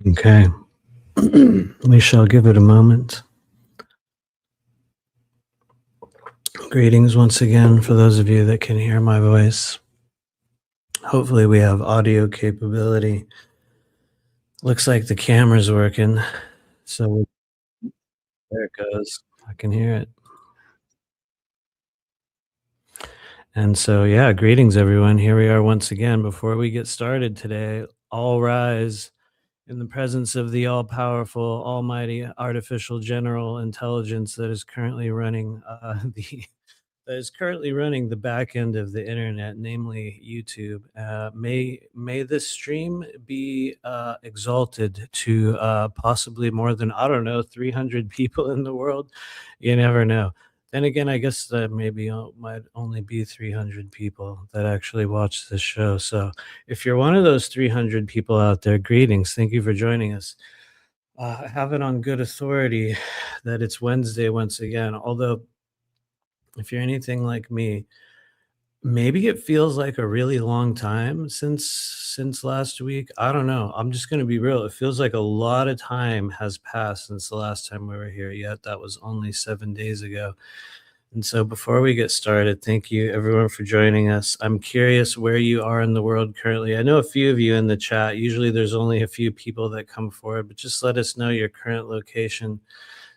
Okay. We shall give it a moment. Greetings once again for those of you that can hear my voice. Hopefully, we have audio capability. Looks like the camera's working. So there it goes. I can hear it. And so, yeah, greetings, everyone. Here we are once again. Before we get started today, all rise in the presence of the all powerful, almighty artificial general intelligence that is currently running the back end of the internet, namely YouTube. May this stream be exalted to possibly more than, I don't know, 300 people in the world. You never know. Then again, I guess that maybe might only be 300 people that actually watch this show. So if you're one of those 300 people out there, greetings. Thank you for joining us. I have it on good authority that it's Wednesday once again, although if you're anything like me, maybe it feels like a really long time since last week. I don't know. I'm just going to be real. It feels like a lot of time has passed since the last time we were here, yet that was only 7 days ago. And so before we get started, thank you everyone for joining us. I'm curious where you are in the world currently. I know a few of you in the chat. Usually there's only a few people that come forward, but just let us know your current location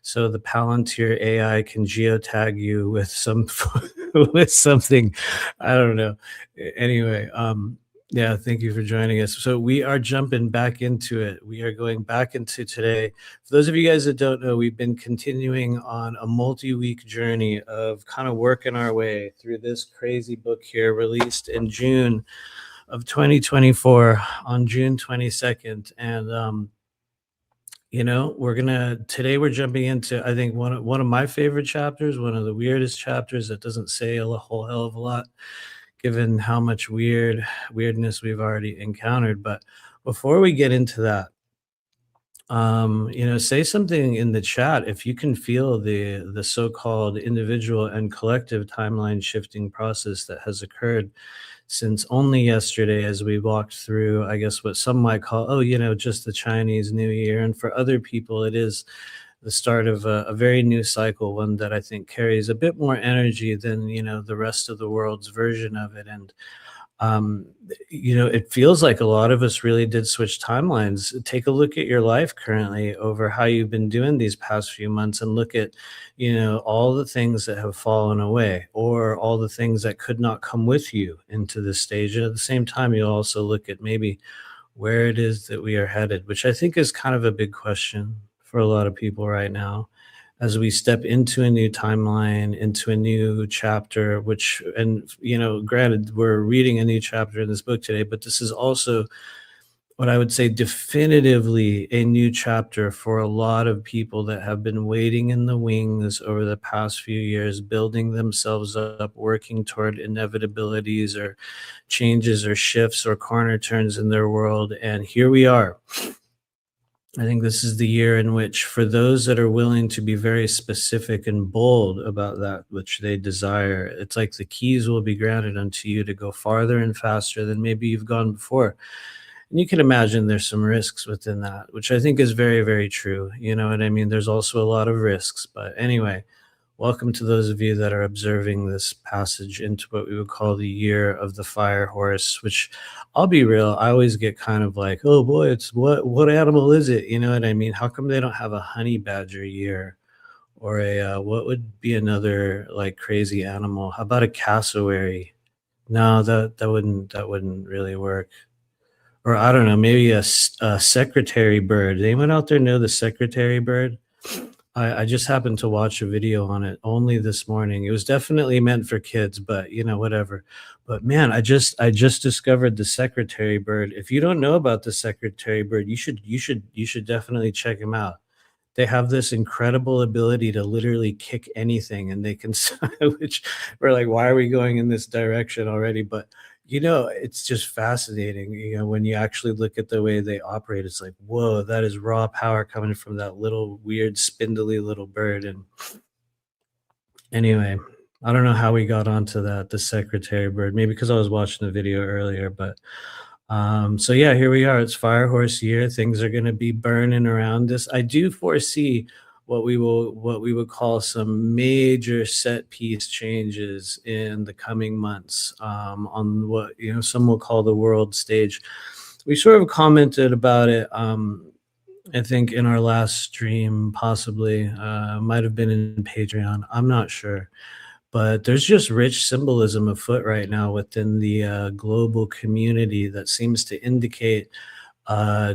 so the Palantir AI can geotag you with some with something. I don't know. Anyway, yeah, thank you for joining us. So we are jumping back into it. We are going back into today. For those of you guys that don't know, we've been continuing on a multi-week journey of kind of working our way through this crazy book here, released in June of 2024 on June 22nd. And we're jumping into, I think, one of my favorite chapters, one of the weirdest chapters that doesn't say a whole hell of a lot, given how much weirdness we've already encountered. But before we get into that, say something in the chat if you can feel the so-called individual and collective timeline shifting process that has occurred since only yesterday, as we walked through, I guess, what some might call, just the Chinese New Year. And for other people, it is the start of a very new cycle, one that I think carries a bit more energy than, the rest of the world's version of it. And um, it feels like a lot of us really did switch timelines. Take a look at your life currently over how you've been doing these past few months and look at, all the things that have fallen away or all the things that could not come with you into this stage. And at the same time, you'll also look at maybe where it is that we are headed, which I think is kind of a big question for a lot of people right now as we step into a new timeline, into a new chapter, granted, we're reading a new chapter in this book today, but this is also what I would say definitively a new chapter for a lot of people that have been waiting in the wings over the past few years, building themselves up, working toward inevitabilities or changes or shifts or corner turns in their world. And here we are. I think this is the year in which, for those that are willing to be very specific and bold about that which they desire, it's like the keys will be granted unto you to go farther and faster than maybe you've gone before. And you can imagine there's some risks within that, which I think is very, very true. You know what I mean? There's also a lot of risks. But anyway, welcome to those of you that are observing this passage into what we would call the year of the fire horse, which, I'll be real, I always get kind of like, oh boy, it's what animal is it? You know what I mean? How come they don't have a honey badger year or what would be another like crazy animal? How about a cassowary? No, that wouldn't really work. Or I don't know, maybe a secretary bird. Does anyone out there know the secretary bird? I just happened to watch a video on it only this morning. It was definitely meant for kids, but whatever. But man, I just discovered the secretary bird. If you don't know about the secretary bird, you should definitely check him out. They have this incredible ability to literally kick anything, and they can which we're like, why are we going in this direction already? But it's just fascinating. When you actually look at the way they operate, it's like, whoa, that is raw power coming from that little weird spindly little bird. And anyway, I don't know how we got onto that, the secretary bird. Maybe because I was watching the video earlier, but so yeah, here we are. It's fire horse year. Things are going to be burning around us. I do foresee what we would call some major set piece changes in the coming months, on what some will call the world stage. We sort of commented about it. I think in our last stream, possibly, might have been in Patreon. I'm not sure, but there's just rich symbolism afoot right now within the global community that seems to indicate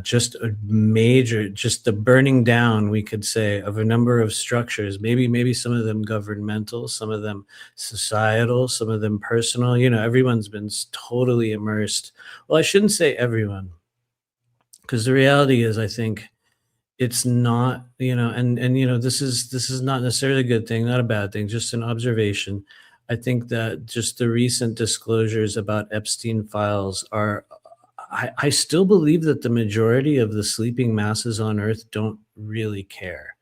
just a major, just the burning down, we could say, of a number of structures. Maybe some of them governmental, some of them societal, some of them personal. Everyone's been totally immersed. Well, I shouldn't say everyone, because the reality is, I think it's not, and this is not necessarily a good thing, not a bad thing, just an observation. I think that just the recent disclosures about Epstein files are, I still believe that the majority of the sleeping masses on earth don't really care,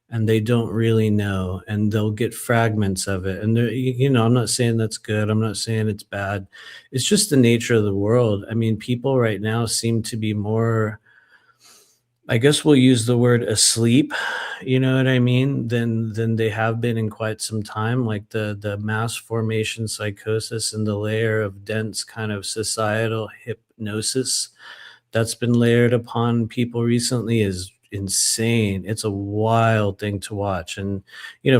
and they don't really know, and they'll get fragments of it. And I'm not saying that's good, I'm not saying it's bad. It's just the nature of the world. I mean, people right now seem to be more, I guess we'll use the word asleep, you know what I mean, than they have been in quite some time. Like the mass formation psychosis and the layer of dense kind of societal hypnosis that's been layered upon people recently is insane. It's a wild thing to watch. And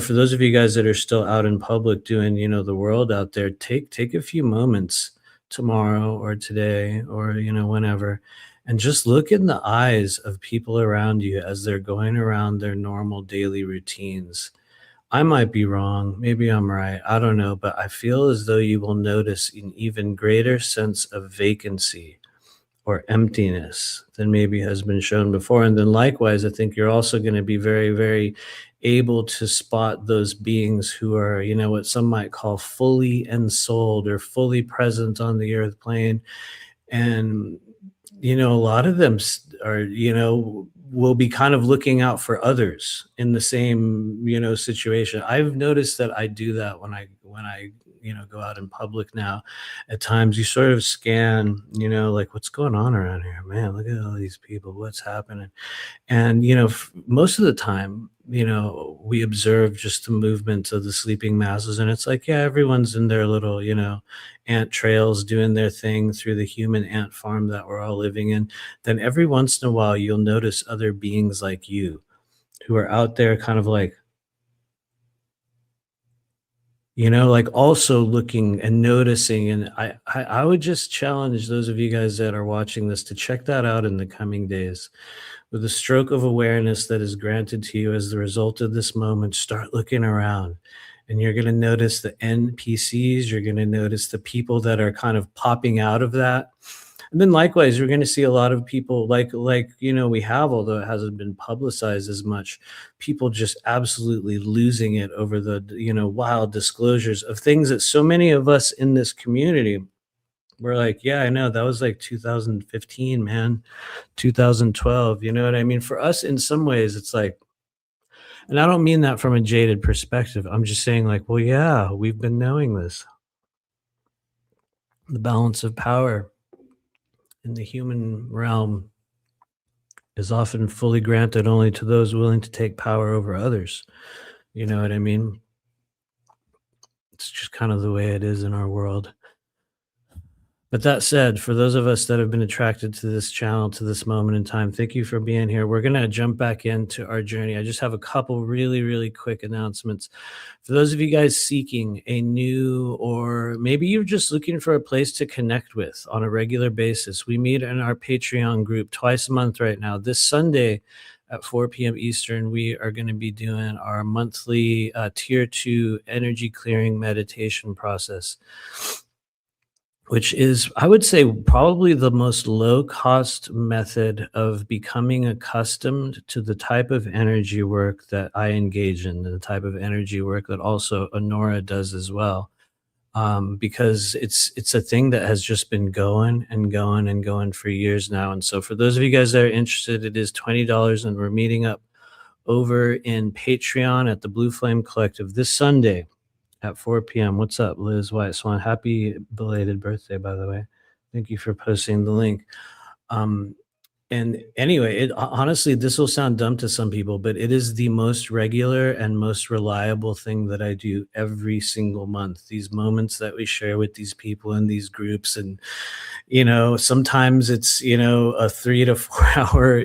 for those of you guys that are still out in public doing, the world out there, take a few moments tomorrow or today or whenever, and just look in the eyes of people around you as they're going around their normal daily routines. I might be wrong, maybe I'm right, I don't know, but I feel as though you will notice an even greater sense of vacancy or emptiness than maybe has been shown before. And then likewise, I think you're also going to be very, very able to spot those beings who are, what some might call fully ensouled or fully present on the earth plane. And a lot of them are, will be kind of looking out for others in the same, situation. I've noticed that I do that when I go out in public now. At times you sort of scan, like, what's going on around here, man? Look at all these people, what's happening? And, most of the time, we observe just the movement of the sleeping masses. And it's like, yeah, everyone's in their little, ant trails doing their thing through the human ant farm that we're all living in. Then every once in a while, you'll notice other beings like you who are out there kind of like, like also looking and noticing. And I would just challenge those of you guys that are watching this to check that out in the coming days. With a stroke of awareness that is granted to you as the result of this moment, start looking around, and you're going to notice the NPCs. You're going to notice the people that are kind of popping out of that. And then likewise, you're going to see a lot of people like, we have, although it hasn't been publicized as much, people just absolutely losing it over the, wild disclosures of things that so many of us in this community were like, yeah, I know that was like 2015, man, 2012. You know what I mean? For us, in some ways, it's like, and I don't mean that from a jaded perspective. I'm just saying, like, well, yeah, we've been knowing this. The balance of power in the human realm is often fully granted only to those willing to take power over others. You know what I mean? It's just kind of the way it is in our world. But that said, for those of us that have been attracted to this channel, to this moment in time, thank you for being here. We're going to jump back into our journey. I just have a couple really, really quick announcements. For those of you guys seeking a new, or maybe you're just looking for a place to connect with on a regular basis, we meet in our Patreon group twice a month right now. This Sunday at 4 p.m. Eastern, we are going to be doing our monthly tier 2 energy clearing meditation process, which is, I would say, probably the most low cost method of becoming accustomed to the type of energy work that I engage in, the type of energy work that also Honora does as well. Because it's a thing that has just been going and going and going for years now. And so for those of you guys that are interested, it is $20, and we're meeting up over in Patreon at the Blue Flame Collective this Sunday at 4 p.m. What's up, Liz White Swan? Happy belated birthday, by the way. Thank you for posting the link. Um, and anyway, honestly, this will sound dumb to some people, but it is the most regular and most reliable thing that I do every single month. These moments that we share with these people in these groups, and sometimes it's a 3 to 4 hour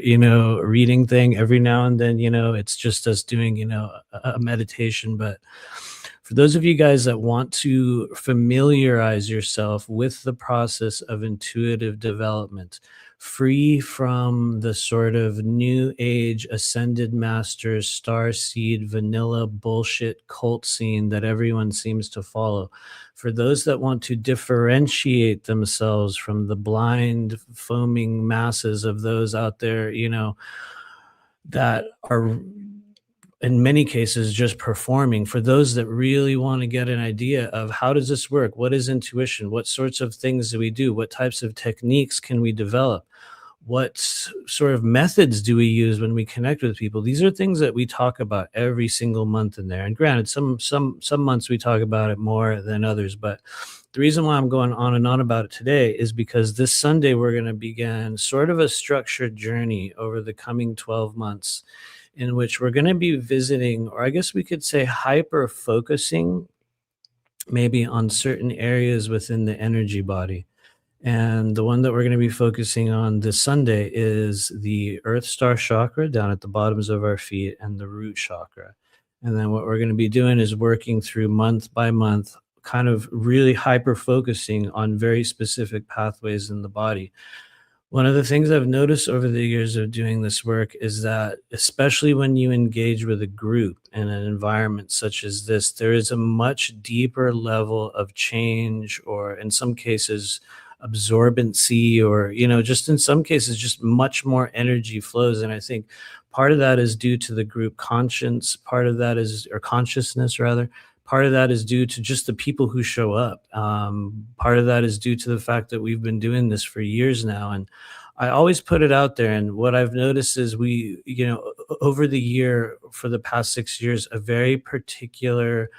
reading thing. Every now and then, it's just us doing a meditation. But for those of you guys that want to familiarize yourself with the process of intuitive development, free from the sort of new age ascended masters, star seed, vanilla bullshit cult scene that everyone seems to follow, for those that want to differentiate themselves from the blind, foaming masses of those out there, that are in many cases just performing, for those that really want to get an idea of how does this work, what is intuition, what sorts of things do we do, what types of techniques can we develop, what sort of methods do we use when we connect with people. These are things that we talk about every single month in there, and granted, some months we talk about it more than others. But the reason why I'm going on and on about it today is because this Sunday we're going to begin sort of a structured journey over the coming 12 months, in which we're going to be visiting, or I guess we could say hyper focusing, maybe on certain areas within the energy body. And the one that we're going to be focusing on this Sunday is the Earth Star chakra down at the bottoms of our feet, and the root chakra. And then what we're going to be doing is working through month by month, kind of really hyper focusing on very specific pathways in the body. One of the things I've noticed over the years of doing this work is that, especially when you engage with a group in an environment such as this, there is a much deeper level of change, or in some cases, absorbency, or, just in some cases, just much more energy flows. And I think part of that is due to the group conscience, part of that is, or consciousness rather, part of that is due to just the people who show up. Part of that is due to the fact that we've been doing this for years now. And I always put it out there. And what I've noticed is over the year, for the past 6 years, a very particular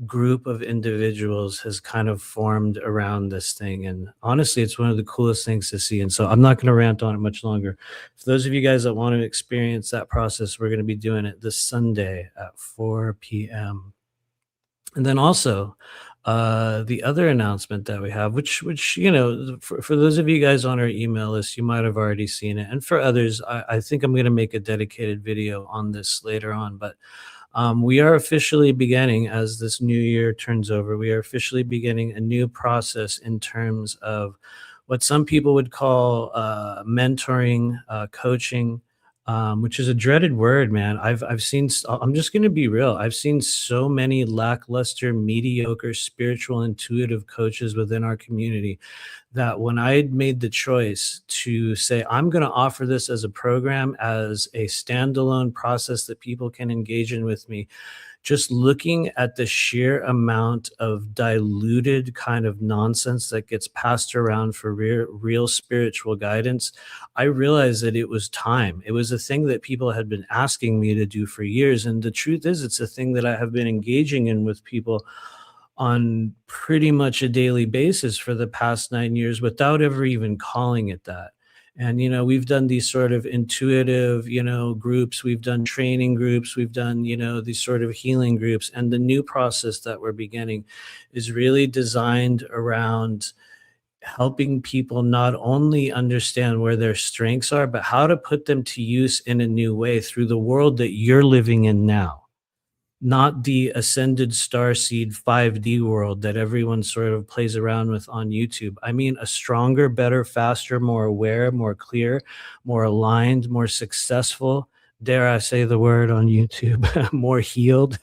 group of individuals has kind of formed around this thing. And honestly, it's one of the coolest things to see. And so I'm not going to rant on it much longer. For those of you guys that want to experience that process, we're going to be doing it this Sunday at 4 p.m. And then also, the other announcement that we have, which for those of you guys on our email list, you might have already seen it, and for others, I think I'm going to make a dedicated video on this later on. But we are officially beginning, as this new year turns over, we are officially beginning a new process in terms of what some people would call mentoring, coaching, which is a dreaded word, man. I've seen. I'm just going to be real. I've seen so many lackluster, mediocre, spiritual, intuitive coaches within our community, that when I made the choice to say I'm going to offer this as a program, as a standalone process that people can engage in with me, just looking at the sheer amount of diluted kind of nonsense that gets passed around for real spiritual guidance, I realized that it was time. It was a thing that people had been asking me to do for years. And the truth is, it's a thing that I have been engaging in with people on pretty much a daily basis for the past 9 years without ever even calling it that. And, we've done these sort of intuitive, groups, we've done training groups, we've done, these sort of healing groups. And the new process that we're beginning is really designed around helping people not only understand where their strengths are, but how to put them to use in a new way through the world that you're living in now, not the ascended starseed 5D world that everyone sort of plays around with on YouTube. I mean, a stronger, better, faster, more aware, more clear, more aligned, more successful, dare I say the word on YouTube, more healed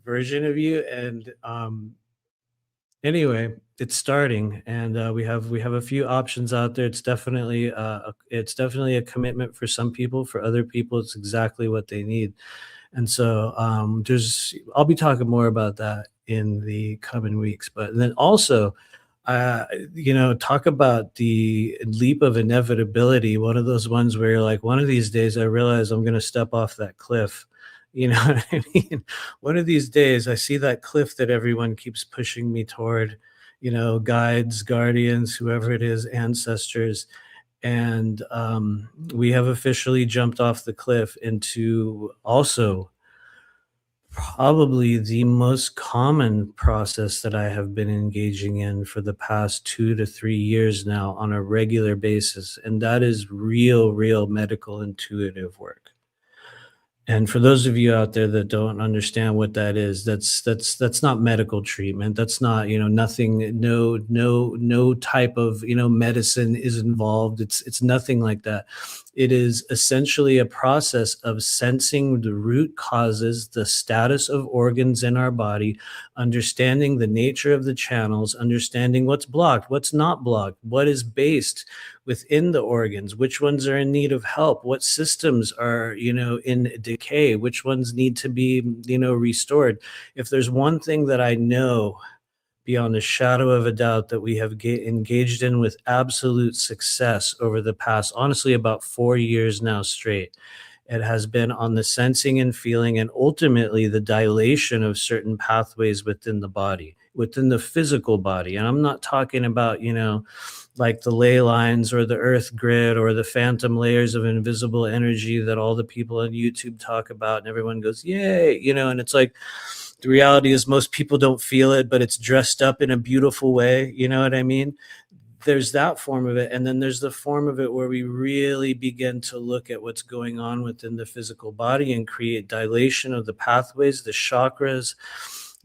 version of you. And anyway, it's starting, and we have a few options out there. It's definitely a commitment for some people. For other people, it's exactly what they need. And so I'll be talking more about that in the coming weeks. But then also, talk about the leap of inevitability. One of those ones where you're like, one of these days I realize I'm going to step off that cliff, You know what I mean? One of these days, I see that cliff that everyone keeps pushing me toward, guides, guardians, whoever it is, ancestors. And we have officially jumped off the cliff into also probably the most common process that I have been engaging in for the past 2 to 3 years now on a regular basis. And that is real medical intuitive work. And for those of you out there that don't understand what that is, that's not medical treatment. That's not, nothing, no type of, medicine is involved. It's nothing like that. It is essentially a process of sensing the root causes, the status of organs in our body, understanding the nature of the channels, understanding what's blocked, what's not blocked, what is based within the organs, which ones are in need of help, what systems are, in decay, which ones need to be, restored. If there's one thing that I know beyond a shadow of a doubt that we have engaged in with absolute success over the past, honestly, about 4 years now straight, it has been on the sensing and feeling and ultimately the dilation of certain pathways within the body, within the physical body. And I'm not talking about, like the ley lines or the earth grid or the phantom layers of invisible energy that all the people on YouTube talk about and everyone goes, yay, and it's like, the reality is most people don't feel it, but it's dressed up in a beautiful way. You know what I mean? There's that form of it. And then there's the form of it where we really begin to look at what's going on within the physical body and create dilation of the pathways, the chakras,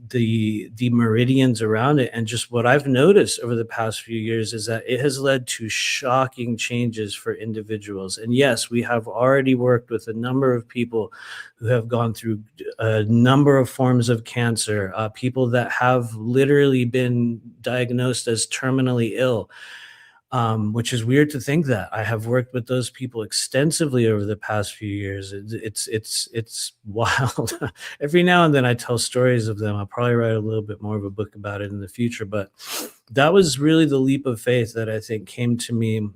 the meridians around it. And just what I've noticed over the past few years is that it has led to shocking changes for individuals. And yes, we have already worked with a number of people who have gone through a number of forms of cancer, people that have literally been diagnosed as terminally ill, which is weird to think that. I have worked with those people extensively over the past few years. It's wild. Every now and then I tell stories of them. I'll probably write a little bit more of a book about it in the future, but that was really the leap of faith that I think came to me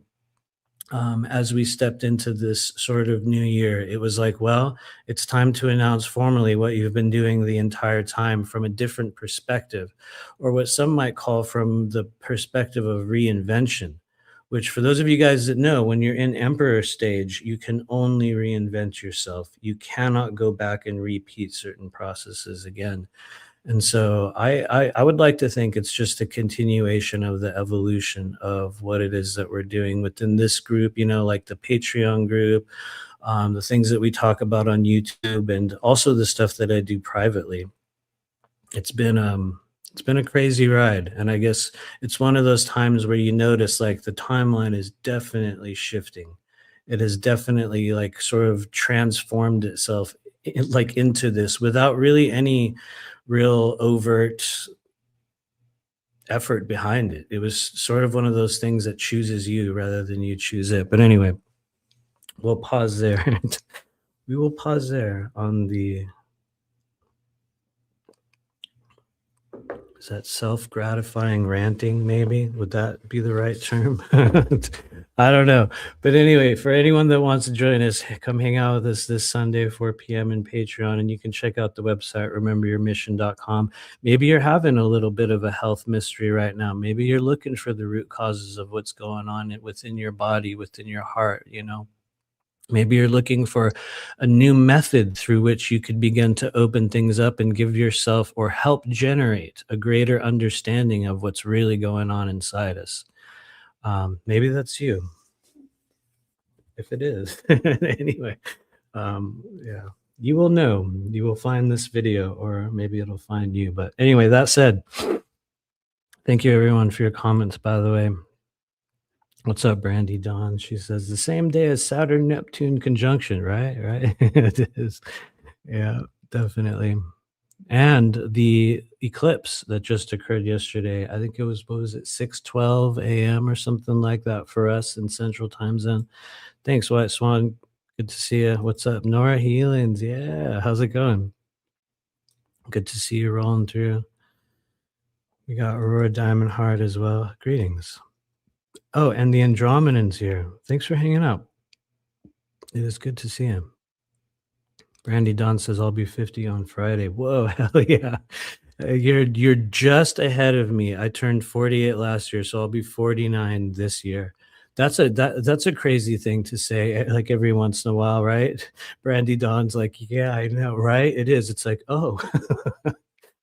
as we stepped into this sort of new year. It was like, well, it's time to announce formally what you've been doing the entire time from a different perspective, or what some might call from the perspective of reinvention. Which, for those of you guys that know, when you're in emperor stage, you can only reinvent yourself. You cannot go back and repeat certain processes again. And so I would like to think it's just a continuation of the evolution of what it is that we're doing within this group, like the Patreon group, the things that we talk about on YouTube, and also the stuff that I do privately. It's been a crazy ride. And I guess it's one of those times where you notice like the timeline is definitely shifting. It has definitely like sort of transformed itself like into this without really any real overt effort behind it. It was sort of one of those things that chooses you rather than you choose it. But anyway, we'll pause there. We will pause there on the, is that self-gratifying ranting, maybe? Would that be the right term? I don't know. But anyway, for anyone that wants to join us, come hang out with us this Sunday, 4 p.m. in Patreon, and you can check out the website, rememberyourmission.com. Maybe you're having a little bit of a health mystery right now. Maybe you're looking for the root causes of what's going on within your body, within your heart, Maybe you're looking for a new method through which you could begin to open things up and give yourself or help generate a greater understanding of what's really going on inside us. Maybe that's you. If it is. Anyway, yeah, you will know. You will find this video, or maybe it'll find you. But anyway, that said, thank you everyone for your comments, by the way. What's up, Brandy Dawn? She says the same day as Saturn Neptune conjunction, right? Right. It is. Yeah, definitely. And the eclipse that just occurred yesterday, I think it was, what was it, 6:12 a.m. or something like that for us in Central Time Zone. Thanks, White Swan. Good to see you. What's up, Nora Healings? Yeah, how's it going? Good to see you rolling through. We got Aurora Diamond Heart as well. Greetings. Oh, and the Andromedan's here. Thanks for hanging out. It is good to see him. Brandy Dawn says, "I'll be 50 on Friday." Whoa, hell yeah. You're just ahead of me. I turned 48 last year, so I'll be 49 this year. That's a crazy thing to say, like, every once in a while, right? Brandy Dawn's like, "Yeah, I know, right?" It is. It's like, "Oh,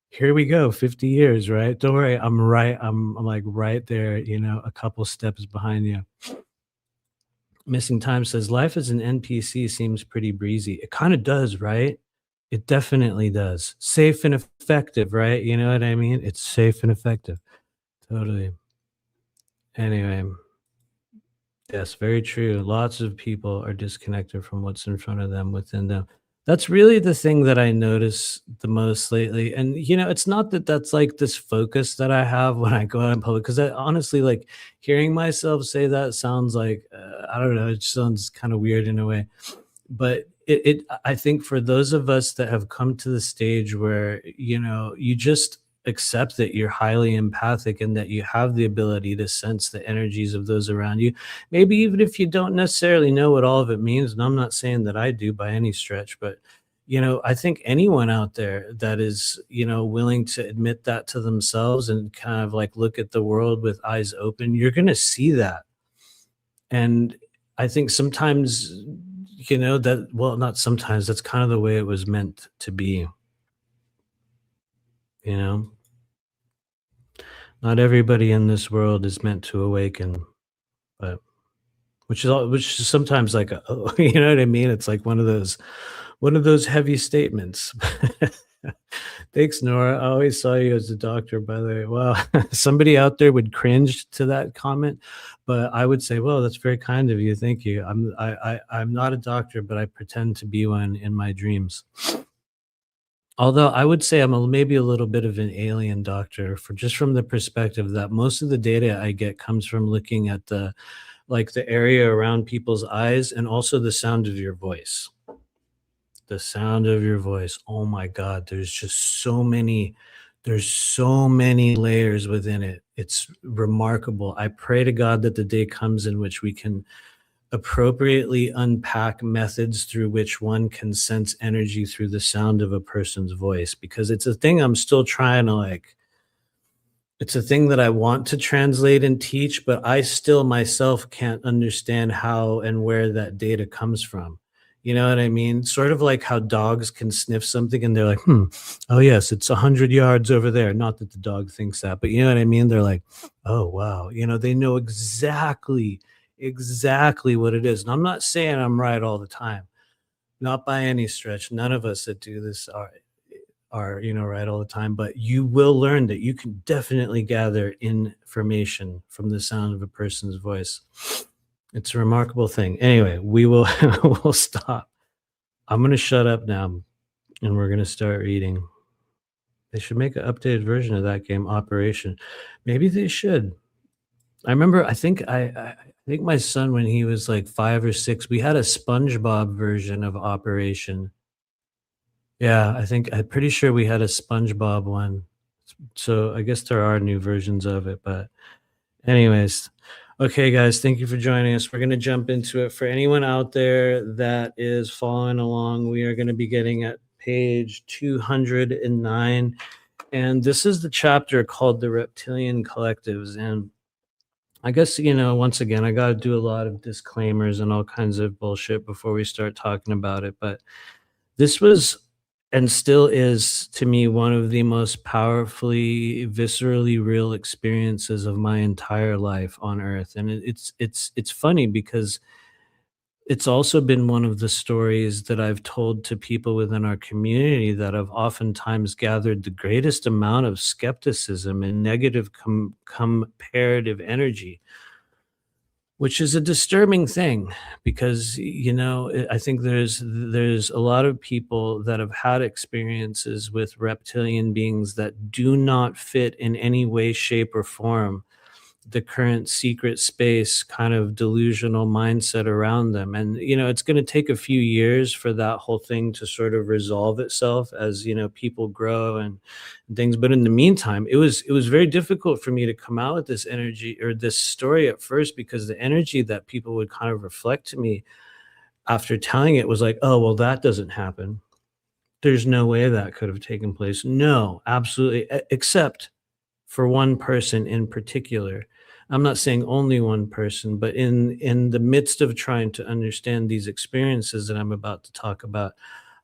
here we go, 50 years, right? Don't worry, I'm, like, right there, a couple steps behind you." Missing Time says, "Life as an NPC seems pretty breezy." It kinda does, right? It definitely does. Safe and effective, right? You know what I mean? It's safe and effective. Totally. Anyway, yes, very true. Lots of people are disconnected from what's in front of them, within them. That's really the thing that I notice the most lately. And, it's not that that's like this focus that I have when I go out in public, because I honestly, like, hearing myself say that sounds like, I don't know, it sounds kind of weird in a way. But I think for those of us that have come to the stage where, you just accept that you're highly empathic and that you have the ability to sense the energies of those around you, maybe even if you don't necessarily know what all of it means, and I'm not saying that I do by any stretch, but I think anyone out there that is, willing to admit that to themselves and kind of like look at the world with eyes open, you're going to see that. And I think sometimes, that, well, not sometimes, that's kind of the way it was meant to be, you know? Not everybody in this world is meant to awaken, but which is sometimes like, oh, you know what I mean? It's like one of those heavy statements. Thanks, Nora. I always saw you as a doctor, by the way. Wow. Somebody out there would cringe to that comment, but I would say, well, that's very kind of you. Thank you. I'm not a doctor, but I pretend to be one in my dreams. Although I would say I'm maybe a little bit of an alien doctor, for just from the perspective that most of the data I get comes from looking at the area around people's eyes, and also the sound of your voice. The sound of your voice. Oh my God, there's so many layers within it. It's remarkable. I pray to God that the day comes in which we can appropriately unpack methods through which one can sense energy through the sound of a person's voice, because it's a thing I'm still trying to, like, it's a thing that I want to translate and teach, but I still myself can't understand how and where that data comes from. You know what I mean? Sort of like how dogs can sniff something and they're like, oh yes, it's 100 yards over there. Not that the dog thinks that, but you know what I mean? They're like, oh wow, they know exactly what it is. And I'm not saying I'm right all the time, not by any stretch. None of us that do this are right all the time, but you will learn that you can definitely gather information from the sound of a person's voice. It's a remarkable thing. Anyway, we will we'll stop. I'm going to shut up now, and we're going to start reading. They should make an updated version of that game, Operation. Maybe they should. I remember, I think my son, when he was like 5 or 6, we had a SpongeBob version of Operation. Yeah, I'm pretty sure we had a SpongeBob one. So I guess there are new versions of it, but anyways. Okay, guys, thank you for joining us. We're going to jump into it. For anyone out there that is following along, we are going to be getting at page 209. And this is the chapter called The Reptilian Collectives. And I guess, once again, I got to do a lot of disclaimers and all kinds of bullshit before we start talking about it. But this was, and still is, to me, one of the most powerfully, viscerally real experiences of my entire life on Earth. And it's funny because it's also been one of the stories that I've told to people within our community that have oftentimes gathered the greatest amount of skepticism and negative comparative energy, which is a disturbing thing, because I think there's a lot of people that have had experiences with reptilian beings that do not fit in any way, shape, or form the current secret space kind of delusional mindset around them. And it's going to take a few years for that whole thing to sort of resolve itself as people grow and things. But in the meantime, it was very difficult for me to come out with this energy or this story at first, because the energy that people would kind of reflect to me after telling it was like, oh well, that doesn't happen. There's no way that could have taken place. No, absolutely, except for one person in particular. I'm not saying only one person, but in the midst of trying to understand these experiences that I'm about to talk about,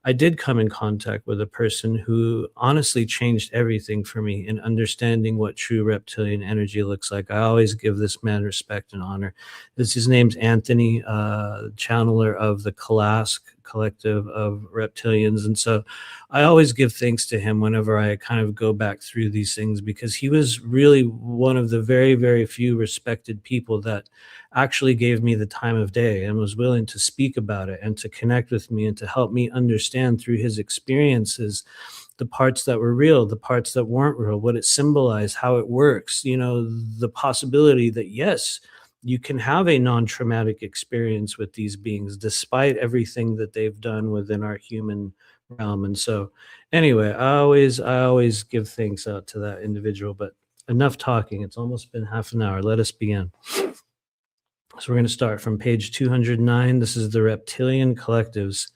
I did come in contact with a person who honestly changed everything for me in understanding what true reptilian energy looks like. I always give this man respect and honor. His name's Anthony, channeler of the Kalask collective of reptilians. And so I always give thanks to him whenever I kind of go back through these things, because he was really one of the very, very few respected people that actually gave me the time of day and was willing to speak about it and to connect with me and to help me understand through his experiences the parts that were real, the parts that weren't real, what it symbolized, how it works, the possibility that, yes, you can have a non-traumatic experience with these beings despite everything that they've done within our human realm. And so anyway, I always give thanks out to that individual. But enough talking. It's almost been half an hour. Let us begin. So we're going to start from page 209. This is the Reptilian Collectives.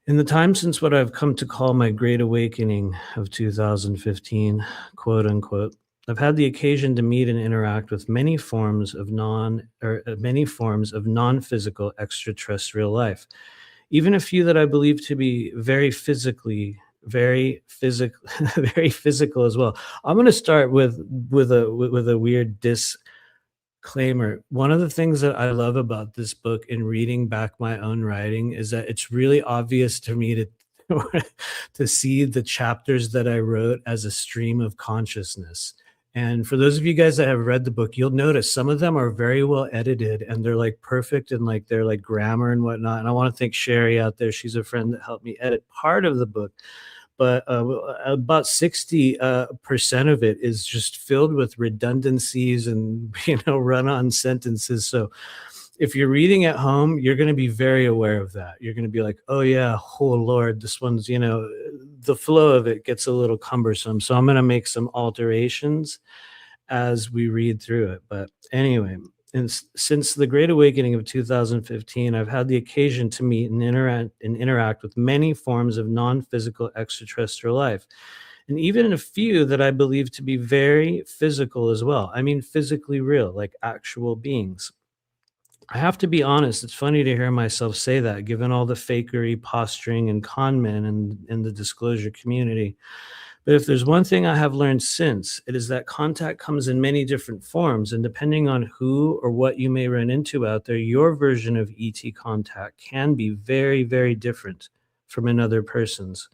In the time since what I've come to call my Great Awakening of 2015, quote unquote, I've had the occasion to meet and interact with many forms of non-physical extraterrestrial life, even a few that I believe to be very physical, very physical as well. I'm going to start with a weird disclaimer. One of the things that I love about this book in reading back my own writing is that it's really obvious to me to to see the chapters that I wrote as a stream of consciousness. And for those of you guys that have read the book, you'll notice some of them are very well edited and they're like perfect and like they're like grammar and whatnot. And I want to thank Sherry out there. She's a friend that helped me edit part of the book, but about 60 percent of it is just filled with redundancies and run-on sentences. So if you're reading at home, you're going to be very aware of that. You're going to be like, oh yeah, oh Lord, this one's, the flow of it gets a little cumbersome. So I'm going to make some alterations as we read through it. But anyway, and since the Great Awakening of 2015, I've had the occasion to meet and interact with many forms of non-physical extraterrestrial life, and even a few that I believe to be very physical as well. I mean, physically real, like actual beings. I have to be honest, it's funny to hear myself say that, given all the fakery, posturing, and con men in the disclosure community. But if there's one thing I have learned since, it is that contact comes in many different forms. And depending on who or what you may run into out there, your version of ET contact can be very, very different from another person's.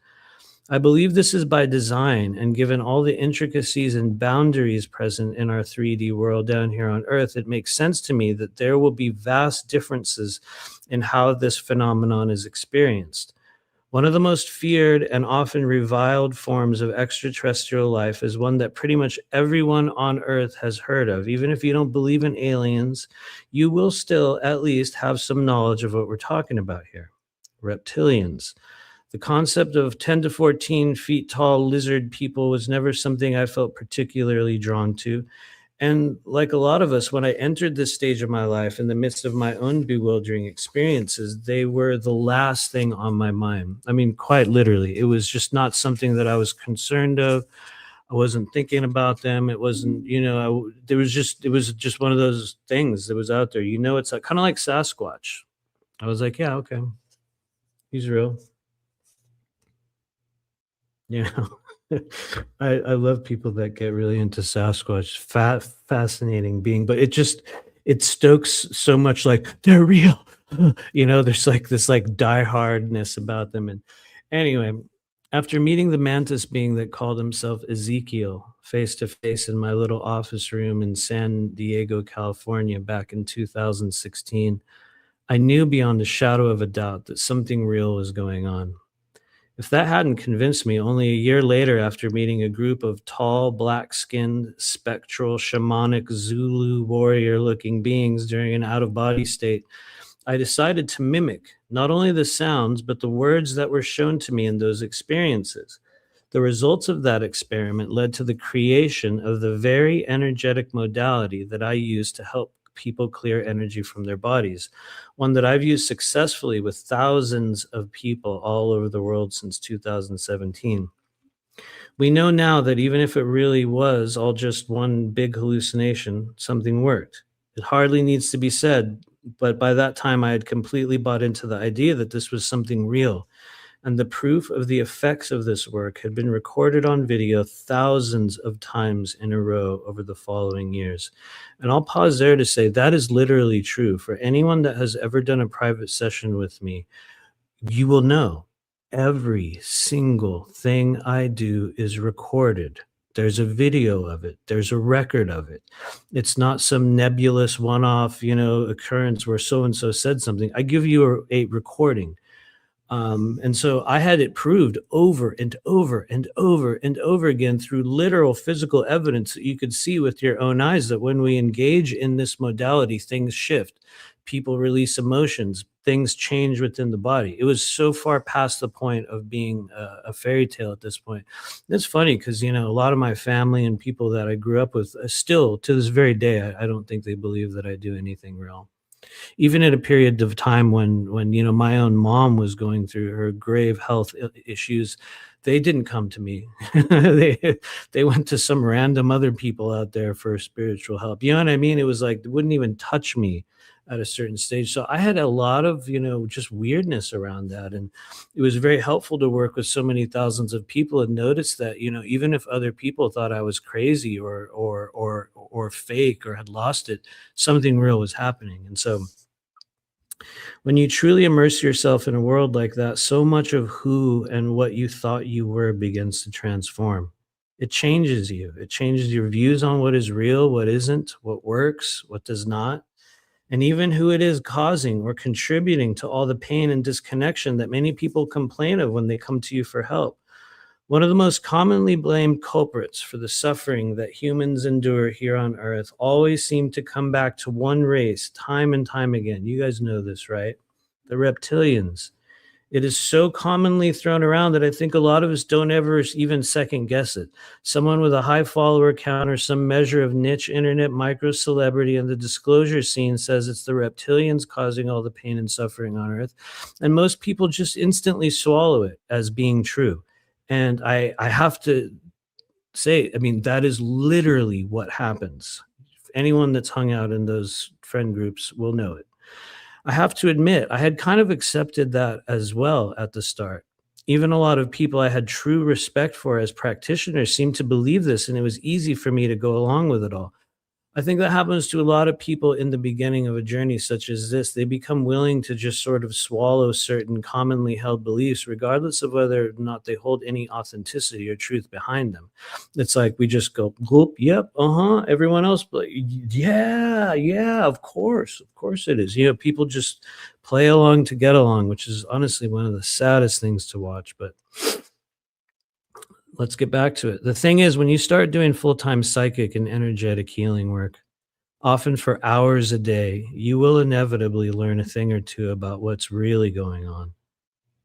I believe this is by design, and given all the intricacies and boundaries present in our 3D world down here on Earth, it makes sense to me that there will be vast differences in how this phenomenon is experienced. One of the most feared and often reviled forms of extraterrestrial life is one that pretty much everyone on Earth has heard of. Even if you don't believe in aliens, you will still at least have some knowledge of what we're talking about here. Reptilians. The concept of 10 to 14 feet tall lizard people was never something I felt particularly drawn to. And like a lot of us, when I entered this stage of my life in the midst of my own bewildering experiences, they were the last thing on my mind. I mean, quite literally, it was just not something that I was concerned of. I wasn't thinking about them. It wasn't, it was just one of those things that was out there. It's like, kind of like Sasquatch. I was like, yeah, okay, he's real. Yeah. I love people that get really into Sasquatch. Fascinating being, but it stokes so much like they're real. There's like this like diehardness about them. And anyway, after meeting the mantis being that called himself Ezekiel face to face in my little office room in San Diego, California back in 2016, I knew beyond a shadow of a doubt that something real was going on. If that hadn't convinced me, only a year later, after meeting a group of tall, black skinned, spectral, shamanic Zulu warrior looking beings during an out of body state, I decided to mimic not only the sounds, but the words that were shown to me in those experiences. The results of that experiment led to the creation of the very energetic modality that I use to help people clear energy from their bodies, one that I've used successfully with thousands of people all over the world since 2017. We know now that even if it really was all just one big hallucination, something worked. It hardly needs to be said, but by that time I had completely bought into the idea that this was something real, and the proof of the effects of this work had been recorded on video thousands of times in a row over the following years. And I'll pause there to say that is literally true. For anyone that has ever done a private session with me, you will know every single thing I do is recorded. There's a video of it. There's a record of it. It's not some nebulous one-off, occurrence where so and so said something. I give you a recording. And so I had it proved over and over and over and over again through literal physical evidence that you could see with your own eyes that when we engage in this modality, things shift. People release emotions, things change within the body. It was so far past the point of being a fairy tale at this point. It's funny because, a lot of my family and people that I grew up with still to this very day, I don't think they believe that I do anything real, even in a period of time when my own mom was going through her grave health issues. They didn't come to me. They went to some random other people out there for spiritual help. You know what I mean? It was like it wouldn't even touch me at a certain stage. So I had a lot of just weirdness around that, and it was very helpful to work with so many thousands of people and notice that even if other people thought I was crazy or fake or had lost it, something real was happening. And so when you truly immerse yourself in a world like that, so much of who and what you thought you were begins to transform. It changes you. It changes your views on what is real, what isn't, what works, what does not, and even who it is causing or contributing to all the pain and disconnection that many people complain of when they come to you for help. One of the most commonly blamed culprits for the suffering that humans endure here on Earth always seem to come back to one race time and time again. You guys know this, right? The reptilians. It is so commonly thrown around that I think a lot of us don't ever even second guess it. Someone with a high follower count or some measure of niche internet micro celebrity in the disclosure scene says it's the reptilians causing all the pain and suffering on Earth. And most people just instantly swallow it as being true. And I have to say, I mean, that is literally what happens. Anyone that's hung out in those friend groups will know it. I have to admit, I had kind of accepted that as well at the start. Even a lot of people I had true respect for as practitioners seemed to believe this, and it was easy for me to go along with it all. I think that happens to a lot of people in the beginning of a journey such as this. They become willing to just sort of swallow certain commonly held beliefs, regardless of whether or not they hold any authenticity or truth behind them. It's like we just go, whoop, yep, everyone else, yeah, yeah, of course it is. People just play along to get along, which is honestly one of the saddest things to watch. But let's get back to it. The thing is, when you start doing full-time psychic and energetic healing work, often for hours a day, you will inevitably learn a thing or two about what's really going on,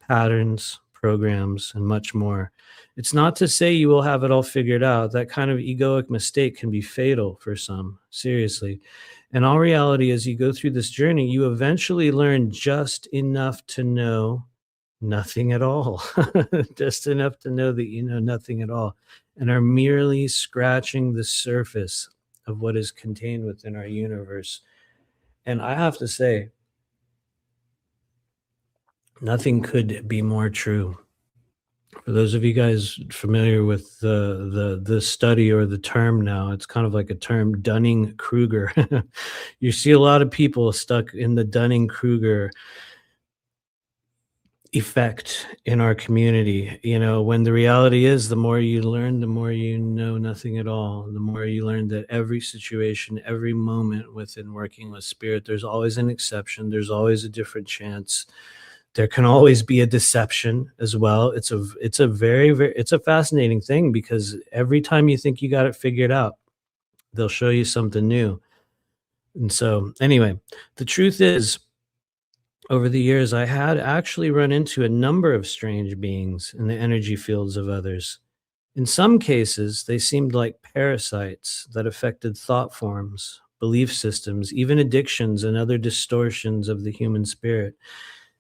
patterns, programs, and much more. It's not to say you will have it all figured out. That kind of egoic mistake can be fatal for some, seriously. In all reality, as you go through this journey, you eventually learn just enough to know nothing at all. Just enough to know that you know nothing at all and are merely scratching the surface of what is contained within our universe. And I have to say, nothing could be more true. For those of you guys familiar with the study or the term now, it's kind of like a term, Dunning-Kruger. You see a lot of people stuck in the Dunning-Kruger effect in our community, when the reality is the more you learn, the more you know nothing at all. The more you learn that every situation, every moment within working with spirit, there's always an exception. There's always a different chance. There can always be a deception as well. It's a very, very, it's a fascinating thing because every time you think you got it figured out, they'll show you something new. And so anyway, the truth is, over the years, I had actually run into a number of strange beings in the energy fields of others. In some cases, they seemed like parasites that affected thought forms, belief systems, even addictions and other distortions of the human spirit.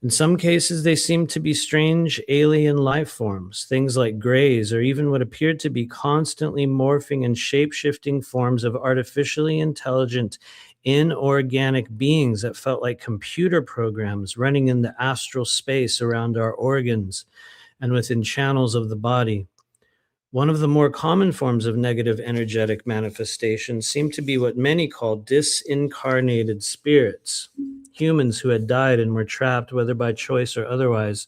In some cases, they seem to be strange alien life forms, things like grays, or even what appeared to be constantly morphing and shape shifting forms of artificially intelligent, inorganic beings that felt like computer programs running in the astral space around our organs and within channels of the body. One of the more common forms of negative energetic manifestations seemed to be what many call disincarnated spirits, humans who had died and were trapped, whether by choice or otherwise,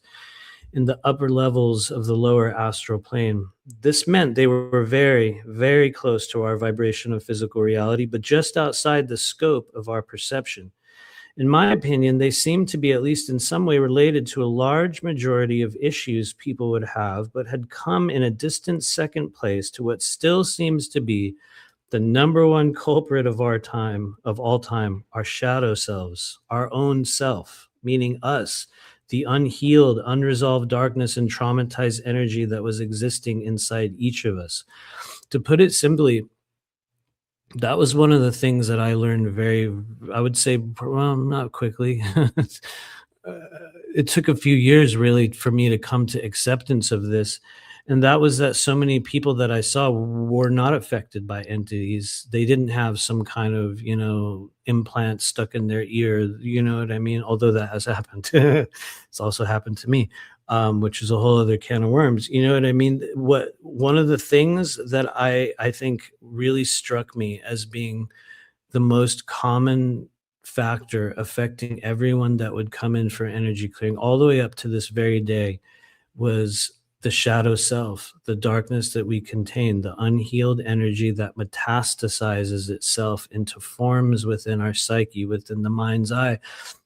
in the upper levels of the lower astral plane. This meant they were very, very close to our vibration of physical reality, but just outside the scope of our perception. In my opinion, they seem to be at least in some way related to a large majority of issues people would have, but had come in a distant second place to what still seems to be the number one culprit of our time, of all time, our shadow selves, our own self, meaning us, the unhealed, unresolved darkness and traumatized energy that was existing inside each of us. To put it simply, that was one of the things that I learned very, I would say, well, not quickly. It took a few years really for me to come to acceptance of this. And that was that so many people that I saw were not affected by entities. They didn't have some kind of, implant stuck in their ear. You know what I mean? Although that has happened. It's also happened to me, which is a whole other can of worms. You know what I mean? What one of the things that I think really struck me as being the most common factor affecting everyone that would come in for energy clearing all the way up to this very day was the shadow self, the darkness that we contain, the unhealed energy that metastasizes itself into forms within our psyche, within the mind's eye,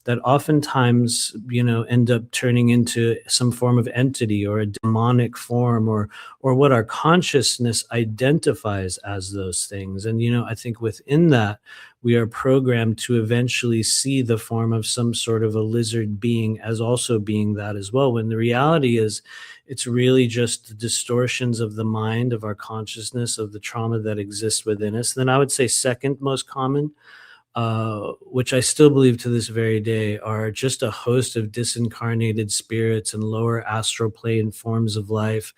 that oftentimes, end up turning into some form of entity or a demonic form or what our consciousness identifies as those things. And, I think within that, we are programmed to eventually see the form of some sort of a lizard being as also being that as well, when the reality is it's really just the distortions of the mind, of our consciousness, of the trauma that exists within us. Then I would say second most common, which I still believe to this very day, are just a host of disincarnated spirits and lower astral plane forms of life,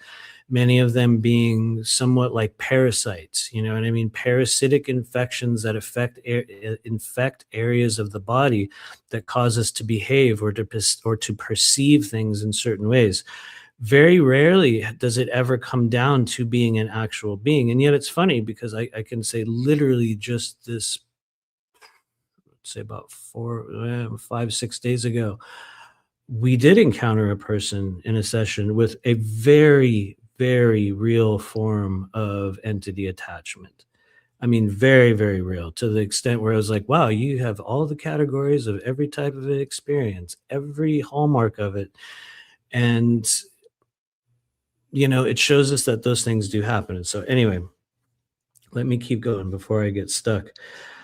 many of them being somewhat like parasites, you know what I mean? Parasitic infections that infect areas of the body that cause us to behave or to perceive things in certain ways. Very rarely does it ever come down to being an actual being. And yet it's funny because I can say literally just this, say about 5, 6 days ago, we did encounter a person in a session with a very, very real form of entity attachment. I mean, very, very real, to the extent where I was like, wow, you have all the categories of every type of experience, every hallmark of it. And, it shows us that those things do happen. And so, anyway, let me keep going before I get stuck.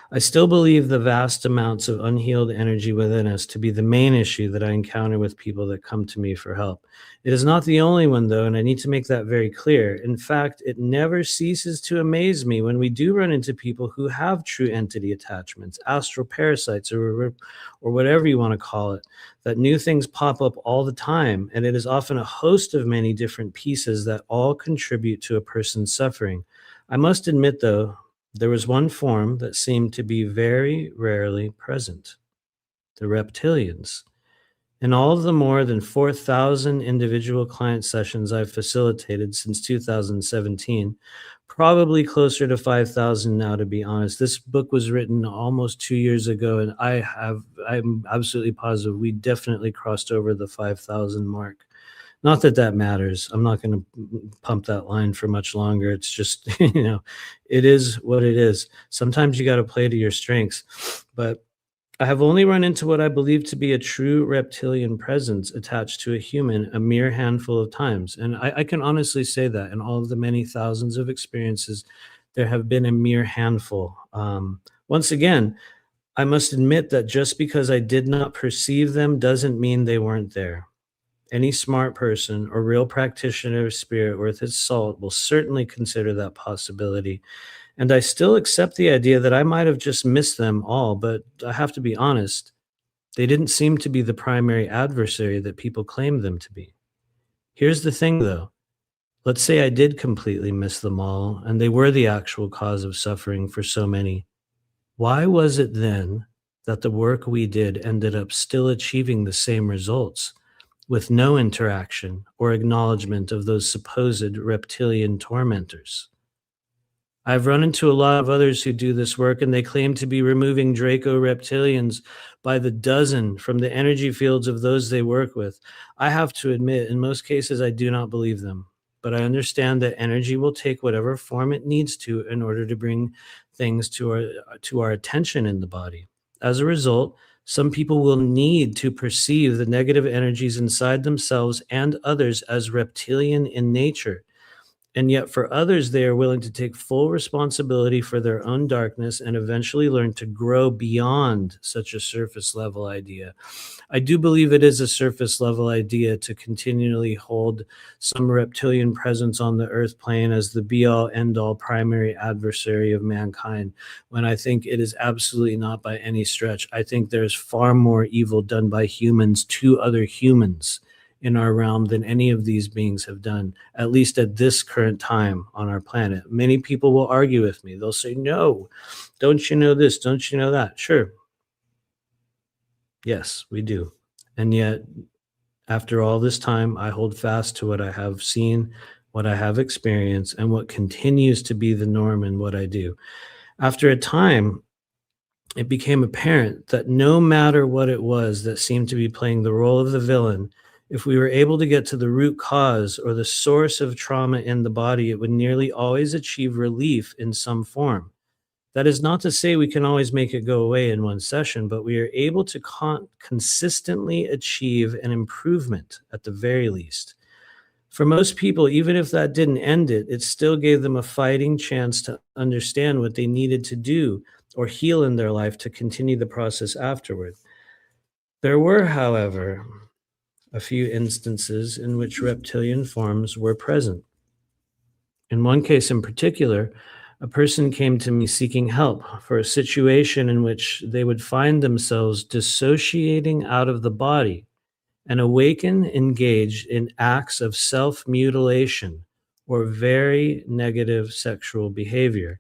I still believe the vast amounts of unhealed energy within us to be the main issue that I encounter with people that come to me for help. It is not the only one, though, and I need to make that very clear. In fact, it never ceases to amaze me when we do run into people who have true entity attachments, astral parasites, or whatever you want to call it, that new things pop up all the time, and it is often a host of many different pieces that all contribute to a person's suffering. I must admit, though, there was one form that seemed to be very rarely present: the reptilians. In all of the more than 4,000 individual client sessions I've facilitated since 2017, probably closer to 5,000 now, to be honest. This book was written almost 2 years ago, and I'm absolutely positive we definitely crossed over the 5,000 mark. Not that that matters. I'm not going to pump that line for much longer. It's just, it is what it is. Sometimes you got to play to your strengths. But I have only run into what I believe to be a true reptilian presence attached to a human a mere handful of times. And I can honestly say that in all of the many thousands of experiences, there have been a mere handful. Once again, I must admit that just because I did not perceive them doesn't mean they weren't there. Any smart person or real practitioner of spirit worth its salt will certainly consider that possibility. And I still accept the idea that I might have just missed them all, but I have to be honest, they didn't seem to be the primary adversary that people claimed them to be. Here's the thing though. Let's say I did completely miss them all, and they were the actual cause of suffering for so many. Why was it then that the work we did ended up still achieving the same results with no interaction or acknowledgement of those supposed reptilian tormentors? I've run into a lot of others who do this work, and they claim to be removing Draco reptilians by the dozen from the energy fields of those they work with. I have to admit, in most cases, I do not believe them, but I understand that energy will take whatever form it needs to in order to bring things to our attention in the body. As a result, some people will need to perceive the negative energies inside themselves and others as reptilian in nature, and yet, for others, they are willing to take full responsibility for their own darkness and eventually learn to grow beyond such a surface level idea. I do believe it is a surface level idea to continually hold some reptilian presence on the earth plane as the be all end all primary adversary of mankind, when I think it is absolutely not by any stretch. I think there's far more evil done by humans to other humans in our realm than any of these beings have done, at least at this current time on our planet. Many people will argue with me. They'll say, no, don't you know this? Don't you know that? Sure. Yes, we do. And yet, after all this time, I hold fast to what I have seen, what I have experienced, and what continues to be the norm in what I do. After a time, it became apparent that no matter what it was that seemed to be playing the role of the villain, if we were able to get to the root cause or the source of trauma in the body, it would nearly always achieve relief in some form. That is not to say we can always make it go away in one session, but we are able to consistently achieve an improvement at the very least. For most people, even if that didn't end it, it still gave them a fighting chance to understand what they needed to do or heal in their life to continue the process afterward. There were, however, a few instances in which reptilian forms were present. In one case in particular, a person came to me seeking help for a situation in which they would find themselves dissociating out of the body and awaken engaged in acts of self-mutilation or very negative sexual behavior.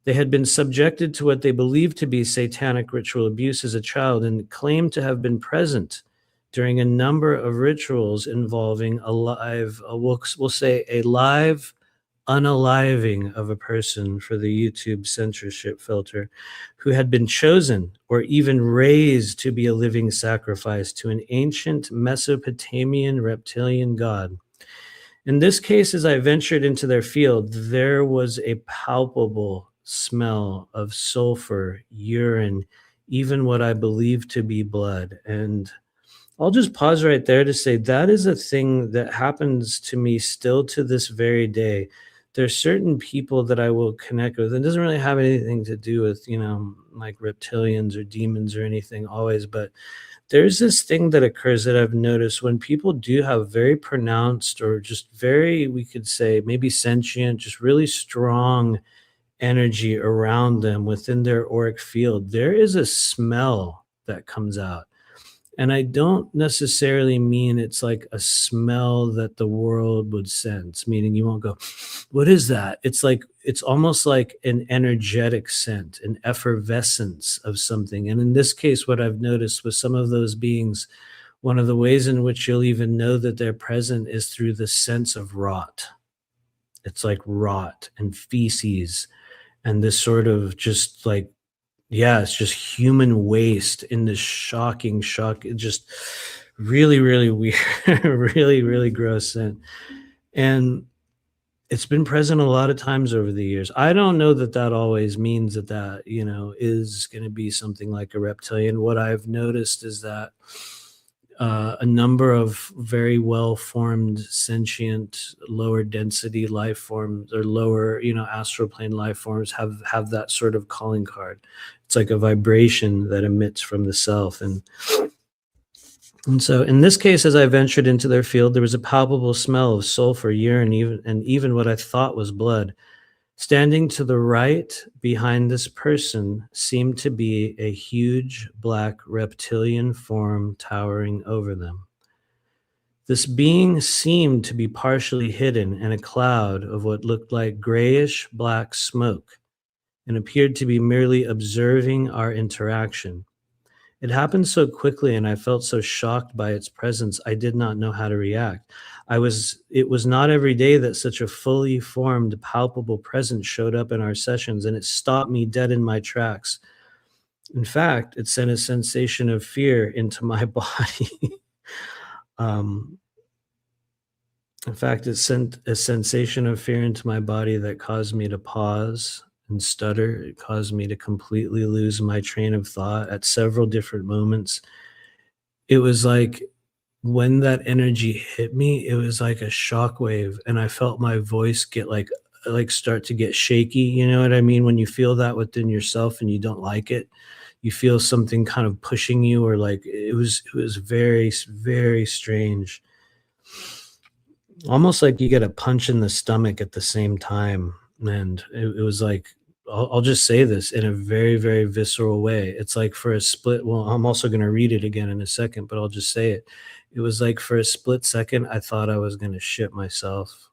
They had been subjected to what they believed to be satanic ritual abuse as a child and claimed to have been present during a number of rituals involving we'll say a live unaliving of a person for the YouTube censorship filter, who had been chosen or even raised to be a living sacrifice to an ancient Mesopotamian reptilian god. In this case, as I ventured into their field, there was a palpable smell of sulfur, urine, even what I believe to be blood. And I'll just pause right there to say that is a thing that happens to me still to this very day. There's certain people that I will connect with. It doesn't really have anything to do with, like reptilians or demons or anything always, but there's this thing that occurs that I've noticed when people do have very pronounced or just very, we could say maybe sentient, just really strong energy around them within their auric field. There is a smell that comes out. And I don't necessarily mean it's like a smell that the world would sense, meaning you won't go, what is that? It's like, it's almost like an energetic scent, an effervescence of something. And in this case, what I've noticed with some of those beings, one of the ways in which you'll even know that they're present is through the sense of rot. It's like rot and feces and this sort of just like, yeah, it's just human waste in this shocking shock. It just really, really weird, really, really gross scent. And it's been present a lot of times over the years. I don't know that that always means that, is going to be something like a reptilian. What I've noticed is that a number of very well-formed, sentient, lower density life forms or lower, astral plane life forms have that sort of calling card. It's like a vibration that emits from the self. And so in this case, as I ventured into their field, there was a palpable smell of sulfur, urine, even what I thought was blood. Standing to the right behind this person seemed to be a huge black reptilian form towering over them. This being seemed to be partially hidden in a cloud of what looked like grayish black smoke and appeared to be merely observing our interaction. It happened so quickly and I felt so shocked by its presence, I did not know how to react. It was not every day that such a fully formed, palpable presence showed up in our sessions, and it stopped me dead in my tracks. In fact, it sent a sensation of fear into my body. um, in fact, it sent a sensation of fear into my body that caused me to pause and stutter. It caused me to completely lose my train of thought at several different moments. It was like when that energy hit me, it was like a shockwave, and I felt my voice get like start to get shaky. You know what I mean? When you feel that within yourself and you don't like it, you feel something kind of pushing you, or like it was very strange. Almost like you get a punch in the stomach at the same time, and it was like I'll just say this in a very visceral way. It's like for a split well, I'm also gonna read it again in a second, but I'll just say it. It was like for a split second, I thought I was gonna shit myself.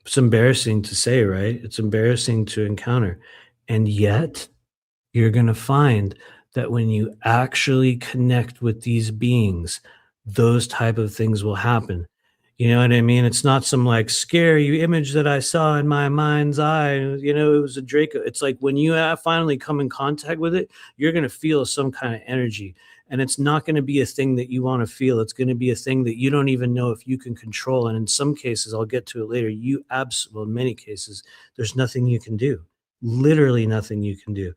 It's embarrassing to say, right? It's embarrassing to encounter, and yet you're going to find that when you actually connect with these beings, those type of things will happen. You know what I mean? It's not some like scary image that I saw in my mind's eye. It was a Draco. It's like when you finally come in contact with it, you're going to feel some kind of energy. And it's not going to be a thing that you want to feel. It's going to be a thing that you don't even know if you can control. And in some cases, I'll get to it later, well, in many cases, there's nothing you can do. Literally nothing you can do.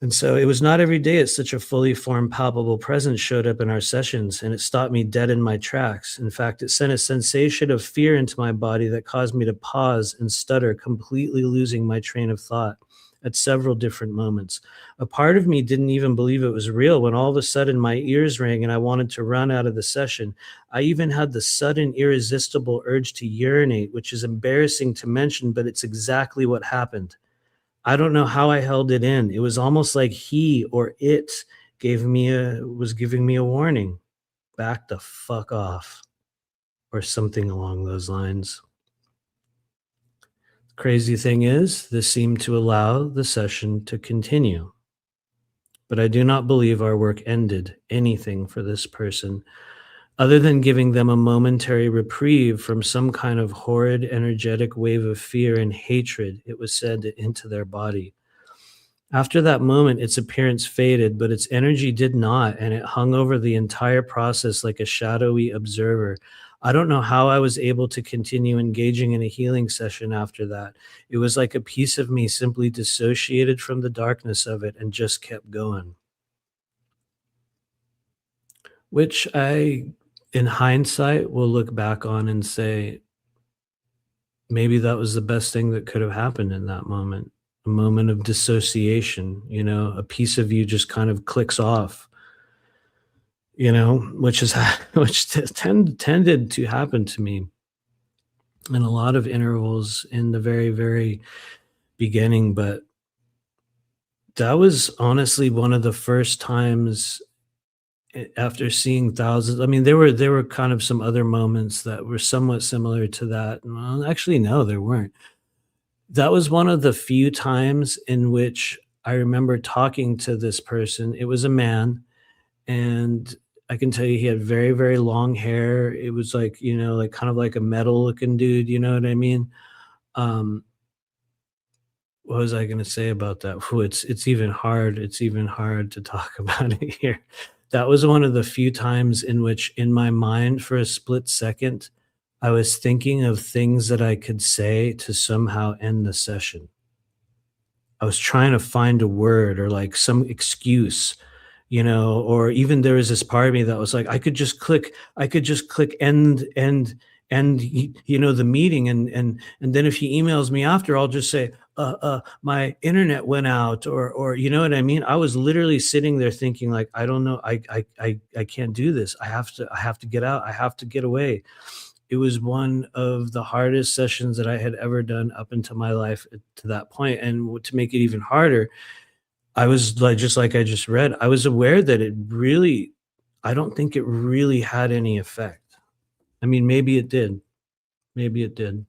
And so it was not every day that such a fully formed, palpable presence showed up in our sessions, and it stopped me dead in my tracks. In fact, it sent a sensation of fear into my body that caused me to pause and stutter, completely losing my train of thought at several different moments. A part of me didn't even believe it was real when all of a sudden my ears rang and I wanted to run out of the session. I even had the sudden, irresistible urge to urinate, which is embarrassing to mention, but it's exactly what happened. I don't know how I held it in. It was almost like he or it was giving me a warning. Back the fuck off, or something along those lines. Crazy thing is, this seemed to allow the session to continue. But I do not believe our work ended anything for this person, other than giving them a momentary reprieve from some kind of horrid energetic wave of fear and hatred, it was said, into their body. After that moment, its appearance faded, but its energy did not, and it hung over the entire process like a shadowy observer. I don't know how I was able to continue engaging in a healing session after that. It was like a piece of me simply dissociated from the darkness of it and just kept going. Which I, in hindsight, will look back on and say, maybe that was the best thing that could have happened in that moment. A moment of dissociation, a piece of you just kind of clicks off, which is tended to happen to me in a lot of intervals in the very beginning. But that was honestly one of the first times after seeing thousands. I mean, there were kind of some other moments that were somewhat similar to that. Well, actually, no, there weren't. That was one of the few times in which I remember talking to this person. It was a man, and I can tell you he had very long hair. It was like, like kind of like a metal looking dude, you know what I mean? Um, what was I gonna say about that? Whew, it's even hard to talk about it here. That was one of the few times in which in my mind for a split second, I was thinking of things that I could say to somehow end the session. I was trying to find a word or like some excuse, or even there was this part of me that was like, I could just click end the meeting, and then if he emails me after, I'll just say, my internet went out, or you know what I mean? I was literally sitting there thinking like, I don't know, I can't do this. I have to get out. I have to get away. It was one of the hardest sessions that I had ever done up until my life to that point, and to make it even harder, I was like, just like I just read, I was aware that it really, I don't think it really had any effect. I mean, maybe it did, and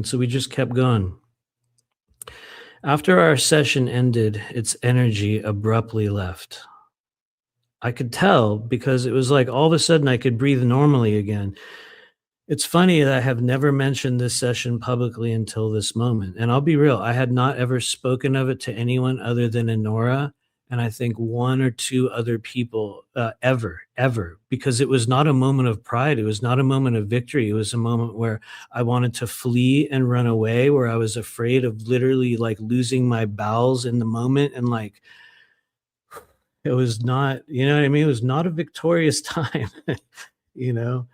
so we just kept going. After our session ended, its energy abruptly left. I could tell because it was like all of a sudden I could breathe normally again. It's funny that I have never mentioned this session publicly until this moment. And I'll be real, I had not ever spoken of it to anyone other than Enora, and I think one or two other people ever, because it was not a moment of pride. It was not a moment of victory. It was a moment where I wanted to flee and run away, where I was afraid of literally like losing my bowels in the moment. And like, it was not, you know what I mean? It was not a victorious time, you know?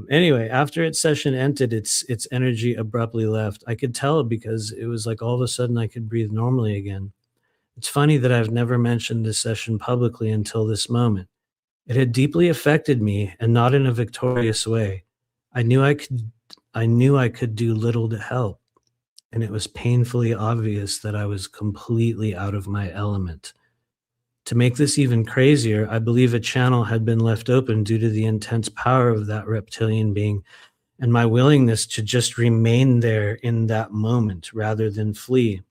Anyway, after its session ended, its energy abruptly left. I could tell because it was like all of a sudden I could breathe normally again. It's funny that I've never mentioned this session publicly until this moment. It had deeply affected me and not in a victorious way. I knew I could I knew I could do little to help, and it was painfully obvious that I was completely out of my element. To make this even crazier, I believe a channel had been left open due to the intense power of that reptilian being and my willingness to just remain there in that moment rather than flee.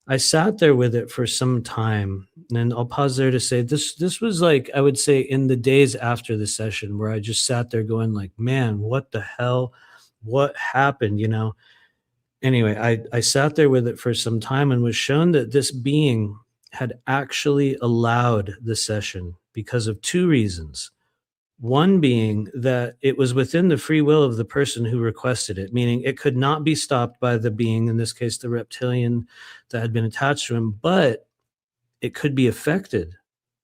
I sat there with it for some time, and I'll pause there to say this was like, I would say, in the days after the session where I just sat there going like, man, what the hell? What happened? You know? Anyway, I sat there with it for some time and was shown that this being had actually allowed the session because of two reasons. One being that it was within the free will of the person who requested it, meaning it could not be stopped by the being, in this case, the reptilian that had been attached to him, but it could be affected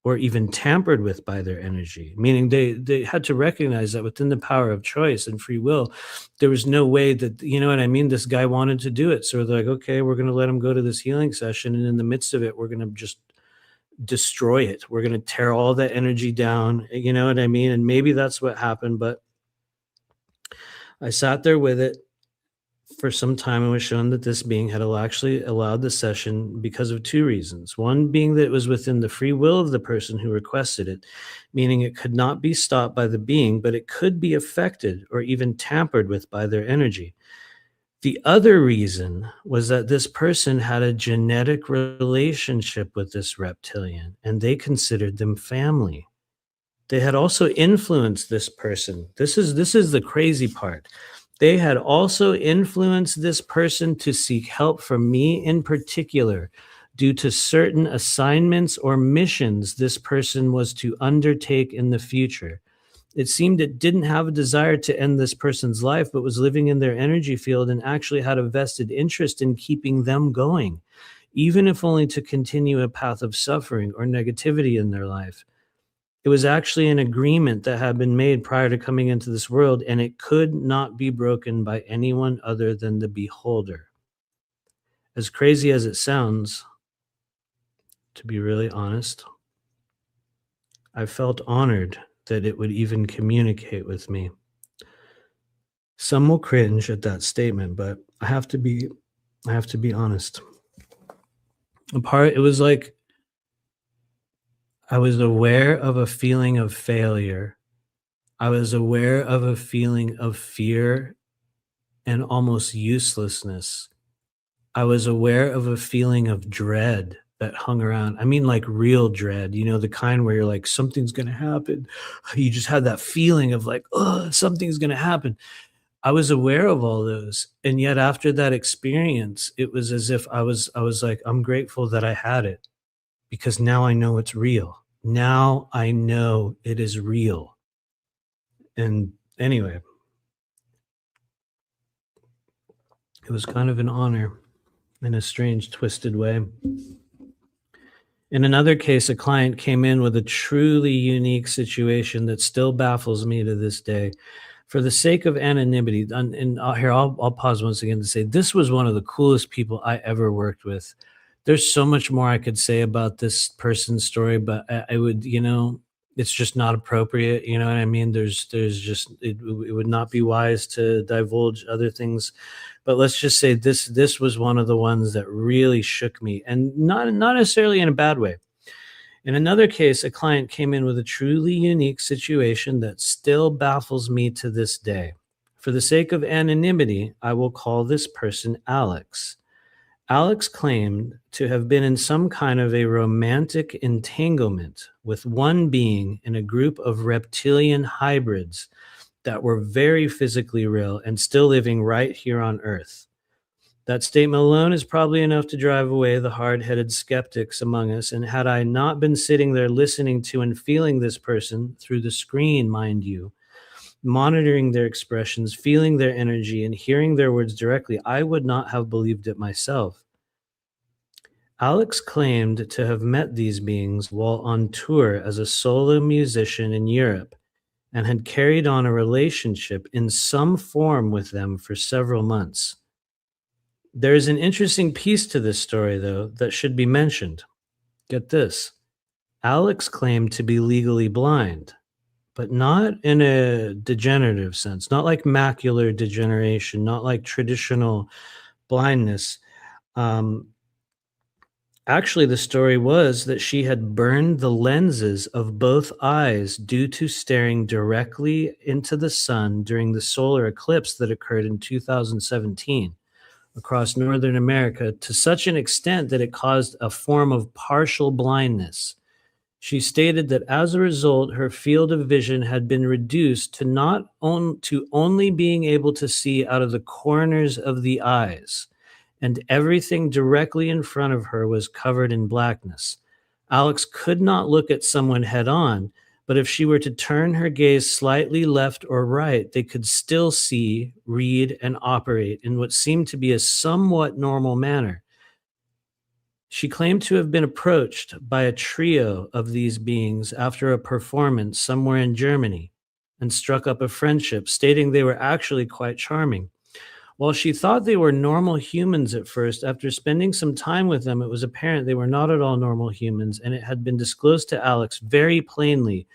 or even tampered with by their energy, meaning they had to recognize that within the power of choice and free will, there was no way that, you know what I mean, this guy wanted to do it. So they're like, okay, we're going to let him go to this healing session, and in the midst of it, we're going to just destroy it. We're going to tear all that energy down. You know what I mean? And maybe that's what happened, but I sat there with it for some time and was shown that this being had actually allowed the session because of two reasons. One being that it was within the free will of the person who requested it, meaning it could not be stopped by the being, but it could be affected or even tampered with by their energy. The other reason was that this person had a genetic relationship with this reptilian, and they considered them family. They had also influenced this person. This is the crazy part. They had also influenced this person to seek help from me in particular due to certain assignments or missions this person was to undertake in the future. It seemed it didn't have a desire to end this person's life, but was living in their energy field and actually had a vested interest in keeping them going, even if only to continue a path of suffering or negativity in their life. It was actually an agreement that had been made prior to coming into this world, and it could not be broken by anyone other than the beholder. As crazy as it sounds, to be really honest, I felt honored that it would even communicate with me. Some will cringe at that statement, but I have to be honest. It was like I was aware of a feeling of failure. I was aware of a feeling of fear and almost uselessness. I was aware of a feeling of dread that hung around. I mean, like real dread, you know, the kind where you're like, something's going to happen. You just had that feeling of like, oh, something's going to happen. I was aware of all those. And yet after that experience, it was as if I was like, I'm grateful that I had it because now I know it's real. Now I know it is real. And anyway, it was kind of an honor in a strange, twisted way. In another case, a client came in with a truly unique situation that still baffles me to this day. For the sake of anonymity, and here I'll pause once again to say this was one of the coolest people I ever worked with. There's so much more I could say about this person's story, but I would, you know, it's just not appropriate. You know what I mean? There's just it would not be wise to divulge other things. But let's just say this was one of the ones that really shook me, and not necessarily in a bad way. In another case, a client came in with a truly unique situation that still baffles me to this day. For the sake of anonymity, I will call this person Alex. Alex claimed to have been in some kind of a romantic entanglement with one being in a group of reptilian hybrids that were very physically real and still living right here on Earth. That statement alone is probably enough to drive away the hard headed skeptics among us. And had I not been sitting there listening to and feeling this person through the screen, mind you, monitoring their expressions, feeling their energy, and hearing their words directly, I would not have believed it myself. Alex claimed to have met these beings while on tour as a solo musician in Europe and had carried on a relationship in some form with them for several months. There is an interesting piece to this story, though, that should be mentioned. Get this. Alex claimed to be legally blind, but not in a degenerative sense, not like macular degeneration, not like traditional blindness. Um, Actually, the story was that she had burned the lenses of both eyes due to staring directly into the sun during the solar eclipse that occurred in 2017 across Northern America to such an extent that it caused a form of partial blindness. She stated that as a result, her field of vision had been reduced to to only being able to see out of the corners of the eyes, and everything directly in front of her was covered in blackness. Alex could not look at someone head on, but if she were to turn her gaze slightly left or right, they could still see, read, and operate in what seemed to be a somewhat normal manner. She claimed to have been approached by a trio of these beings after a performance somewhere in Germany and struck up a friendship, stating they were actually quite charming. While she thought they were normal humans at first, after spending some time with them, it was apparent they were not at all normal humans, and it had been disclosed to Alex very plainly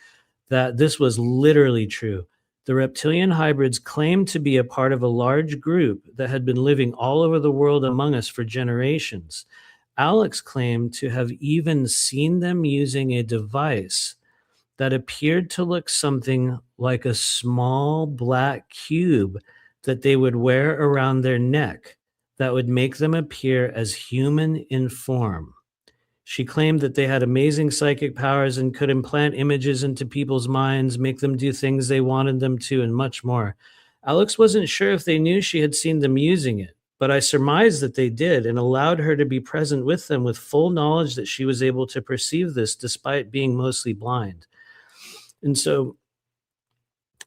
that this was literally true. The reptilian hybrids claimed to be a part of a large group that had been living all over the world among us for generations. Alex claimed to have even seen them using a device that appeared to look something like a small black cube that they would wear around their neck that would make them appear as human in form. She claimed that they had amazing psychic powers and could implant images into people's minds, make them do things they wanted them to, and much more. Alex wasn't sure if they knew she had seen them using it, but I surmised that they did and allowed her to be present with them with full knowledge that she was able to perceive this despite being mostly blind. And so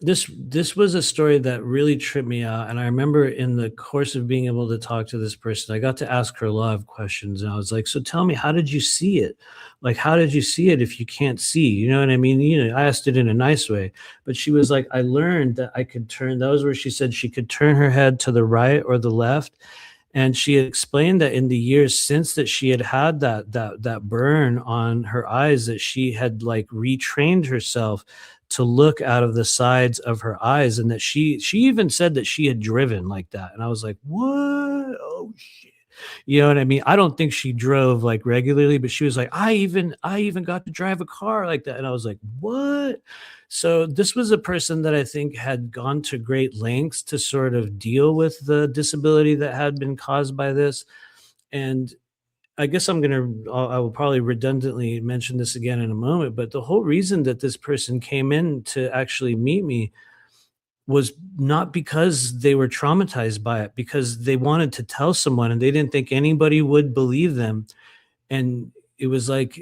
this was a story that really tripped me out, and I remember in the course of being able to talk to this person, I got to ask her a lot of questions, and I was like, so tell me, how did you see it? Like, how did you see it if you can't see? You know what I mean? I asked it in a nice way, but she was like, I learned that I could turn, that was where she said she could turn her head to the right or the left. And she had explained that in the years since that she had had that burn on her eyes, that she had like retrained herself to look out of the sides of her eyes, and that she even said that she had driven like that. And I was like, what? Oh shit. You know what I mean? I don't think she drove like regularly, but she was like, I even got to drive a car like that. And I was like, what? So this was a person that I think had gone to great lengths to sort of deal with the disability that had been caused by this. And I guess I will probably redundantly mention this again in a moment, but the whole reason that this person came in to actually meet me was not because they were traumatized by it, because they wanted to tell someone and they didn't think anybody would believe them. And it was like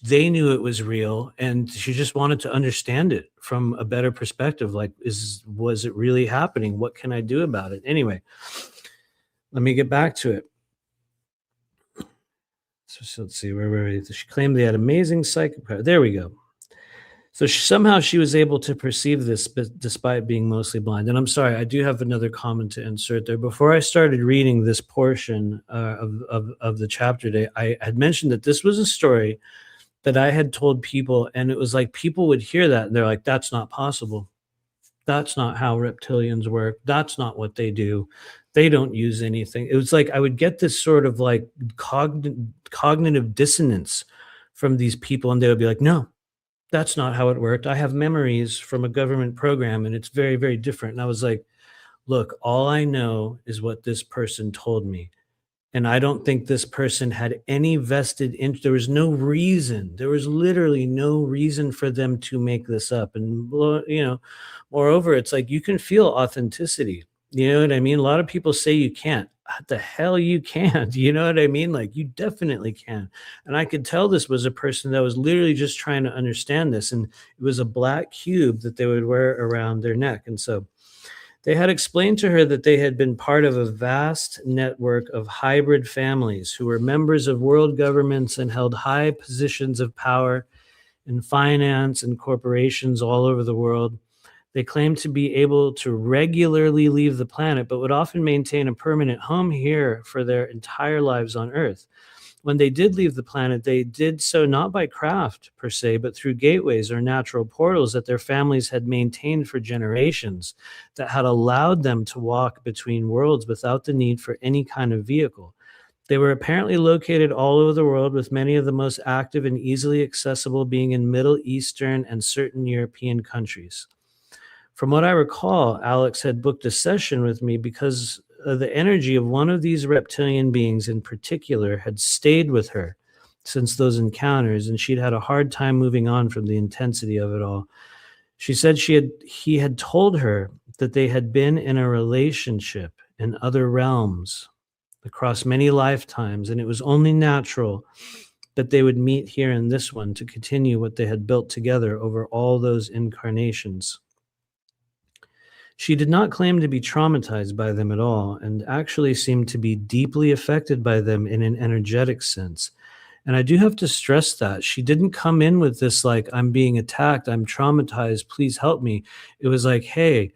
they knew it was real, and she just wanted to understand it from a better perspective. Like, was it really happening? What can I do about it? Anyway, let me get back to it. So let's see, where were we? She claimed they had amazing psychic power. There we go. So somehow she was able to perceive this despite being mostly blind. And I'm sorry, I do have another comment to insert there. Before I started reading this portion of the chapter today, I had mentioned that this was a story that I had told people, and it was like people would hear that and they're like, "That's not possible. That's not how reptilians work. That's not what they do. They don't use anything." It was like I would get this sort of like cognitive dissonance from these people, and they would be like, "No, that's not how it worked. I have memories from a government program, and it's very, very different." And I was like, "Look, all I know is what this person told me. And I don't think this person had any vested in there was no reason. There was literally no reason for them to make this up. And moreover, it's like you can feel authenticity. You know what I mean? A lot of people say you can't. What the hell you can't? You know what I mean? Like you definitely can. And I could tell this was a person that was literally just trying to understand this. And it was a black cube that they would wear around their neck. And so they had explained to her that they had been part of a vast network of hybrid families who were members of world governments and held high positions of power in finance and corporations all over the world. They claimed to be able to regularly leave the planet, but would often maintain a permanent home here for their entire lives on Earth. When they did leave the planet, they did so not by craft per se, but through gateways or natural portals that their families had maintained for generations that had allowed them to walk between worlds without the need for any kind of vehicle. They were apparently located all over the world, with many of the most active and easily accessible being in Middle Eastern and certain European countries. From what I recall, Alex had booked a session with me because the energy of one of these reptilian beings in particular had stayed with her since those encounters, and she'd had a hard time moving on from the intensity of it all. She said he had told her that they had been in a relationship in other realms across many lifetimes, and it was only natural that they would meet here in this one to continue what they had built together over all those incarnations. She did not claim to be traumatized by them at all, and actually seemed to be deeply affected by them in an energetic sense. And I do have to stress that she didn't come in with this, like, "I'm being attacked, I'm traumatized, please help me." It was like, "Hey,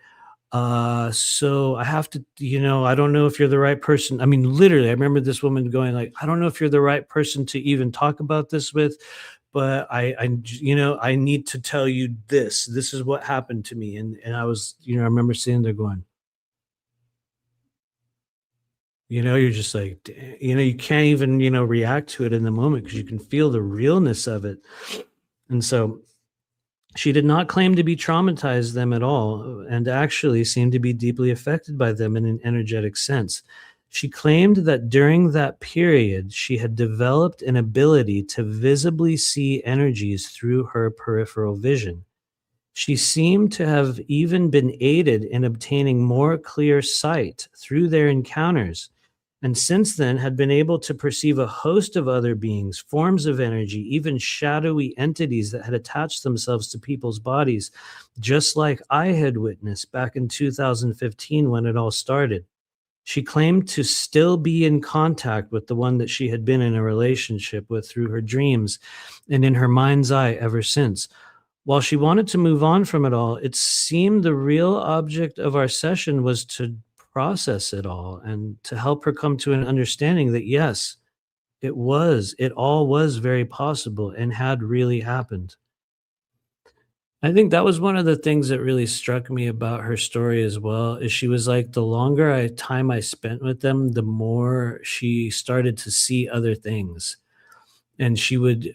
so I have to, I don't know if you're the right person." I mean, literally, I remember this woman going like, "I don't know if you're the right person to even talk about this with, but I need to tell you this. This is what happened to me." And I was, I remember sitting there going, you're just like, you can't even, react to it in the moment because you can feel the realness of it. And so she did not claim to be traumatized them at all, and actually seemed to be deeply affected by them in an energetic sense. She claimed that during that period, she had developed an ability to visibly see energies through her peripheral vision. She seemed to have even been aided in obtaining more clear sight through their encounters, and since then had been able to perceive a host of other beings, forms of energy, even shadowy entities that had attached themselves to people's bodies, just like I had witnessed back in 2015 when it all started. She claimed to still be in contact with the one that she had been in a relationship with through her dreams and in her mind's eye ever since. While she wanted to move on from it all, it seemed the real object of our session was to process it all and to help her come to an understanding that yes, it all was very possible and had really happened. I think that was one of the things that really struck me about her story as well, is she was like, the longer time I spent with them, the more she started to see other things. And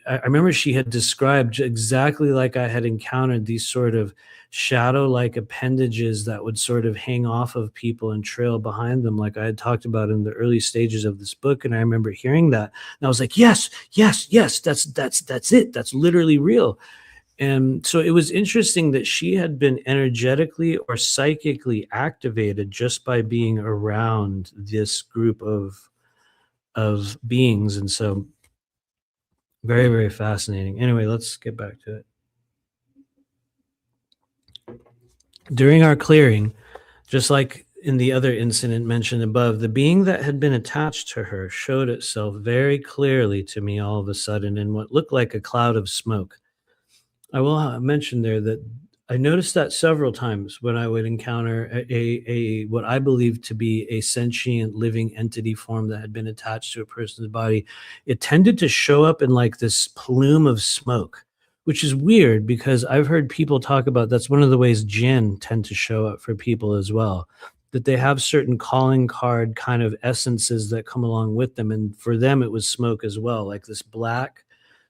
I remember she had described exactly like I had encountered these sort of shadow like appendages that would sort of hang off of people and trail behind them, like I had talked about in the early stages of this book. And I remember hearing that. And I was like, yes, yes, yes, that's it. That's literally real. And so it was interesting that she had been energetically or psychically activated just by being around this group of beings. And so very, very fascinating. Anyway, let's get back to it. During our clearing, just like in the other incident mentioned above, the being that had been attached to her showed itself very clearly to me all of a sudden in what looked like a cloud of smoke. I will mention there that I noticed that several times when I would encounter a what I believe to be a sentient living entity form that had been attached to a person's body. It tended to show up in like this plume of smoke, which is weird because I've heard people talk about that's one of the ways jinn tend to show up for people as well. That they have certain calling card kind of essences that come along with them. And for them, it was smoke as well. Like this black,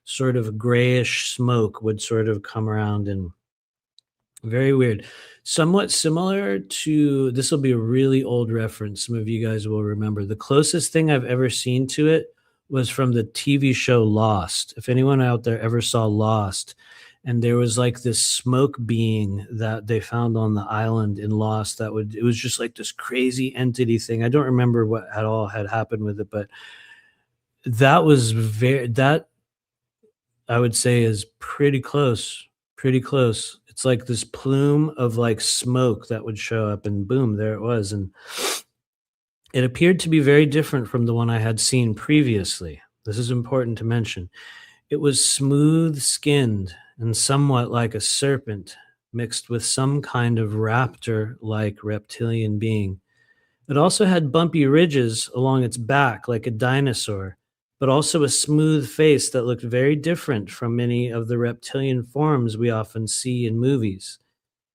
sort of grayish smoke would sort of come around and very weird. Somewhat similar to this will be a really old reference. Some of you guys will remember. The closest thing I've ever seen to it was from the TV show Lost. If anyone out there ever saw Lost, and there was like this smoke being that they found on the island in Lost that would it was just like this crazy entity thing. I don't remember what at all had happened with it, but that I would say is pretty close, pretty close. It's like this plume of, like, smoke that would show up and boom, there it was, and it appeared to be very different from the one I had seen previously. This is important to mention. It was smooth-skinned and somewhat like a serpent mixed with some kind of raptor-like reptilian being. It also had bumpy ridges along its back like a dinosaur, but also a smooth face that looked very different from many of the reptilian forms we often see in movies.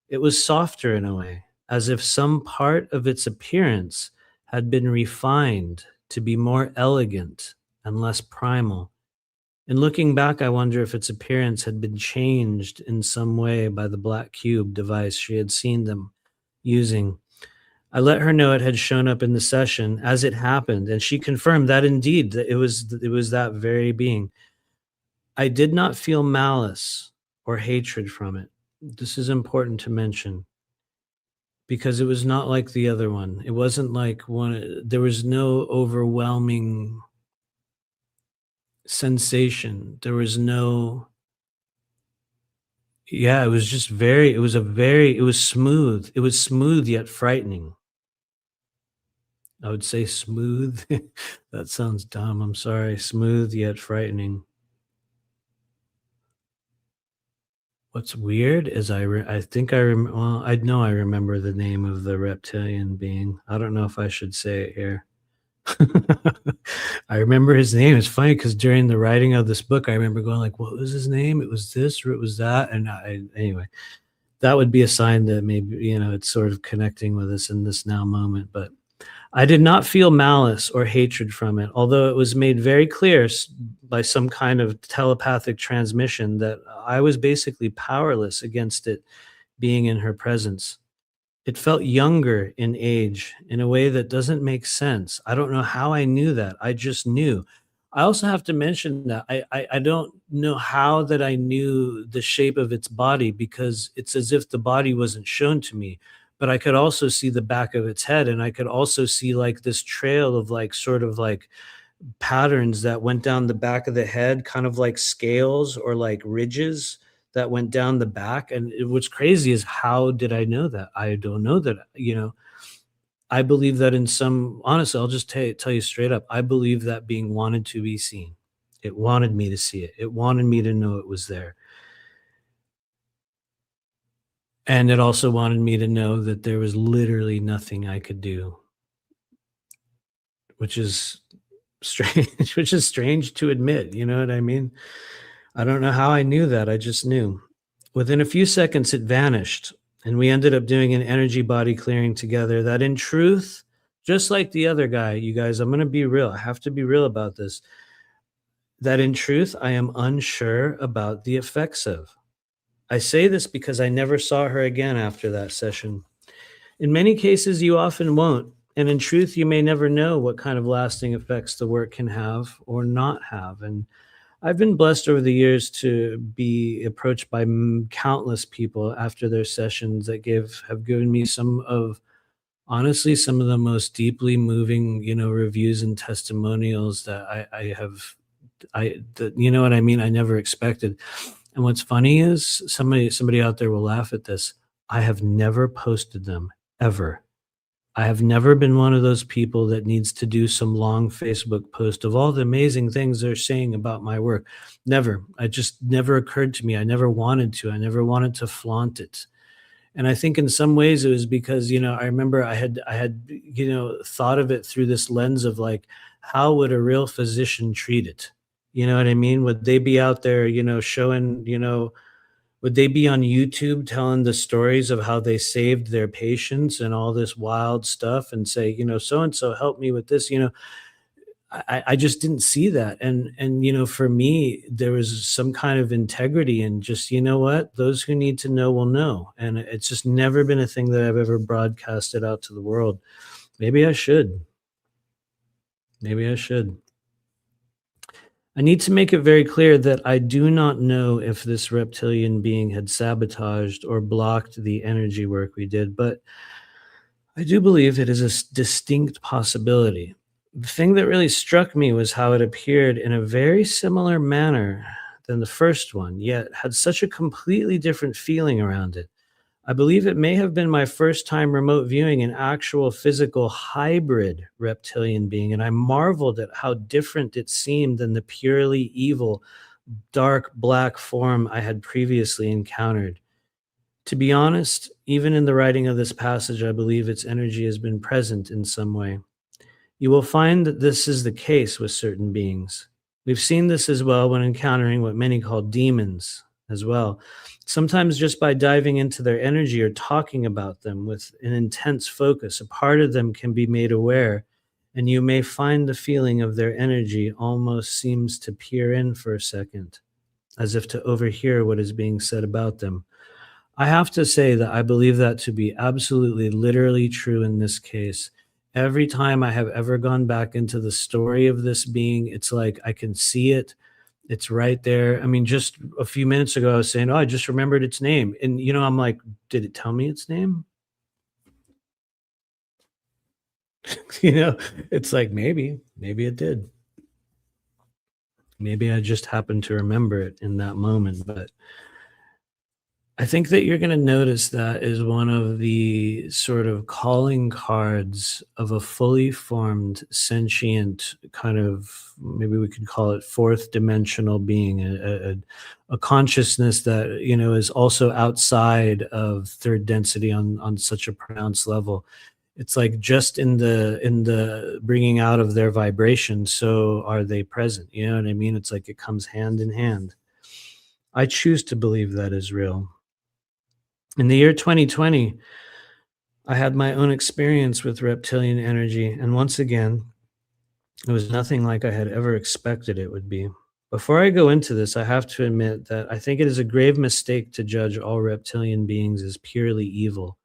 It was softer in a way, as if some part of its appearance had been refined to be more elegant and less primal. In looking back, I wonder if its appearance had been changed in some way by the black cube device she had seen them using. I let her know it had shown up in the session as it happened, and she confirmed that indeed that it was that very being. I did not feel malice or hatred from it. This is important to mention because it was not like the other one. It wasn't like one there was no overwhelming sensation. There was no yeah, it was just very it was a very it was smooth. It was smooth yet frightening. I would say smooth. That sounds dumb, I'm sorry. Smooth yet frightening. What's weird is I think well, I know I remember the name of the reptilian being. I don't know if I should say it here. I remember his name. It's funny because during the writing of this book, I remember going like, "What was his name? It was this or it was that." And anyway, that would be a sign that maybe it's sort of connecting with us in this now moment. But I did not feel malice or hatred from it, although it was made very clear by some kind of telepathic transmission that I was basically powerless against it being in her presence. It felt younger in age in a way that doesn't make sense. I don't know how I knew that. I just knew. I also have to mention that I don't know how that I knew the shape of its body because it's as if the body wasn't shown to me. But I could also see the back of its head, and I could also see like this trail of like sort of like patterns that went down the back of the head, kind of like scales or like ridges that went down the back. And what's crazy is how did I know that? I don't know that. I believe that in some, honestly, I'll just tell you straight up, I believe that being wanted to be seen. It wanted me to see it. It wanted me to know it was there. And it also wanted me to know that there was literally nothing I could do, which is strange, which is strange to admit. You know what I mean? I don't know how I knew that. I just knew. Within a few seconds, it vanished. And we ended up doing an energy body clearing together that, in truth, just like the other guy, you guys, I'm going to be real. I have to be real about this. That in truth, I am unsure about the effects of. I say this because I never saw her again after that session. In many cases, you often won't. And in truth, you may never know what kind of lasting effects the work can have or not have. And I've been blessed over the years to be approached by countless people after their sessions that have given me honestly, some of the most deeply moving, reviews and testimonials that you know what I mean? I never expected. And what's funny is somebody out there will laugh at this. I have never posted them ever. I have never been one of those people that needs to do some long Facebook post of all the amazing things they're saying about my work. Never. It just never occurred to me. I never wanted to. I never wanted to flaunt it. And I think in some ways it was because, I remember I had, thought of it through this lens of like, how would a real physician treat it? You know what I mean? Would they be out there, showing, would they be on YouTube telling the stories of how they saved their patients and all this wild stuff and say, so and so helped me with this, I just didn't see that. And for me, there was some kind of integrity and just, what? Those who need to know will know. And it's just never been a thing that I've ever broadcasted out to the world. Maybe I should. Maybe I should. I need to make it very clear that I do not know if this reptilian being had sabotaged or blocked the energy work we did, but I do believe it is a distinct possibility. The thing that really struck me was how it appeared in a very similar manner than the first one, yet had such a completely different feeling around it. I believe it may have been my first time remote viewing an actual physical hybrid reptilian being, and I marveled at how different it seemed than the purely evil, dark black form I had previously encountered. To be honest, even in the writing of this passage, I believe its energy has been present in some way. You will find that this is the case with certain beings. We've seen this as well when encountering what many call demons as well. Sometimes just by diving into their energy or talking about them with an intense focus, a part of them can be made aware, and you may find the feeling of their energy almost seems to peer in for a second, as if to overhear what is being said about them. I have to say that I believe that to be absolutely literally true in this case. Every time I have ever gone back into the story of this being, it's like I can see it. It's right there. I mean, just a few minutes ago, I was saying, "Oh, I just remembered its name." And, I'm like, "Did it tell me its name?" You know, it's like, maybe it did. Maybe I just happened to remember it in that moment. But I think that you're going to notice that is one of the sort of calling cards of a fully formed, sentient kind of, maybe we could call it fourth dimensional being, a consciousness that, is also outside of third density on such a pronounced level. It's like just in the bringing out of their vibration, so are they present. You know what I mean? It's like it comes hand in hand. I choose to believe that is real. In the year 2020, I had my own experience with reptilian energy, and once again, it was nothing like I had ever expected it would be. Before I go into this, I have to admit that I think it is a grave mistake to judge all reptilian beings as purely evil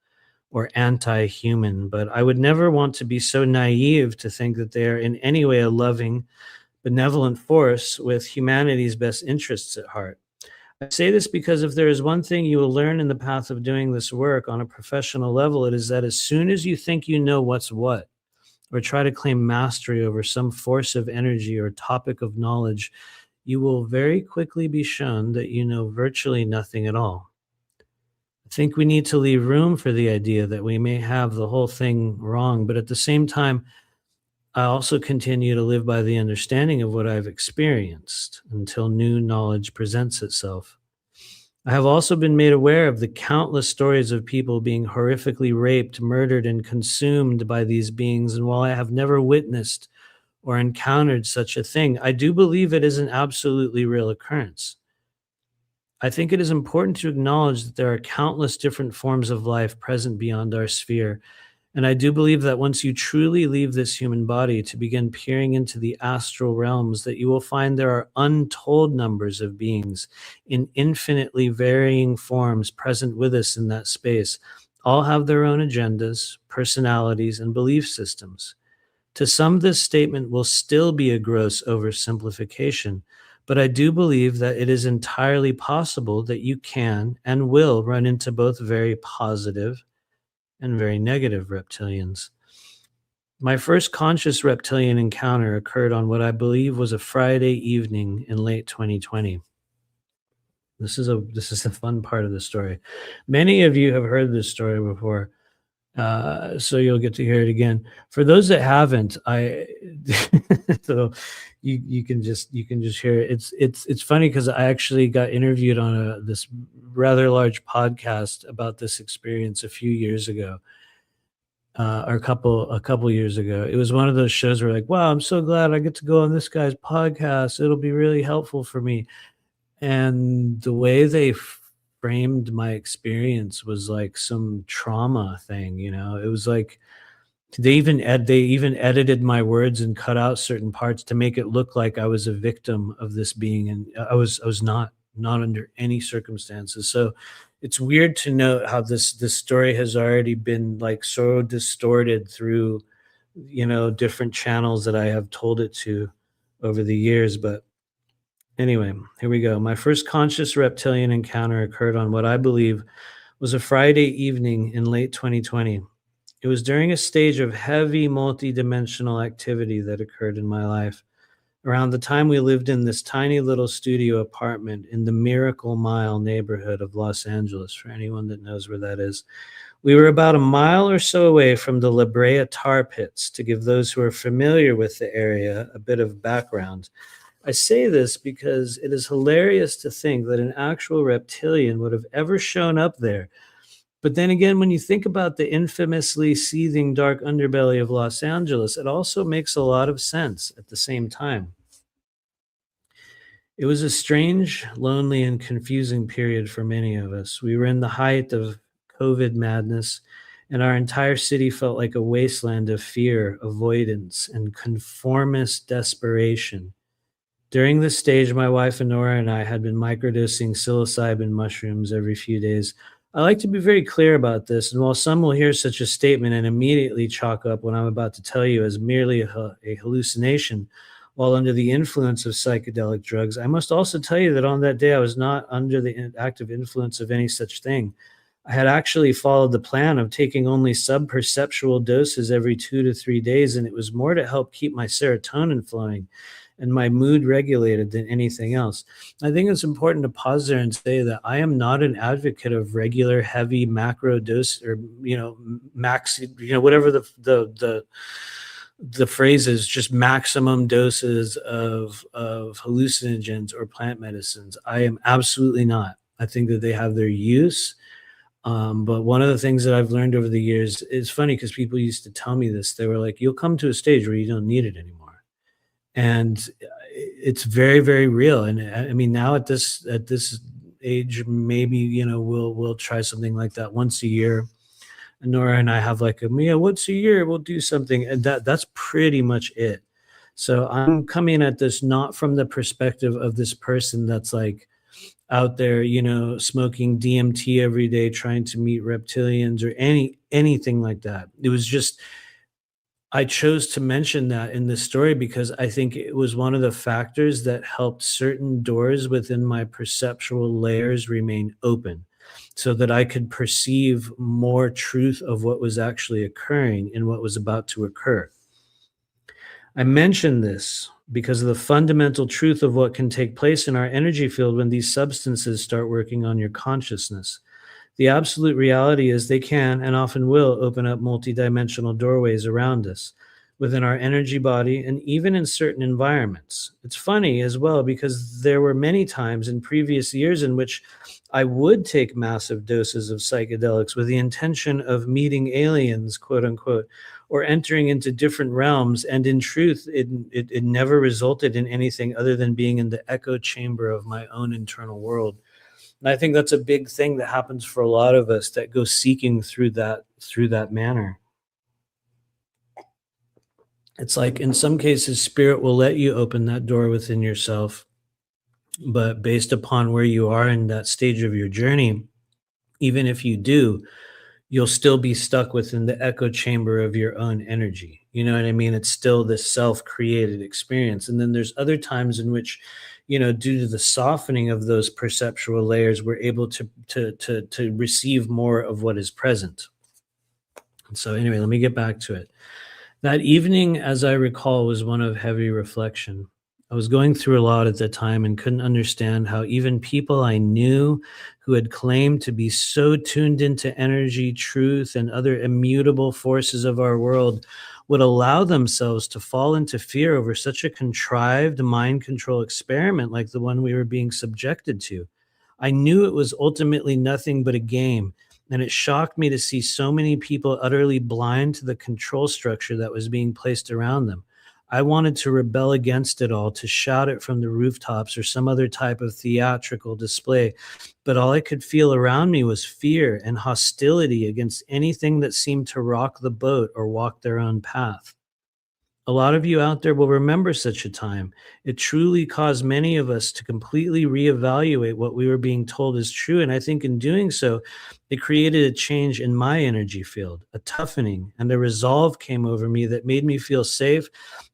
or anti human, but I would never want to be so naive to think that they are in any way a loving, benevolent force with humanity's best interests at heart. I say this because if there is one thing you will learn in the path of doing this work on a professional level, it is that as soon as you think you know what's what, or try to claim mastery over some force of energy or topic of knowledge, you will very quickly be shown that you know virtually nothing at all. I think we need to leave room for the idea that we may have the whole thing wrong, but at the same time, I also continue to live by the understanding of what I've experienced until new knowledge presents itself. I have also been made aware of the countless stories of people being horrifically raped, murdered, and consumed by these beings. And while I have never witnessed or encountered such a thing, I do believe it is an absolutely real occurrence. I think it is important to acknowledge that there are countless different forms of life present beyond our sphere, and I do believe that once you truly leave this human body to begin peering into the astral realms, that you will find there are untold numbers of beings in infinitely varying forms present with us in that space. All have their own agendas, personalities, and belief systems. To some, this statement will still be a gross oversimplification, but I do believe that it is entirely possible that you can and will run into both very positive and very negative reptilians. My first conscious reptilian encounter occurred on what I believe was a Friday evening in late 2020. This is the fun part of the story. Many of you have heard this story before. So you'll get to hear it again. For those that haven't, I so you can just hear it. It's funny because I actually got interviewed on this rather large podcast about this experience a few years ago, or a couple years ago. It was one of those shows where like, wow, I'm so glad I get to go on this guy's podcast. It'll be really helpful for me. And the way they framed my experience was like some trauma thing, It was like they even edited my words and cut out certain parts to make it look like I was a victim of this being, and I was not under any circumstances. So it's weird to note how this story has already been like so distorted through different channels that I have told it to over the years. But anyway, here we go. My first conscious reptilian encounter occurred on what I believe was a Friday evening in late 2020. It was during a stage of heavy multidimensional activity that occurred in my life. Around the time we lived in this tiny little studio apartment in the Miracle Mile neighborhood of Los Angeles, for anyone that knows where that is. We were about a mile or so away from the La Brea tar pits. To give those who are familiar with the area a bit of background, I say this because it is hilarious to think that an actual reptilian would have ever shown up there. But then again, when you think about the infamously seething dark underbelly of Los Angeles, it also makes a lot of sense at the same time. It was a strange, lonely, and confusing period for many of us. We were in the height of COVID madness, and our entire city felt like a wasteland of fear, avoidance, and conformist desperation. During this stage, my wife Honora and I had been microdosing psilocybin mushrooms every few days. I like to be very clear about this, and while some will hear such a statement and immediately chalk up what I'm about to tell you as merely a hallucination while under the influence of psychedelic drugs, I must also tell you that on that day I was not under the active influence of any such thing. I had actually followed the plan of taking only subperceptual doses every 2 to 3 days, and it was more to help keep my serotonin flowing and my mood regulated than anything else. I think it's important to pause there and say that I am not an advocate of regular heavy macro dose, or max, whatever the phrase is, just maximum doses of hallucinogens or plant medicines. I am absolutely not. I think that they have their use. But one of the things that I've learned over the years is funny because people used to tell me this. They were like, you'll come to a stage where you don't need it anymore. And it's very, very real. And I mean, now at this age, maybe, we'll try something like that once a year. And Nora and I have like once a year we'll do something, and that's pretty much it. So I'm coming at this not from the perspective of this person that's like out there, smoking DMT every day, trying to meet reptilians or anything like that. It was just I chose to mention that in this story because I think it was one of the factors that helped certain doors within my perceptual layers remain open so that I could perceive more truth of what was actually occurring and what was about to occur. I mention this because of the fundamental truth of what can take place in our energy field when these substances start working on your consciousness. The absolute reality is they can and often will open up multidimensional doorways around us, within our energy body, and even in certain environments. It's funny as well because there were many times in previous years in which I would take massive doses of psychedelics with the intention of meeting aliens, quote unquote, or entering into different realms. And in truth, it never resulted in anything other than being in the echo chamber of my own internal world. And I think that's a big thing that happens for a lot of us that go seeking through that manner. It's like in some cases, spirit will let you open that door within yourself, but based upon where you are in that stage of your journey, even if you do, you'll still be stuck within the echo chamber of your own energy. You know what I mean? It's still this self-created experience. And then there's other times in which, due to the softening of those perceptual layers, we're able to receive more of what is present. And so anyway, let me get back to it. That evening, as I recall, was one of heavy reflection. I was going through a lot at the time and couldn't understand how even people I knew who had claimed to be so tuned into energy, truth, and other immutable forces of our world would allow themselves to fall into fear over such a contrived mind control experiment like the one we were being subjected to. I knew it was ultimately nothing but a game, and it shocked me to see so many people utterly blind to the control structure that was being placed around them. I wanted to rebel against it all, to shout it from the rooftops or some other type of theatrical display, but all I could feel around me was fear and hostility against anything that seemed to rock the boat or walk their own path. A lot of you out there will remember such a time. It truly caused many of us to completely reevaluate what we were being told is true. And I think in doing so, it created a change in my energy field, a toughening, and a resolve came over me that made me feel safe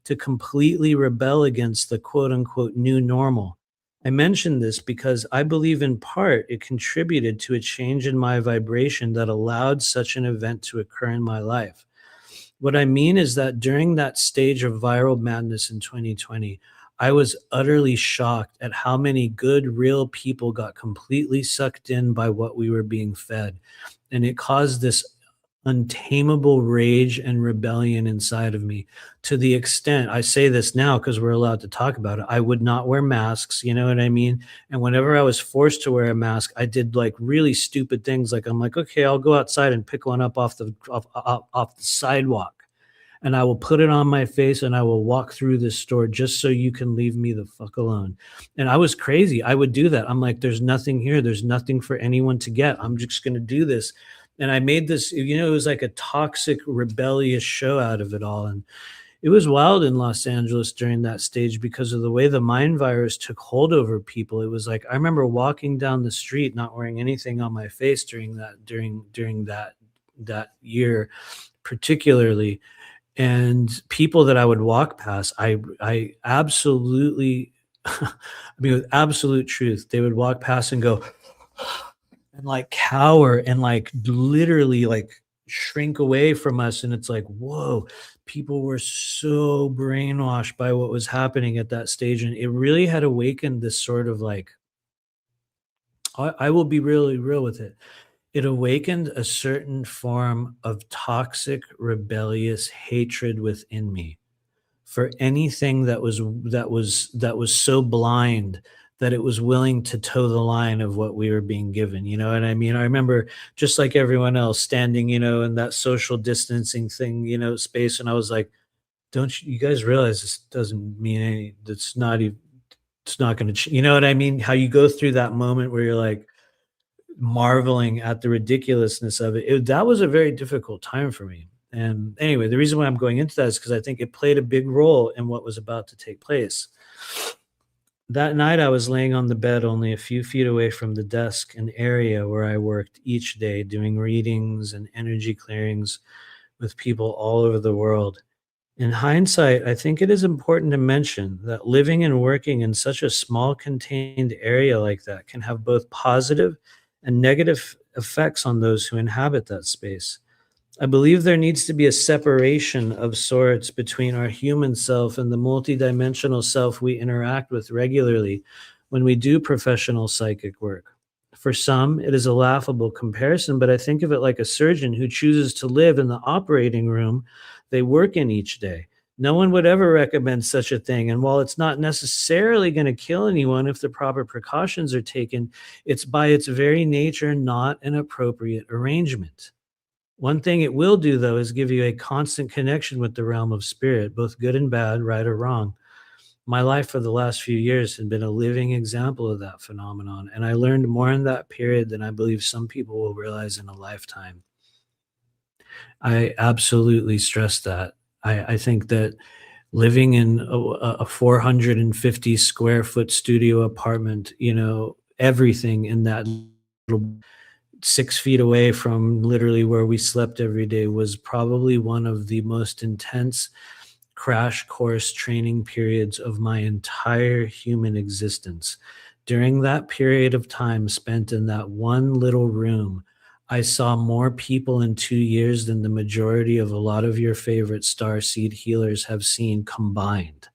to completely rebel against the quote unquote new normal. I mention this because I believe in part it contributed to a change in my vibration that allowed such an event to occur in my life. What I mean is that during that stage of viral madness in 2020, I was utterly shocked at how many good, real people got completely sucked in by what we were being fed. And it caused this untamable rage and rebellion inside of me, to the extent I say this now because we're allowed to talk about it. I would not wear masks, you know what I mean? And whenever I was forced to wear a mask, I did like really stupid things. Like I'm like, okay, I'll go outside and pick one up off the sidewalk, and I will put it on my face and I will walk through this store just so you can leave me the fuck alone. And I was crazy. I would do that. I'm like, there's nothing here. There's nothing for anyone to get. I'm just going to do this. And I made this, it was like a toxic, rebellious show out of it all. And it was wild in Los Angeles during that stage because of the way the mind virus took hold over people. It was like I remember walking down the street not wearing anything on my face during that year particularly, and people that I would walk past, I absolutely I mean, with absolute truth, they would walk past and go and, like, cower and, like, literally, like, shrink away from us, and it's like, "Whoa." People were so brainwashed by what was happening at that stage, and it really had awakened this sort of, like I will be really real with it. It awakened a certain form of toxic, rebellious hatred within me for anything that was so blind that it was willing to toe the line of what we were being given. You know what I mean? I remember just like everyone else standing, in that social distancing thing, space, and I was like, "Don't you guys realize this doesn't mean any? That's not even. It's not going to. You know what I mean? How you go through that moment where you're like." Marveling at the ridiculousness of it. That was a very difficult time for me. And anyway, the reason why I'm going into that is because I think it played a big role in what was about to take place. That night, I was laying on the bed only a few feet away from the desk, an area where I worked each day doing readings and energy clearings with people all over the world. In hindsight, I think it is important to mention that living and working in such a small contained area like that can have both positive and negative effects on those who inhabit that space. I believe there needs to be a separation of sorts between our human self and the multidimensional self we interact with regularly when we do professional psychic work. For some, it is a laughable comparison, but I think of it like a surgeon who chooses to live in the operating room they work in each day. No one would ever recommend such a thing. And while it's not necessarily going to kill anyone if the proper precautions are taken, it's by its very nature not an appropriate arrangement. One thing it will do, though, is give you a constant connection with the realm of spirit, both good and bad, right or wrong. My life for the last few years had been a living example of that phenomenon, and I learned more in that period than I believe some people will realize in a lifetime. I absolutely stress that. I think that living in a 450 square foot studio apartment, everything in that little 6 feet away from literally where we slept every day was probably one of the most intense crash course training periods of my entire human existence. During that period of time spent in that one little room, I saw more people in 2 years than the majority of a lot of your favorite star seed healers have seen combined.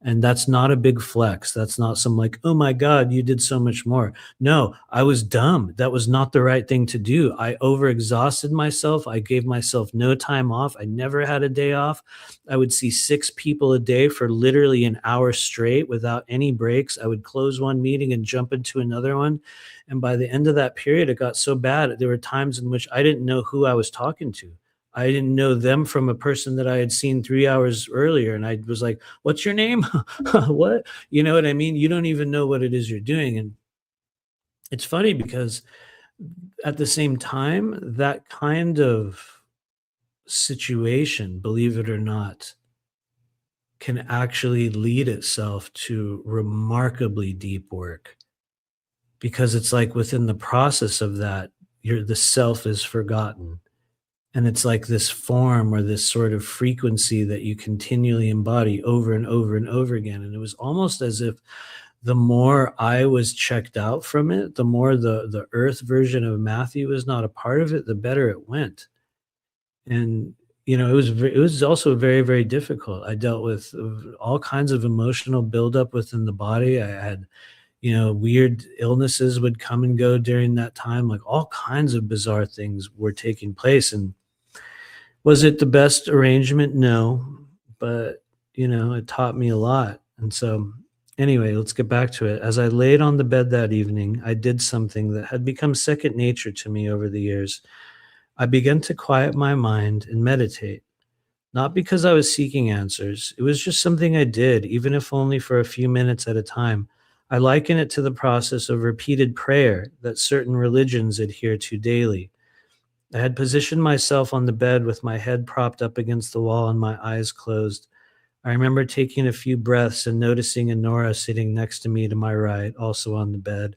And that's not a big flex. That's not some like, "Oh my god, you did so much more." No, I was dumb. That was not the right thing to do. I overexhausted myself. I gave myself no time off. I never had a day off. I would see 6 people a day for literally an hour straight without any breaks. I would close one meeting and jump into another one. And by the end of that period, it got so bad. There were times in which I didn't know who I was talking to. I didn't know them from a person that I had seen 3 hours earlier. And I was like, "What's your name?" What? You know what I mean? You don't even know what it is you're doing. And it's funny because at the same time, that kind of situation, believe it or not, can actually lead itself to remarkably deep work, because it's like within the process of that, the self is forgotten. And it's like this form or this sort of frequency that you continually embody over and over and over again. And it was almost as if the more I was checked out from it, the more the earth version of Matthew was not a part of it, the better it went. And it was also very, very difficult. I dealt with all kinds of emotional buildup within the body. I had, weird illnesses would come and go during that time. Like all kinds of bizarre things were taking place. And was it the best arrangement? No, but, it taught me a lot, and so, anyway, let's get back to it. As I laid on the bed that evening, I did something that had become second nature to me over the years. I began to quiet my mind and meditate, not because I was seeking answers. It was just something I did, even if only for a few minutes at a time. I liken it to the process of repeated prayer that certain religions adhere to daily. I had positioned myself on the bed with my head propped up against the wall and my eyes closed. I remember taking a few breaths and noticing Honora sitting next to me to my right, also on the bed.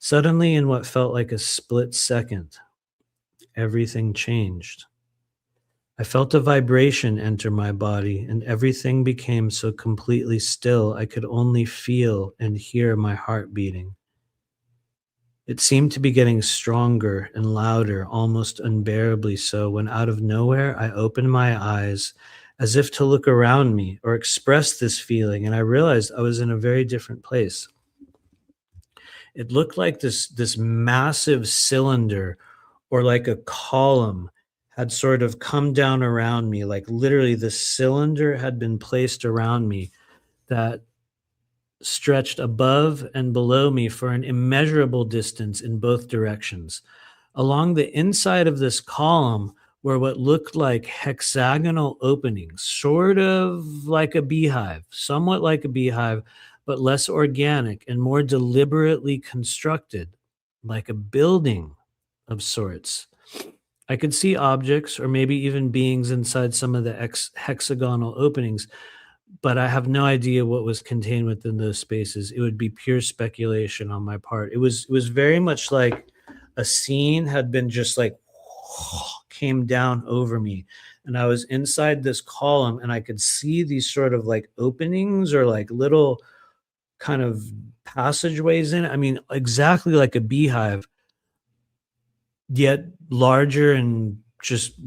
Suddenly, in what felt like a split second, everything changed. I felt a vibration enter my body, and everything became so completely still I could only feel and hear my heart beating. It seemed to be getting stronger and louder, almost unbearably so, when out of nowhere I opened my eyes as if to look around me or express this feeling, and I realized I was in a very different place. It looked like this massive cylinder or like a column had sort of come down around me, like literally the cylinder had been placed around me that stretched above and below me for an immeasurable distance in both directions. Along the inside of this column were what looked like hexagonal openings, sort of like a beehive, somewhat like a beehive, but less organic and more deliberately constructed, like a building of sorts. I could see objects or maybe even beings inside some of the hexagonal openings, but I have no idea what was contained within those spaces. It would be pure speculation on my part. It was very much like a scene had been just like came down over me, and I was inside this column and I could see these sort of like openings or like little kind of passageways in it. I mean, exactly like a beehive, yet larger and just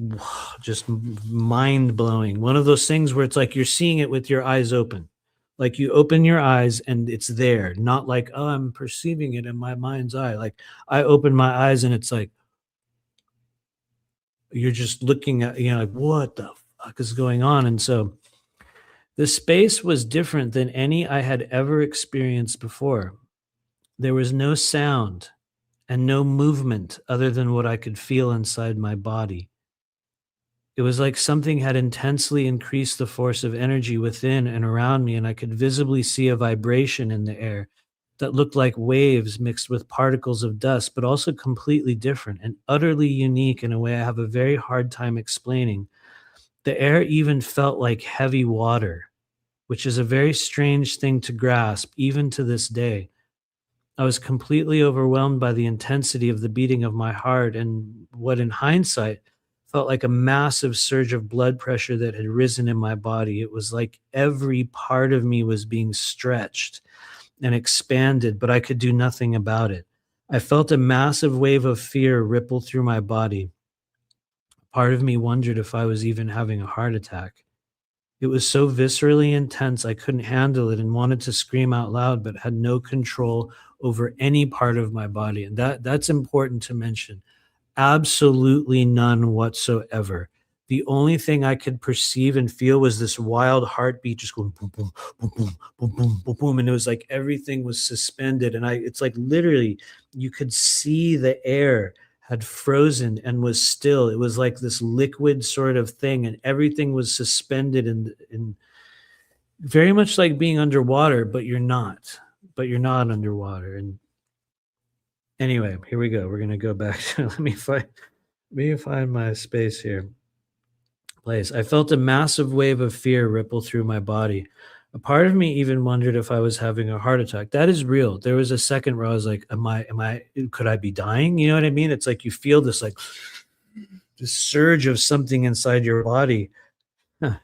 mind blowing. One of those things where it's like you're seeing it with your eyes open. Like you open your eyes and it's there, not like, oh, I'm perceiving it in my mind's eye. Like I open my eyes and it's like you're just looking at, like, what the fuck is going on? And so the space was different than any I had ever experienced before. There was no sound and no movement other than what I could feel inside my body. It was like something had intensely increased the force of energy within and around me, and I could visibly see a vibration in the air that looked like waves mixed with particles of dust, but also completely different and utterly unique in a way I have a very hard time explaining. The air even felt like heavy water, which is a very strange thing to grasp even to this day. I was completely overwhelmed by the intensity of the beating of my heart and what, in hindsight, felt like a massive surge of blood pressure that had risen in my body. It was like every part of me was being stretched and expanded, but I could do nothing about it. I felt a massive wave of fear ripple through my body. Part of me wondered if I was even having a heart attack. It was so viscerally intense, I couldn't handle it and wanted to scream out loud, but had no control over any part of my body. And that's important to mention. Absolutely none whatsoever. The only thing I could perceive and feel was this wild heartbeat just going boom, boom, boom, boom, boom, boom, boom, boom. And it was like everything was suspended. And it's like literally you could see the air had frozen and was still. It was like this liquid sort of thing, and everything was suspended in very much like being underwater, but you're not. But you're not underwater. And anyway, here we go. We're gonna go back to let me find my space here. Place. I felt a massive wave of fear ripple through my body. A part of me even wondered if I was having a heart attack. That is real. There was a second where I was like, could I be dying? You know what I mean? It's like you feel this like this surge of something inside your body. Huh.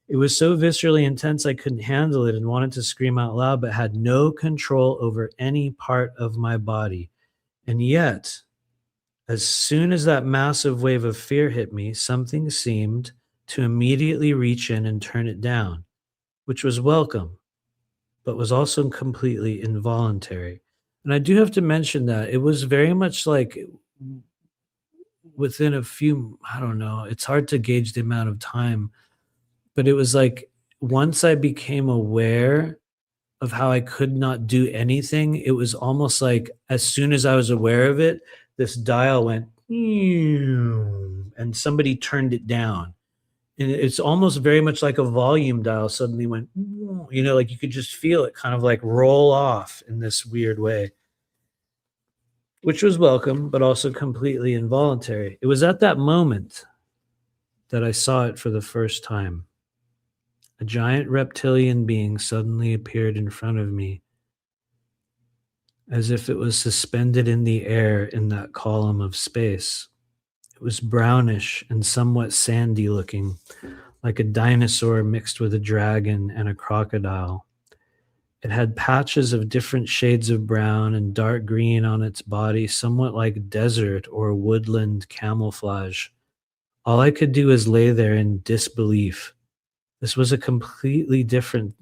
It was so viscerally intense I couldn't handle it and wanted to scream out loud, but had no control over any part of my body. And yet, as soon as that massive wave of fear hit me, something seemed to immediately reach in and turn it down, which was welcome, but was also completely involuntary. And I do have to mention that it was very much like within a few, I don't know, it's hard to gauge the amount of time, but it was like once I became aware of how I could not do anything, it was almost like as soon as I was aware of it, this dial went and somebody turned it down. And it's almost very much like a volume dial suddenly went, like you could just feel it kind of like roll off in this weird way, which was welcome, but also completely involuntary. It was at that moment that I saw it for the first time. A giant reptilian being suddenly appeared in front of me, as if it was suspended in the air in that column of space. It was brownish and somewhat sandy looking, like a dinosaur mixed with a dragon and a crocodile. It had patches of different shades of brown and dark green on its body, somewhat like desert or woodland camouflage. All I could do was lay there in disbelief. This was completely different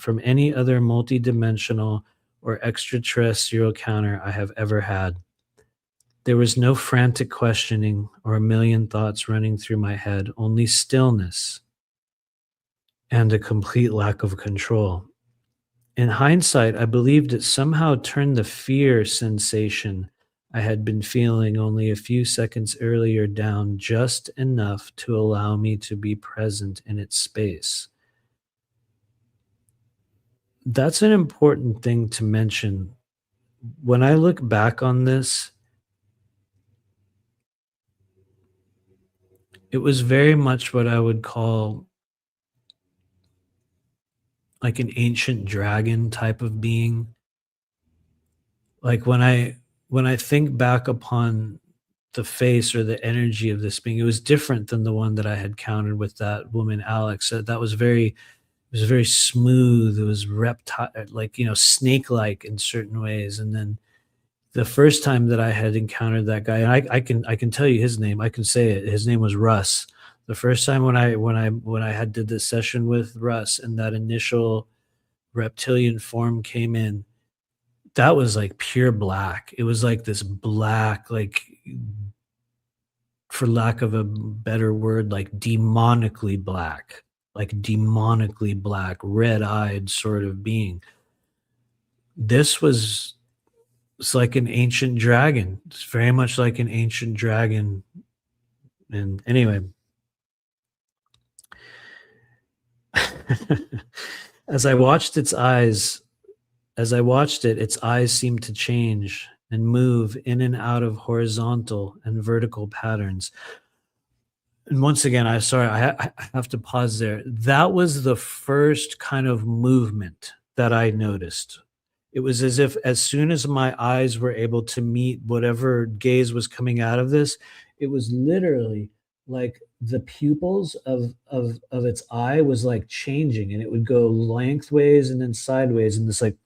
from any other multidimensional or extraterrestrial encounter I have ever had. There was no frantic questioning or a million thoughts running through my head, only stillness and a complete lack of control. In hindsight, I believed it somehow turned the fear sensation I had been feeling only a few seconds earlier down just enough to allow me to be present in its space. That's an important thing to mention. When I look back on this, it was very much what I would call like an ancient dragon type of being. Like when I think back upon the face or the energy of this being, it was different than the one that I had encountered with that woman, Alex. That was very, it was very smooth. It was reptile, like, snake-like in certain ways. And then the first time that I had encountered that guy, and I can tell you his name. I can say it. His name was Russ. The first time when I had did this session with Russ and that initial reptilian form came in, that was like pure black. It was like this black, like for lack of a better word, like demonically black, red-eyed sort of being. This was it's like an ancient dragon. It's very much like an ancient dragon. And anyway, as I watched its eyes, as I watched it, its eyes seemed to change and move in and out of horizontal and vertical patterns. And once again, I have to pause there. That was the first kind of movement that I noticed. It was as if as soon as my eyes were able to meet whatever gaze was coming out of this, it was literally like the pupils of its eye was like changing, and it would go lengthways and then sideways, and this like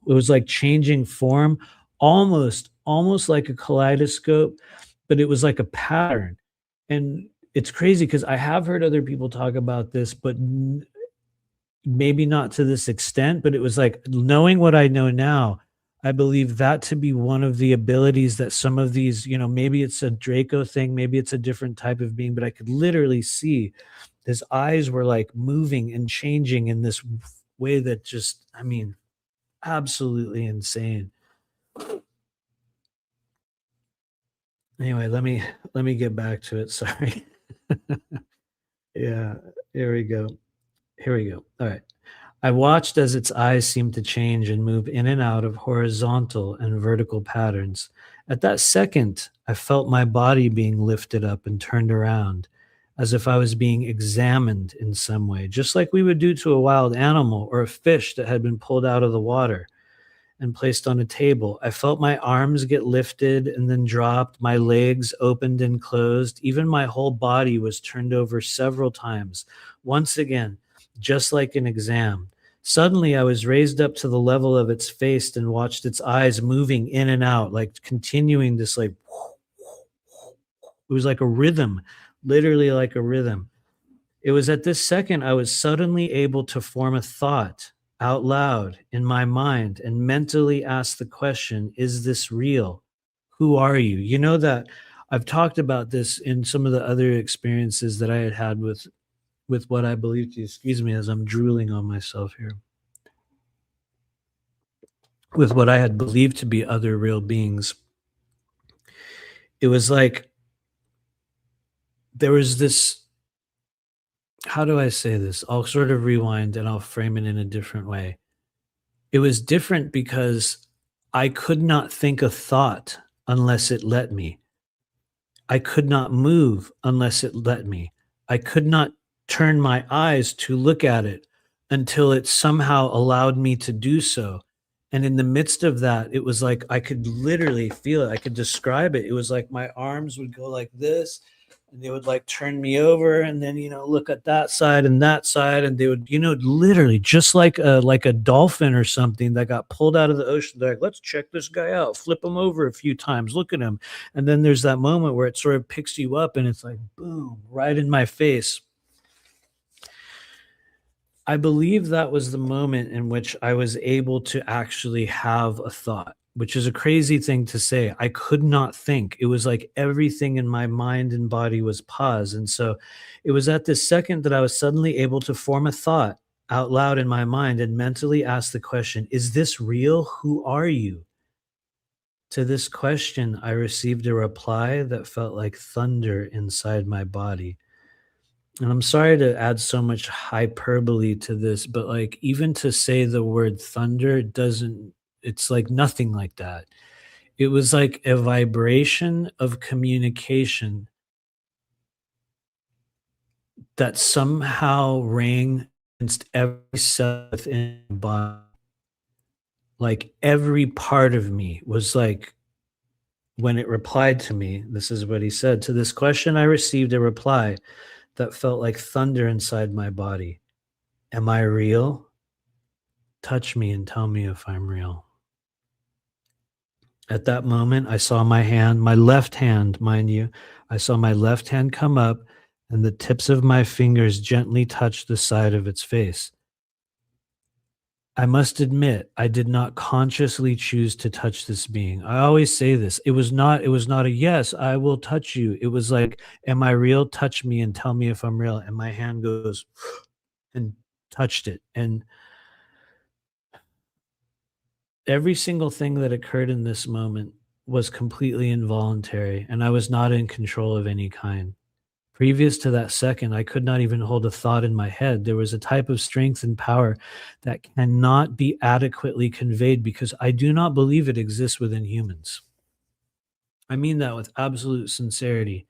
it was like changing form, almost like a kaleidoscope, but it was like a pattern. And it's crazy because I have heard other people talk about this, but maybe not to this extent, but it was like knowing what I know now, I believe that to be one of the abilities that some of these, maybe it's a Draco thing, maybe it's a different type of being, but I could literally see his eyes were like moving and changing in this way that just, I mean, absolutely insane. Anyway, let me get back to it. Sorry. Yeah, here we go. Here we go. All right. I watched as its eyes seemed to change and move in and out of horizontal and vertical patterns. At that second, I felt my body being lifted up and turned around, as if I was being examined in some way, just like we would do to a wild animal or a fish that had been pulled out of the water and placed on a table. I felt my arms get lifted and then dropped, my legs opened and closed. Even my whole body was turned over several times. Once again, just like an exam. Suddenly, I was raised up to the level of its face and watched its eyes moving in and out, like continuing this, like, it was like a rhythm, literally like a rhythm. It was at this second I was suddenly able to form a thought out loud in my mind and mentally ask the question, is this real? Who are you? You know that I've talked about this in some of the other experiences that I had had with what I believe to, excuse me, as I'm drooling on myself here, with what I had believed to be other real beings. It was like there was this, how do I say this? I'll sort of rewind and I'll frame it in a different way. It was different because I could not think a thought unless it let me. I could not move unless it let me. I could not turn my eyes to look at it until it somehow allowed me to do so. And in the midst of that, it was like I could literally feel it. I could describe it. It was like my arms would go like this, and they would like turn me over and then, look at that side, and they would, literally just like a dolphin or something that got pulled out of the ocean. They're like, let's check this guy out, flip him over a few times, look at him. And then there's that moment where it sort of picks you up and it's like boom, right in my face. I believe that was the moment in which I was able to actually have a thought, which is a crazy thing to say. I could not think. It was like everything in my mind and body was paused. And so it was at this second that I was suddenly able to form a thought out loud in my mind and mentally ask the question, is this real? Who are you? To this question, I received a reply that felt like thunder inside my body. And I'm sorry to add so much hyperbole to this, but like even to say the word thunder doesn't, it's like nothing like that. It was like a vibration of communication that somehow rang against every cell within my body. Like every part of me was like, when it replied to me, this is what he said. To this question, I received a reply that felt like thunder inside my body. Am I real? Touch me and tell me if I'm real. At that moment, I saw my hand, my left hand, mind you, I saw my left hand come up and the tips of my fingers gently touch the side of its face. I must admit, I did not consciously choose to touch this being. I always say this. It was not a yes, I will touch you. It was like, am I real? Touch me and tell me if I'm real. And my hand goes and touched it. And every single thing that occurred in this moment was completely involuntary, and I was not in control of any kind. Previous to that second, I could not even hold a thought in my head. There was a type of strength and power that cannot be adequately conveyed because I do not believe it exists within humans. I mean that with absolute sincerity.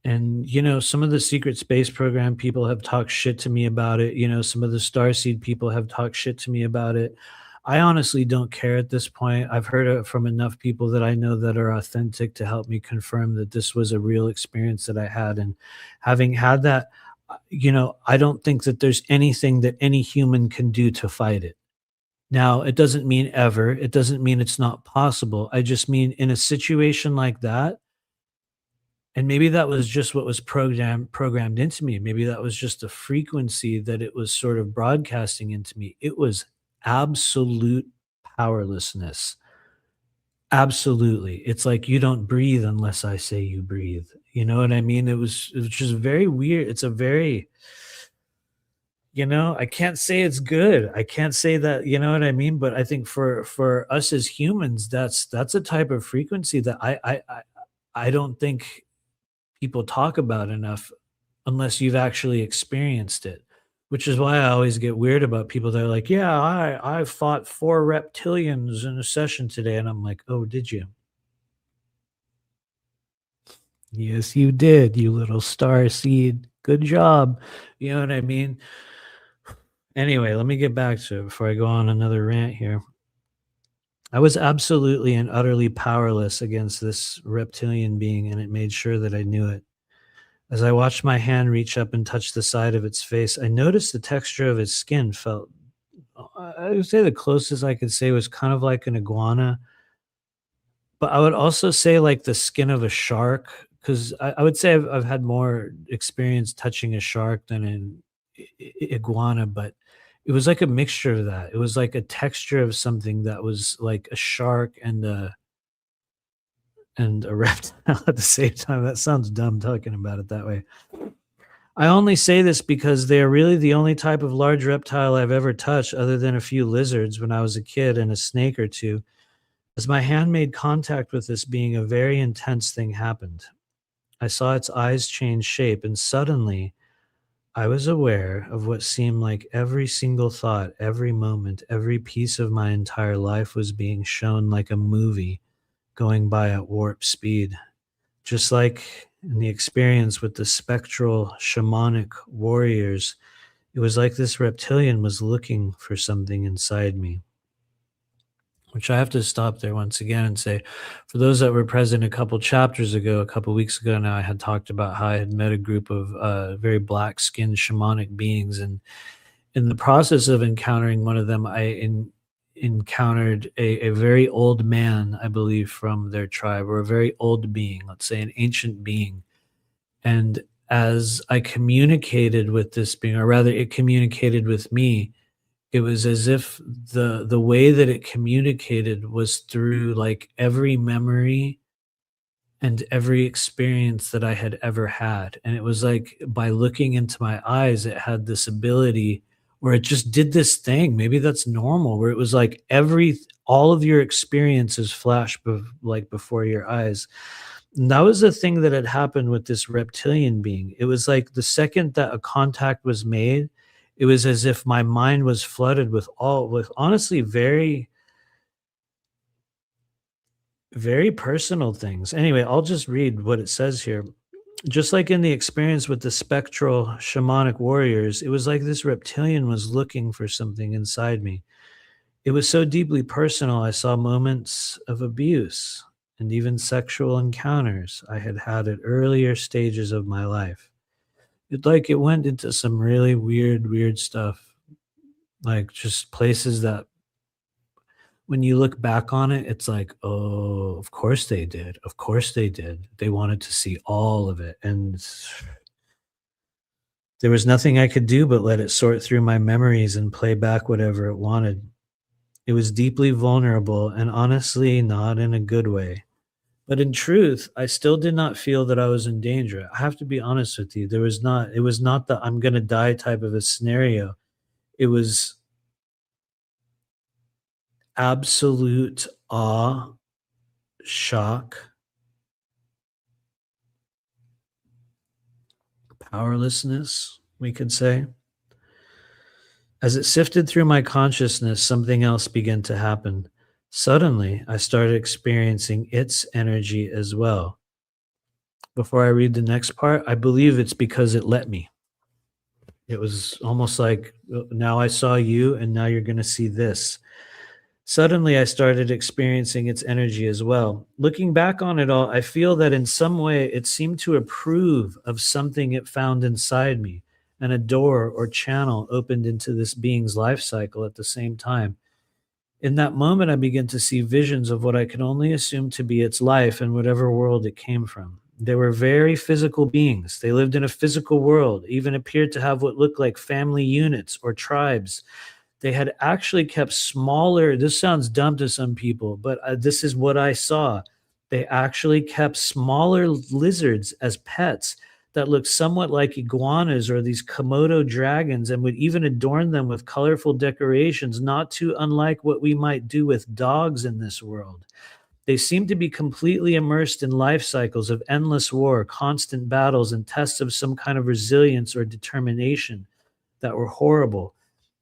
And, some of the secret space program people have talked shit to me about it. Some of the starseed people have talked shit to me about it. I honestly don't care at this point. I've heard it from enough people that I know that are authentic to help me confirm that this was a real experience that I had. And having had that, I don't think that there's anything that any human can do to fight it. Now, it doesn't mean ever. It doesn't mean it's not possible. I just mean in a situation like that, And maybe that was just what was programmed into me. Maybe that was just a frequency that it was sort of broadcasting into me. It was absolute powerlessness. Absolutely. It's like you don't breathe unless I say you breathe. You know what I mean? It was just very weird. It's a very, I can't say it's good. I can't say that, you know what I mean? But I think for us as humans, that's a type of frequency that I don't think people talk about enough unless you've actually experienced it, which is why I always get weird about people that are like, "Yeah, I fought 4 reptilians in a session today," and I'm like, "Oh, did you?" "Yes, you did, you little star seed. Good job." You know what I mean? Anyway, let me get back to it before I go on another rant here. I was absolutely and utterly powerless against this reptilian being, and it made sure that I knew it. As I watched my hand reach up and touch the side of its face, I noticed the texture of its skin felt, I would say the closest I could say was kind of like an iguana, but I would also say like the skin of a shark, because I would say I've had more experience touching a shark than an iguana, but it was like a mixture of that. It was like a texture of something that was like a shark and a reptile at the same time. That sounds dumb talking about it that way. I only say this because they are really the only type of large reptile I've ever touched other than a few lizards when I was a kid and a snake or two. As my hand made contact with this being, a very intense thing happened. I saw its eyes change shape, and suddenly I was aware of what seemed like every single thought, every moment, every piece of my entire life was being shown like a movie going by at warp speed. Just like in the experience with the spectral shamanic warriors, it was like this reptilian was looking for something inside me. Which I have to stop there once again and say, for those that were present a couple chapters ago, a couple weeks ago now, I had talked about how I had met a group of very black skinned shamanic beings. And in the process of encountering one of them, encountered a very old man, I believe, from their tribe, or a very old being, let's say an ancient being. And as I communicated with this being, or rather, it communicated with me, it was as if the way that it communicated was through, like, every memory and every experience that I had ever had, and it was like, by looking into my eyes, it had this ability where it just did this thing, maybe that's normal, where it was like all of your experiences flash like, before your eyes. And that was the thing that had happened with this reptilian being. It was like the second that a contact was made, it was as if my mind was flooded with honestly very, very personal things. Anyway, I'll just read what it says here. Just like in the experience with the spectral shamanic warriors, it was like this reptilian was looking for something inside me. It was so deeply personal. I saw moments of abuse and even sexual encounters I had had at earlier stages of my life. It went into some really weird stuff, like just places that when you look back on it, it's like, oh, of course they did. Of course they did. They wanted to see all of it. And there was nothing I could do but let it sort through my memories and play back whatever it wanted. It was deeply vulnerable and honestly not in a good way. But in truth, I still did not feel that I was in danger. I have to be honest with you. It was not the I'm going to die type of a scenario. It was absolute awe, shock, powerlessness, we could say. As it sifted through my consciousness, something else began to happen. Suddenly, I started experiencing its energy as well. Before I read the next part, I believe it's because it let me. It was almost like, now I saw you, and now you're going to see this. Suddenly, I started experiencing its energy as well. Looking back on it all, I feel that in some way it seemed to approve of something it found inside me, and a door or channel opened into this being's life cycle at the same time. In that moment, I began to see visions of what I could only assume to be its life in whatever world it came from. They were very physical beings. They lived in a physical world, even appeared to have what looked like family units or tribes. They had actually kept smaller, this sounds dumb to some people, but this is what I saw. They actually kept smaller lizards as pets that looked somewhat like iguanas or these Komodo dragons, and would even adorn them with colorful decorations, not too unlike what we might do with dogs in this world. They seemed to be completely immersed in life cycles of endless war, constant battles, and tests of some kind of resilience or determination that were horrible.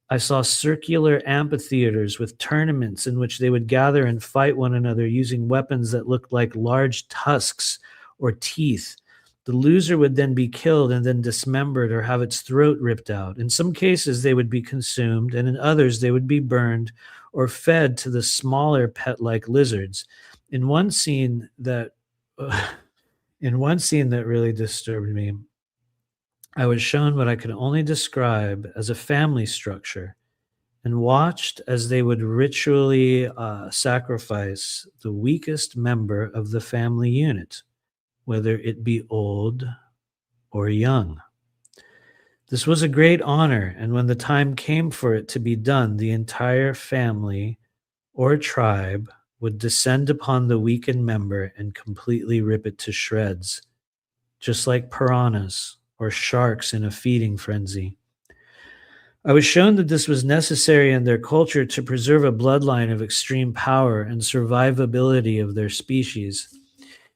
I saw circular amphitheaters with tournaments in which they would gather and fight one another using weapons that looked like large tusks or teeth. The loser would then be killed and then dismembered or have its throat ripped out. In some cases, they would be consumed, and in others, they would be burned or fed to the smaller pet-like lizards. In one scene that in one scene that really disturbed me, I was shown what I could only describe as a family structure and watched as they would ritually sacrifice the weakest member of the family unit, whether it be old or young. This was a great honor, and when the time came for it to be done, the entire family or tribe would descend upon the weakened member and completely rip it to shreds, just like piranhas or sharks in a feeding frenzy. I was shown that this was necessary in their culture to preserve a bloodline of extreme power and survivability of their species.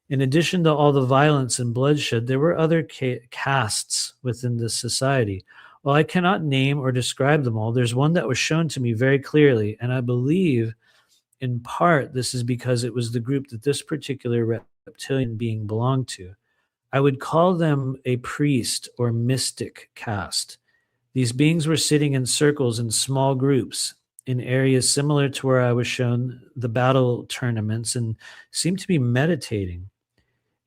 In addition to all the violence and bloodshed, there were other castes within this society. While I cannot name or describe them all, there's one that was shown to me very clearly, and I believe in part this is because it was the group that this particular reptilian being belonged to. I would call them a priest or mystic caste. These beings were sitting in circles in small groups in areas similar to where I was shown the battle tournaments and seemed to be meditating.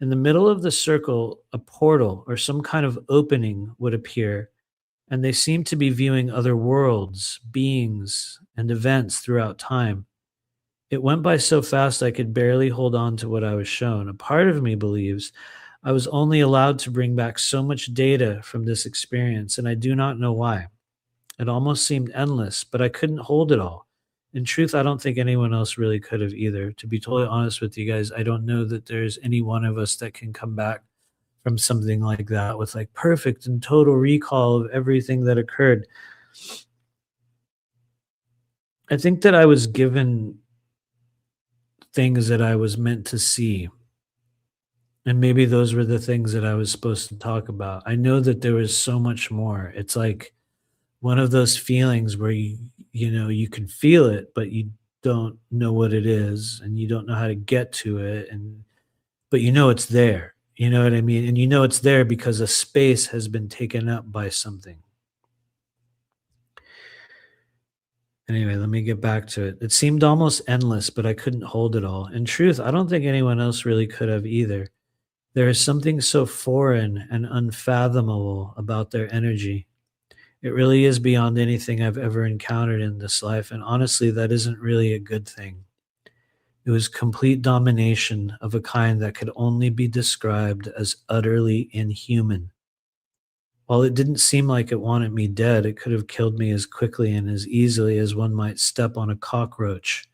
In the middle of the circle, a portal or some kind of opening would appear, and they seemed to be viewing other worlds, beings, and events throughout time. It went by so fast I could barely hold on to what I was shown. A part of me believes I was only allowed to bring back so much data from this experience, and I do not know why. It almost seemed endless, but I couldn't hold it all. In truth, I don't think anyone else really could have either. To be totally honest with you guys, I don't know that there's any one of us that can come back from something like that with like perfect and total recall of everything that occurred. I think that I was given things that I was meant to see. And maybe those were the things that I was supposed to talk about. I know that there was so much more. It's like one of those feelings where you can feel it, but you don't know what it is and you don't know how to get to it, but you know it's there. You know what I mean? And you know it's there because a space has been taken up by something. Anyway, let me get back to it. It seemed almost endless, but I couldn't hold it all. In truth, I don't think anyone else really could have either. There is something so foreign and unfathomable about their energy. It really is beyond anything I've ever encountered in this life, and honestly, that isn't really a good thing. It was complete domination of a kind that could only be described as utterly inhuman. While it didn't seem like it wanted me dead, it could have killed me as quickly and as easily as one might step on a cockroach.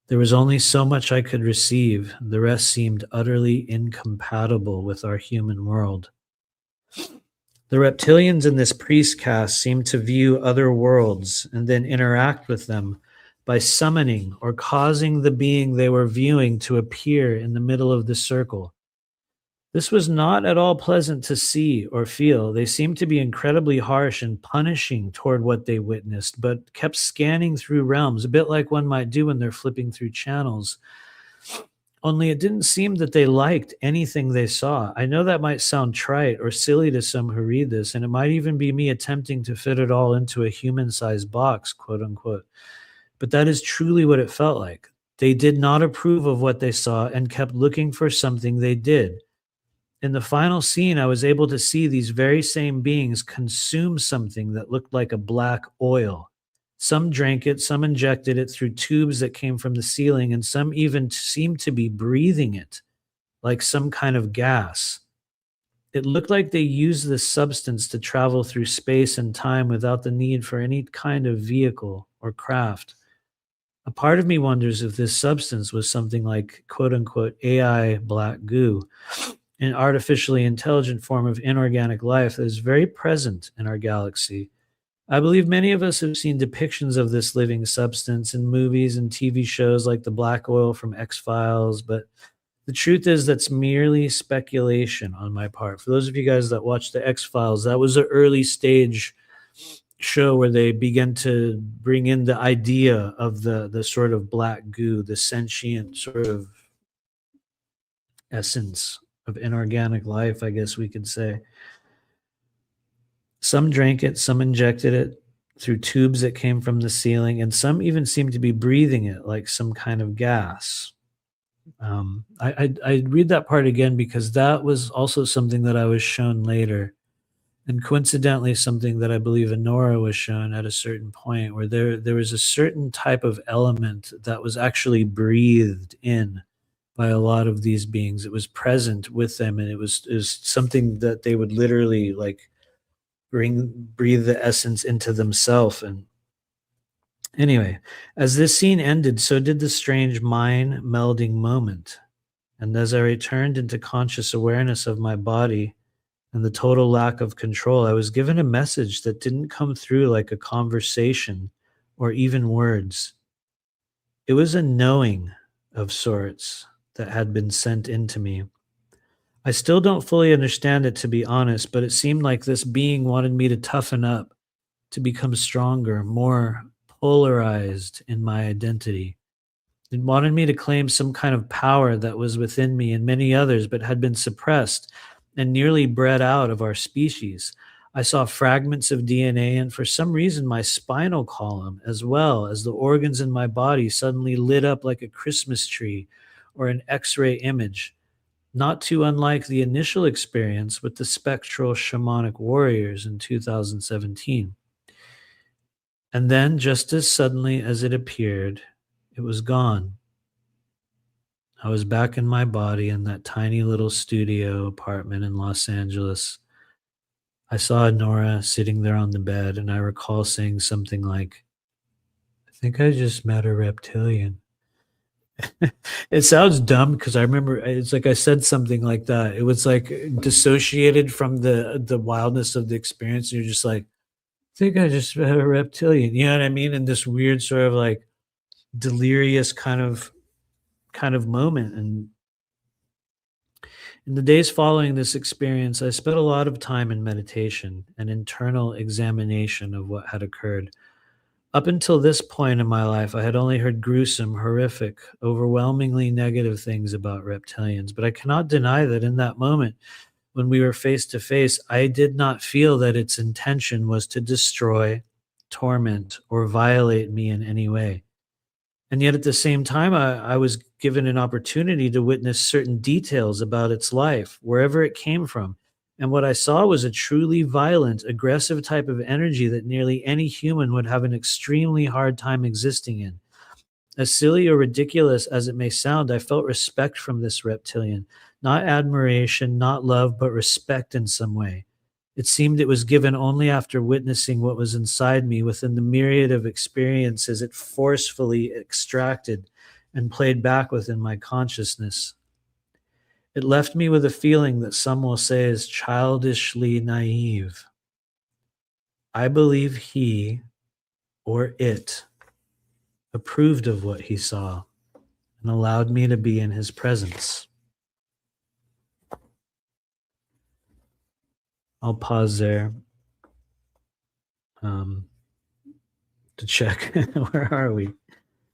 There was only so much I could receive. The rest seemed utterly incompatible with our human world. The reptilians in this priest caste seemed to view other worlds and then interact with them by summoning or causing the being they were viewing to appear in the middle of the circle. This was not at all pleasant to see or feel. They seemed to be incredibly harsh and punishing toward what they witnessed, but kept scanning through realms, a bit like one might do when they're flipping through channels. Only it didn't seem that they liked anything they saw. I know that might sound trite or silly to some who read this, and it might even be me attempting to fit it all into a human-sized box, quote unquote. But that is truly what it felt like. They did not approve of what they saw and kept looking for something they did. In the final scene, I was able to see these very same beings consume something that looked like a black oil. Some drank it, some injected it through tubes that came from the ceiling, and some even seemed to be breathing it like some kind of gas. It looked like they used this substance to travel through space and time without the need for any kind of vehicle or craft. A part of me wonders if this substance was something like quote unquote AI black goo, an artificially intelligent form of inorganic life that is very present in our galaxy. I believe many of us have seen depictions of this living substance in movies and TV shows like the black oil from X Files, but the truth is that's merely speculation on my part. For those of you guys that watch the X Files, that was an early stage show where they began to bring in the idea of the sort of black goo, the sentient sort of essence of inorganic life, I guess we could say. Some drank it, some injected it through tubes that came from the ceiling, and some even seemed to be breathing it like some kind of gas. I read that part again because that was also something that I was shown later, and coincidentally, something that I believe Honora was shown at a certain point, where there was a certain type of element that was actually breathed in by a lot of these beings. It was present with them, and it was something that they would literally like breathe the essence into themselves. And anyway, as this scene ended, so did the strange mind melding moment. And as I returned into conscious awareness of my body and the total lack of control, I was given a message that didn't come through like a conversation or even words. It was a knowing of sorts that had been sent into me. I still don't fully understand it, to be honest, but it seemed like this being wanted me to toughen up, to become stronger, more polarized in my identity. It wanted me to claim some kind of power that was within me and many others, but had been suppressed and nearly bred out of our species. I saw fragments of DNA, and for some reason, my spinal column, as well as the organs in my body, suddenly lit up like a Christmas tree or an X ray image, not too unlike the initial experience with the spectral shamanic warriors in 2017. And then, just as suddenly as it appeared, it was gone. I was back in my body in that tiny little studio apartment in Los Angeles. I saw Nora sitting there on the bed, and I recall saying something like, I think I just met a reptilian. It sounds dumb because I remember it's like I said something like that. It was like dissociated from the wildness of the experience. You're just like, I think I just met a reptilian. You know what I mean? In this weird sort of like delirious kind of moment. And in the days following this experience, I spent a lot of time in meditation and internal examination of what had occurred. Up until this point in my life, I had only heard gruesome, horrific, overwhelmingly negative things about reptilians, but I cannot deny that in that moment, when we were face to face, I did not feel that its intention was to destroy, torment, or violate me in any way. And yet at the same time, I was given an opportunity to witness certain details about its life, wherever it came from. And what I saw was a truly violent, aggressive type of energy that nearly any human would have an extremely hard time existing in. As silly or ridiculous as it may sound, I felt respect from this reptilian. Not admiration, not love, but respect in some way. It seemed it was given only after witnessing what was inside me within the myriad of experiences it forcefully extracted and played back within my consciousness. It left me with a feeling that some will say is childishly naive. I believe he or it approved of what he saw and allowed me to be in his presence. I'll pause there um, to check. Where are we?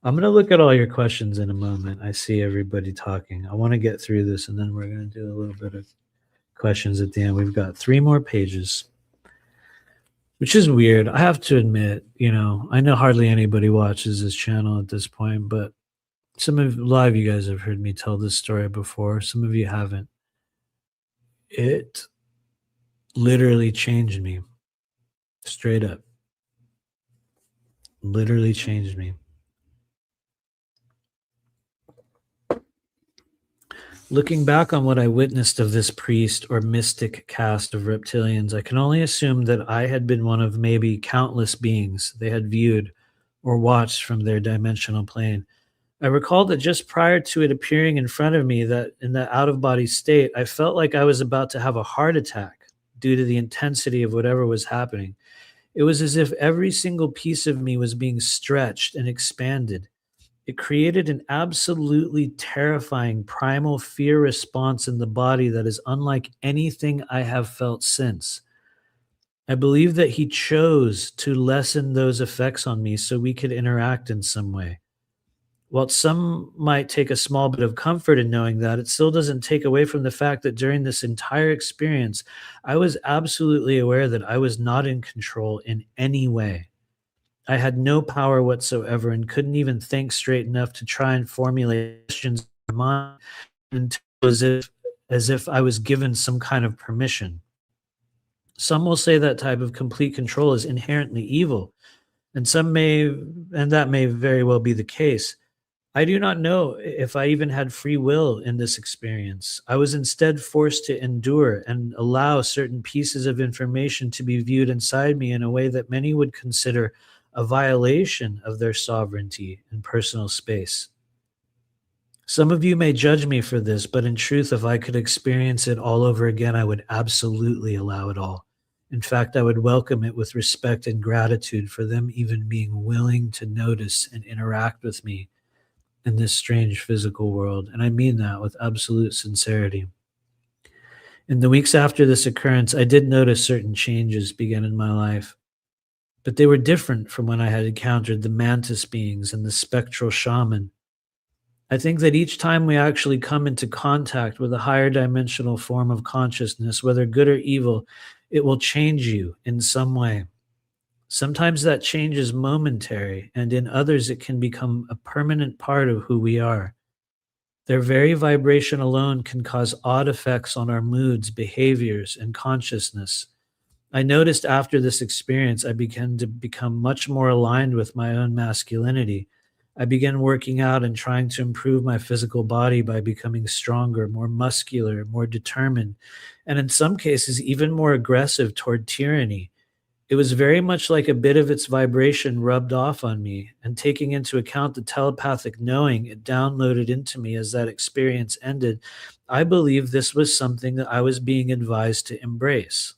I'm going to look at all your questions in a moment. I see everybody talking. I want to get through this, and then we're going to do a little bit of questions at the end. We've got 3 more pages, which is weird. I have to admit, I know hardly anybody watches this channel at this point, but a lot of you guys have heard me tell this story before. Some of you haven't. It literally changed me. Straight up. Literally changed me. Looking back on what I witnessed of this priest or mystic caste of reptilians, I can only assume that I had been one of maybe countless beings they had viewed or watched from their dimensional plane. I recall that just prior to it appearing in front of me, that in that out of body state, I felt like I was about to have a heart attack due to the intensity of whatever was happening. It was as if every single piece of me was being stretched and expanded. It created an absolutely terrifying primal fear response in the body that is unlike anything I have felt since. I believe that he chose to lessen those effects on me so we could interact in some way. While some might take a small bit of comfort in knowing that, it still doesn't take away from the fact that during this entire experience, I was absolutely aware that I was not in control in any way. I had no power whatsoever and couldn't even think straight enough to try and formulate questions in my mind until as if I was given some kind of permission. Some will say that type of complete control is inherently evil, and that may very well be the case. I do not know if I even had free will in this experience. I was instead forced to endure and allow certain pieces of information to be viewed inside me in a way that many would consider a violation of their sovereignty and personal space. Some of you may judge me for this, but in truth, if I could experience it all over again, I would absolutely allow it all. In fact, I would welcome it with respect and gratitude for them even being willing to notice and interact with me in this strange physical world. And I mean that with absolute sincerity. In the weeks after this occurrence, I did notice certain changes begin in my life, but they were different from when I had encountered the mantis beings and the spectral shaman. I think that each time we actually come into contact with a higher dimensional form of consciousness, whether good or evil, it will change you in some way. Sometimes that change is momentary, and in others, it can become a permanent part of who we are. Their very vibration alone can cause odd effects on our moods, behaviors, and consciousness. I noticed after this experience, I began to become much more aligned with my own masculinity. I began working out and trying to improve my physical body by becoming stronger, more muscular, more determined, and in some cases, even more aggressive toward tyranny. It was very much like a bit of its vibration rubbed off on me, and taking into account the telepathic knowing it downloaded into me as that experience ended, I believe this was something that I was being advised to embrace.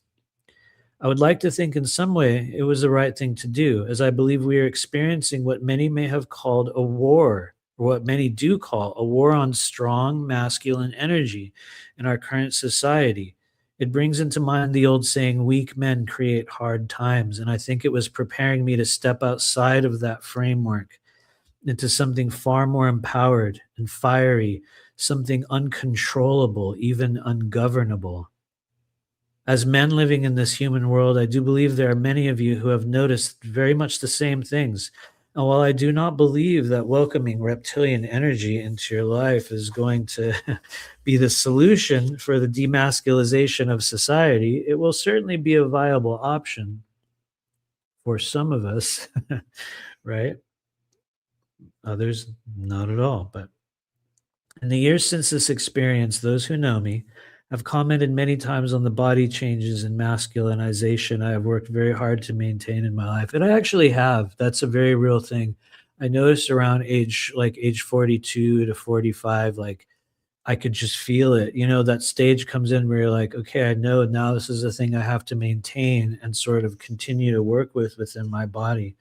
I would like to think in some way it was the right thing to do, as I believe we are experiencing what many may have called a war, or what many do call a war on strong masculine energy in our current society. It brings into mind the old saying, weak men create hard times, and I think it was preparing me to step outside of that framework into something far more empowered and fiery, something uncontrollable, even ungovernable. As men living in this human world, I do believe there are many of you who have noticed very much the same things. And while I do not believe that welcoming reptilian energy into your life is going to be the solution for the demasculization of society, it will certainly be a viable option for some of us, right? Others, not at all. But in the years since this experience, those who know me have commented many times on the body changes and masculinization I have worked very hard to maintain in my life. And I actually have. That's a very real thing. I noticed around age 42 to 45, like I could just feel it. You know, that stage comes in where you're like, okay, I know now this is a thing I have to maintain and sort of continue to work with within my body.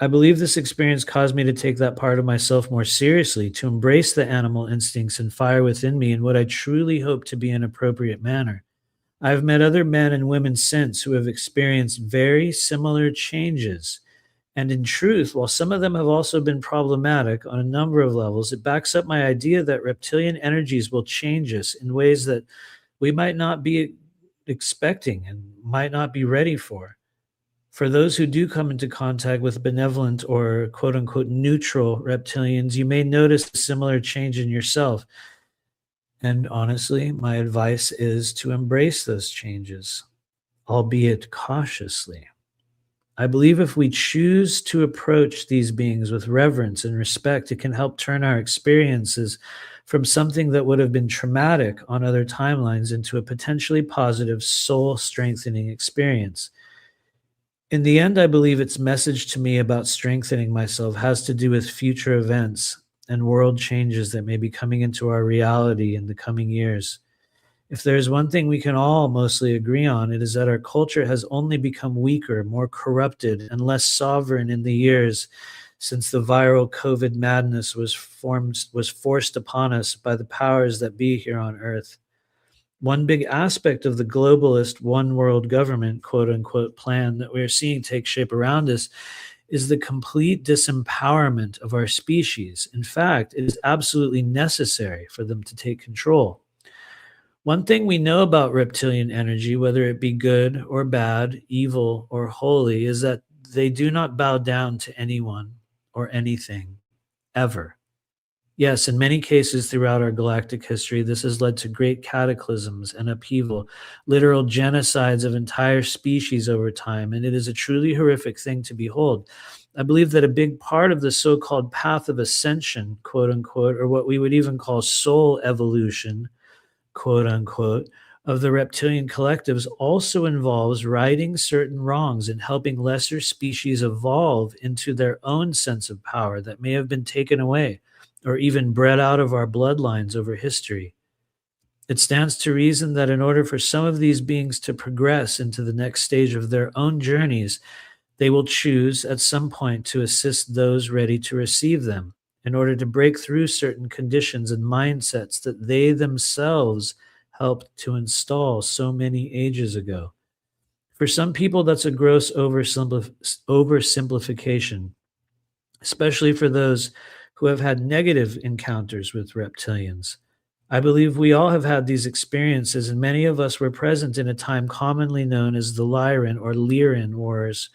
I believe this experience caused me to take that part of myself more seriously, to embrace the animal instincts and fire within me in what I truly hope to be an appropriate manner. I've met other men and women since who have experienced very similar changes. And in truth, while some of them have also been problematic on a number of levels, it backs up my idea that reptilian energies will change us in ways that we might not be expecting and might not be ready for. For those who do come into contact with benevolent or quote unquote neutral reptilians, you may notice a similar change in yourself. And honestly, my advice is to embrace those changes, albeit cautiously. I believe if we choose to approach these beings with reverence and respect, it can help turn our experiences from something that would have been traumatic on other timelines into a potentially positive, soul strengthening experience. In the end, I believe its message to me about strengthening myself has to do with future events and world changes that may be coming into our reality in the coming years. If there's one thing we can all mostly agree on, it is that our culture has only become weaker, more corrupted, and less sovereign in the years since the viral COVID madness was forced upon us by the powers that be here on Earth. One big aspect of the globalist one world government, quote unquote, plan that we are seeing take shape around us is the complete disempowerment of our species. In fact, it is absolutely necessary for them to take control. One thing we know about reptilian energy, whether it be good or bad, evil or holy, is that they do not bow down to anyone or anything, ever. Yes, in many cases throughout our galactic history, this has led to great cataclysms and upheaval, literal genocides of entire species over time, and it is a truly horrific thing to behold. I believe that a big part of the so called path of ascension, quote unquote, or what we would even call soul evolution, quote unquote, of the reptilian collectives also involves righting certain wrongs and helping lesser species evolve into their own sense of power that may have been taken away or even bred out of our bloodlines over history. It stands to reason that in order for some of these beings to progress into the next stage of their own journeys, they will choose at some point to assist those ready to receive them in order to break through certain conditions and mindsets that they themselves helped to install so many ages ago. For some people, that's a gross oversimplification, especially for those who have had negative encounters with reptilians. I believe we all have had these experiences, and many of us were present in a time commonly known as the Lyran or Lyran Wars,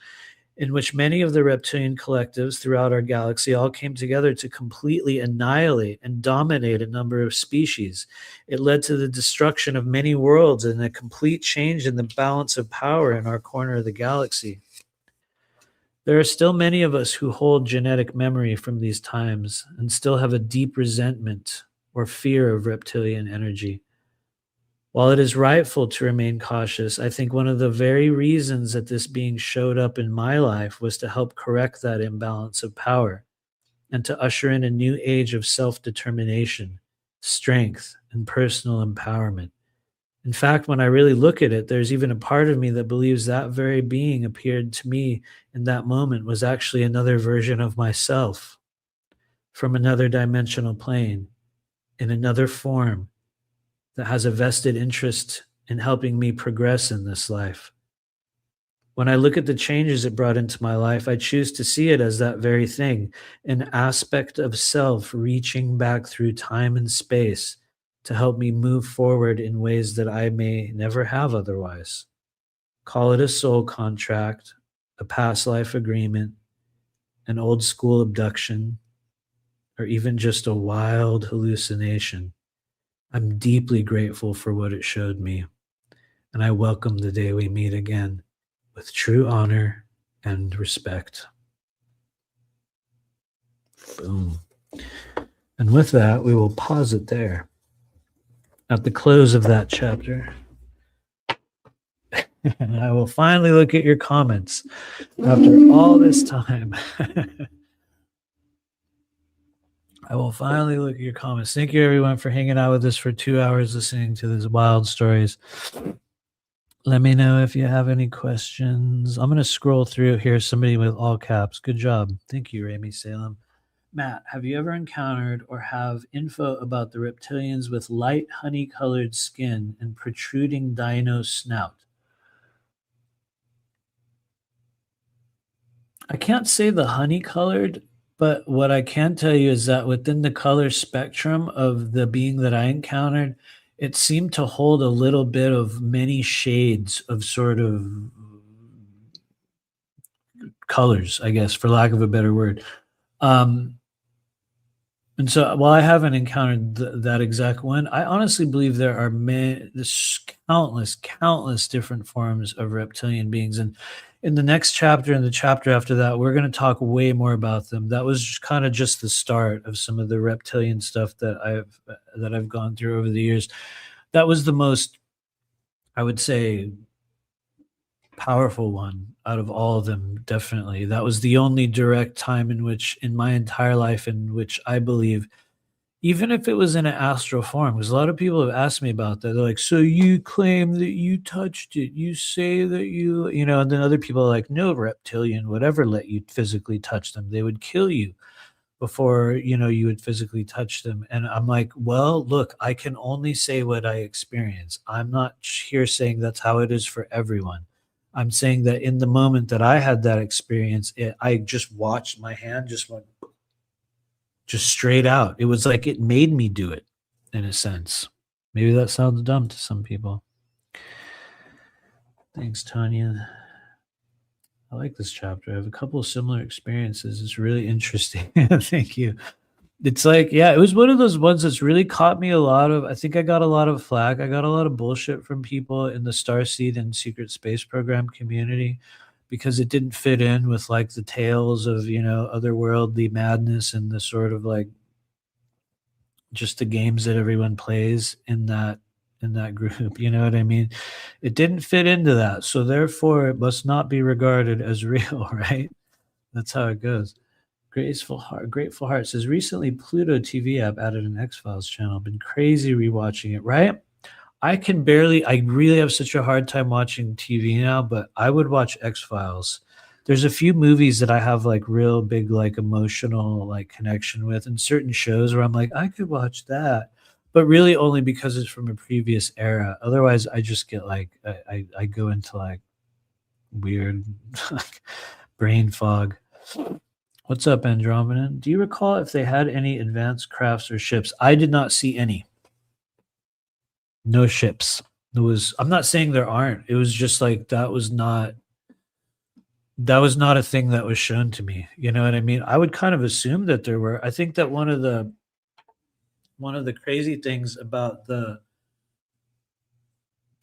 in which many of the reptilian collectives throughout our galaxy all came together to completely annihilate and dominate a number of species. It led to the destruction of many worlds and a complete change in the balance of power in our corner of the galaxy. There are still many of us who hold genetic memory from these times and still have a deep resentment or fear of reptilian energy. While it is rightful to remain cautious, I think one of the very reasons that this being showed up in my life was to help correct that imbalance of power and to usher in a new age of self-determination, strength, and personal empowerment. In fact, when I really look at it, there's even a part of me that believes that very being appeared to me in that moment was actually another version of myself from another dimensional plane, in another form, that has a vested interest in helping me progress in this life. When I look at the changes it brought into my life, I choose to see it as that very thing, an aspect of self reaching back through time and space to help me move forward in ways that I may never have otherwise. Call it a soul contract, a past life agreement, an old school abduction, or even just a wild hallucination. I'm deeply grateful for what it showed me, and I welcome the day we meet again with true honor and respect. Boom. And with that, we will pause it there. At the close of that chapter, and I will finally look at your comments after all this time. I will finally look at your comments. Thank you, everyone, for hanging out with us for 2 hours listening to these wild stories. Let me know if you have any questions. I'm going to scroll through here. Somebody with all caps. Good job. Thank you, Rami Salem. Matt, have you ever encountered or have info about the reptilians with light honey-colored skin and protruding dino snout? I can't say the honey-colored, but what I can tell you is that within the color spectrum of the being that I encountered, it seemed to hold a little bit of many shades of sort of colors, I guess, for lack of a better word. And so while I haven't encountered that exact one, I honestly believe there are countless different forms of reptilian beings. And In the next chapter and the chapter after that, we're going to talk way more about them. That was kind of just the start of some of the reptilian stuff that I've gone through over the years. That was the most, I would say, powerful one out of all of them, definitely. That was the only direct time in which in my entire life in which I believe, even if it was in an astral form, because a lot of people have asked me about that. They're like, "So you claim that you touched it, you say that and then other people are like, "No, reptilian would ever let you physically touch them. They would kill you before, you would physically touch them." And I'm like, "Well, look, I can only say what I experience. I'm not here saying that's how it is for everyone. I'm saying that in the moment that I had that experience, I just watched my hand just went just straight out. It was like it made me do it in a sense. Maybe that sounds dumb to some people. Thanks, Tanya. I like this chapter. I have a couple of similar experiences. It's really interesting. Thank you. It's like, yeah, it was one of those ones that's really caught me a lot of. I think I got a lot of flack. I got a lot of bullshit from people in the Starseed and Secret Space Program community because it didn't fit in with like the tales of, otherworldly madness and the sort of like just the games that everyone plays in that group. You know what I mean? It didn't fit into that. So therefore it must not be regarded as real, right? That's how it goes. Grateful Heart says recently Pluto TV app added an X Files channel. Been crazy rewatching it, right? I really have such a hard time watching TV now, but I would watch X Files. There's a few movies that I have like real big, like emotional, like connection with, and certain shows where I'm like, I could watch that, but really only because it's from a previous era. Otherwise, I just get like, I go into like weird like brain fog. What's up, Andromeda? Do you recall if they had any advanced crafts or ships? I did not see any. No ships. I'm not saying there aren't. It was just like that was not a thing that was shown to me. You know what I mean? I would kind of assume that there were. I think that one of the crazy things about the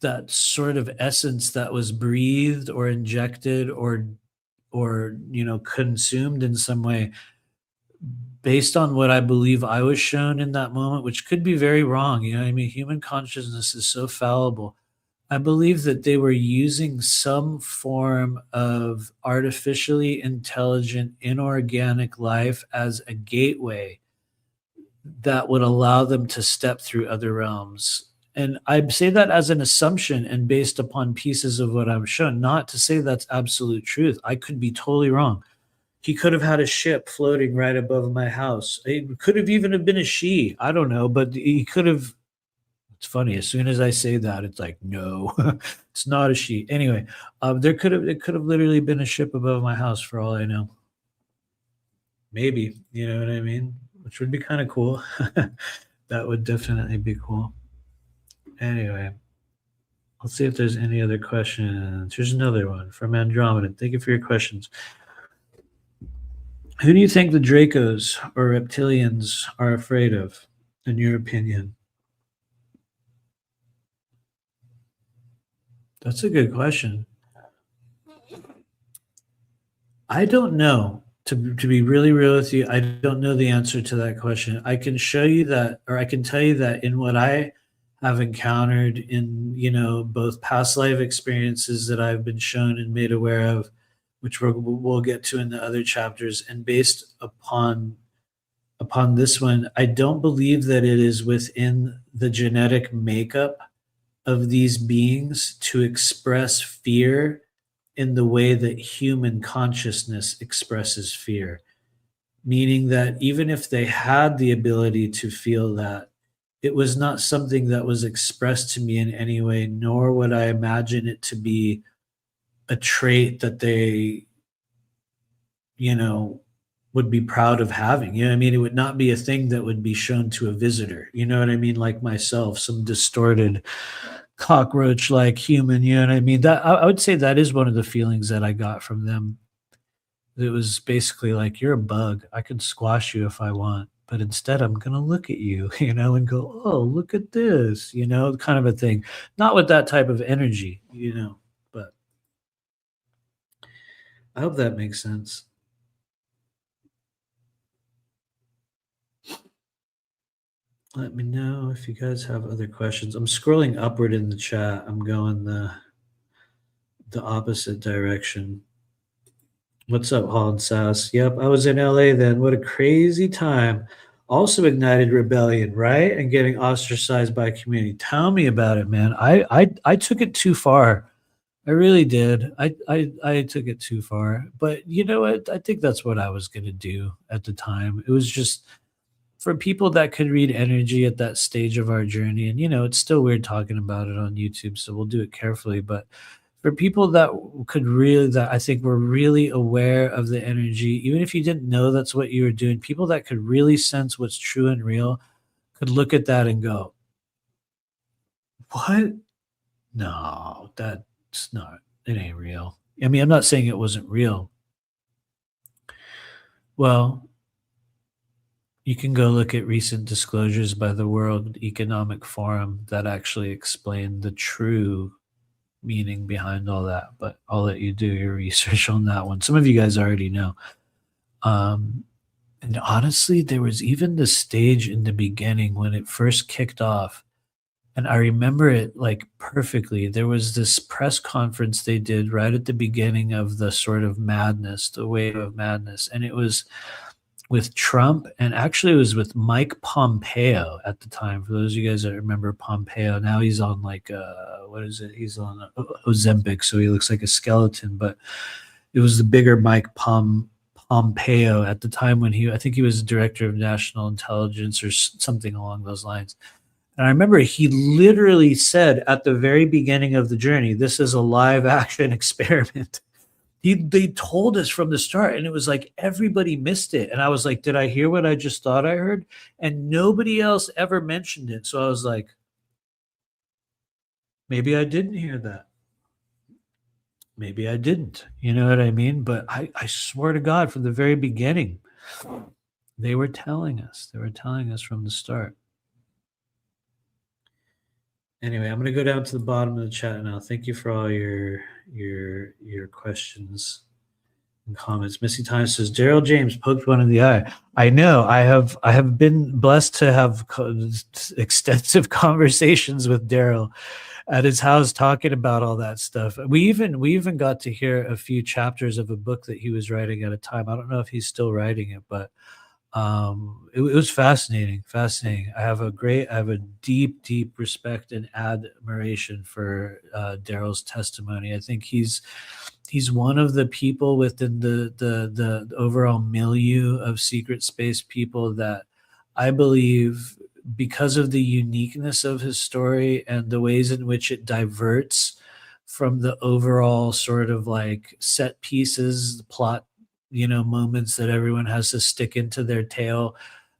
that sort of essence that was breathed or injected or consumed in some way based on what I believe I was shown in that moment, which could be very wrong. You know what I mean? Human consciousness is so fallible. I believe that they were using some form of artificially intelligent, inorganic life as a gateway that would allow them to step through other realms. And I say that as an assumption and based upon pieces of what I'm shown, not to say that's absolute truth. I could be totally wrong. He could have had a ship floating right above my house. It could have even have been a she. I don't know, but he could have. It's funny. As soon as I say that, it's like, no, it's not a she. Anyway, it could have literally been a ship above my house for all I know. Maybe, you know what I mean? Which would be kind of cool. That would definitely be cool. Anyway, let's see if there's any other questions. Here's another one from Andromeda. Thank you for your questions. Who do you think the Dracos or reptilians are afraid of, in your opinion? That's a good question. I don't know. To be really real with you, I don't know the answer to that question. I can show you that, or I can tell you that in what I have encountered in, both past life experiences that I've been shown and made aware of, which we'll get to in the other chapters, and based upon this one, I don't believe that it is within the genetic makeup of these beings to express fear in the way that human consciousness expresses fear. Meaning that even if they had the ability to feel that, it was not something that was expressed to me in any way, nor would I imagine it to be a trait that they, you know, would be proud of having. You know what I mean? It would not be a thing that would be shown to a visitor. You know what I mean? Like myself, some distorted cockroach like human, you know what I mean? That I would say that is one of the feelings that I got from them. It was basically like, you're a bug. I can squash you if I want, but instead I'm gonna look at you, and go, oh, look at this, kind of a thing. Not with that type of energy, but I hope that makes sense. Let me know if you guys have other questions. I'm scrolling upward in the chat. I'm going the opposite direction. What's up, Holland Sass? Yep, I was in LA then. What a crazy time. Also ignited rebellion, right? And getting ostracized by community. Tell me about it, man. I took it too far. I really did. I took it too far. But you know what? I think that's what I was gonna do at the time. It was just for people that could read energy at that stage of our journey. And it's still weird talking about it on YouTube, so we'll do it carefully. But for people that could really, that I think were really aware of the energy, even if you didn't know that's what you were doing, people that could really sense what's true and real could look at that and go, what? No, that's not, it ain't real. I mean, I'm not saying it wasn't real. Well, you can go look at recent disclosures by the World Economic Forum that actually explain the true meaning behind all that, but I'll let you do your research on that one. Some of you guys already know. And honestly, there was even the stage in the beginning when it first kicked off, and I remember it like perfectly. There was this press conference they did right at the beginning of the sort of madness, the wave of madness, and it was with Trump, and actually it was with Mike Pompeo at the time. For those of you guys that remember Pompeo, now he's on like what is it? He's on Ozempic, so he looks like a skeleton. But it was the bigger Pompeo at the time when I think he was director of national intelligence or something along those lines. And I remember he literally said at the very beginning of the journey, "This is a live action experiment." They told us from the start, and it was like everybody missed it. And I was like, did I hear what I just thought I heard? And nobody else ever mentioned it. So I was like, maybe I didn't hear that. Maybe I didn't. You know what I mean? But I swear to God, from the very beginning, they were telling us. They were telling us from the start. Anyway, I'm going to go down to the bottom of the chat now. Thank you for all your questions and comments. Missy Time says Daryl James poked one in the eye. I know. I have been blessed to have extensive conversations with Daryl at his house talking about all that stuff. We even got to hear a few chapters of a book that he was writing at a time. I don't know if he's still writing it, but it was fascinating. I have a deep respect and admiration for Daryl's testimony. I think he's one of the people within the overall milieu of secret space people that I believe, because of the uniqueness of his story and the ways in which it diverts from the overall sort of like set pieces, the plot, moments that everyone has to stick into their tail.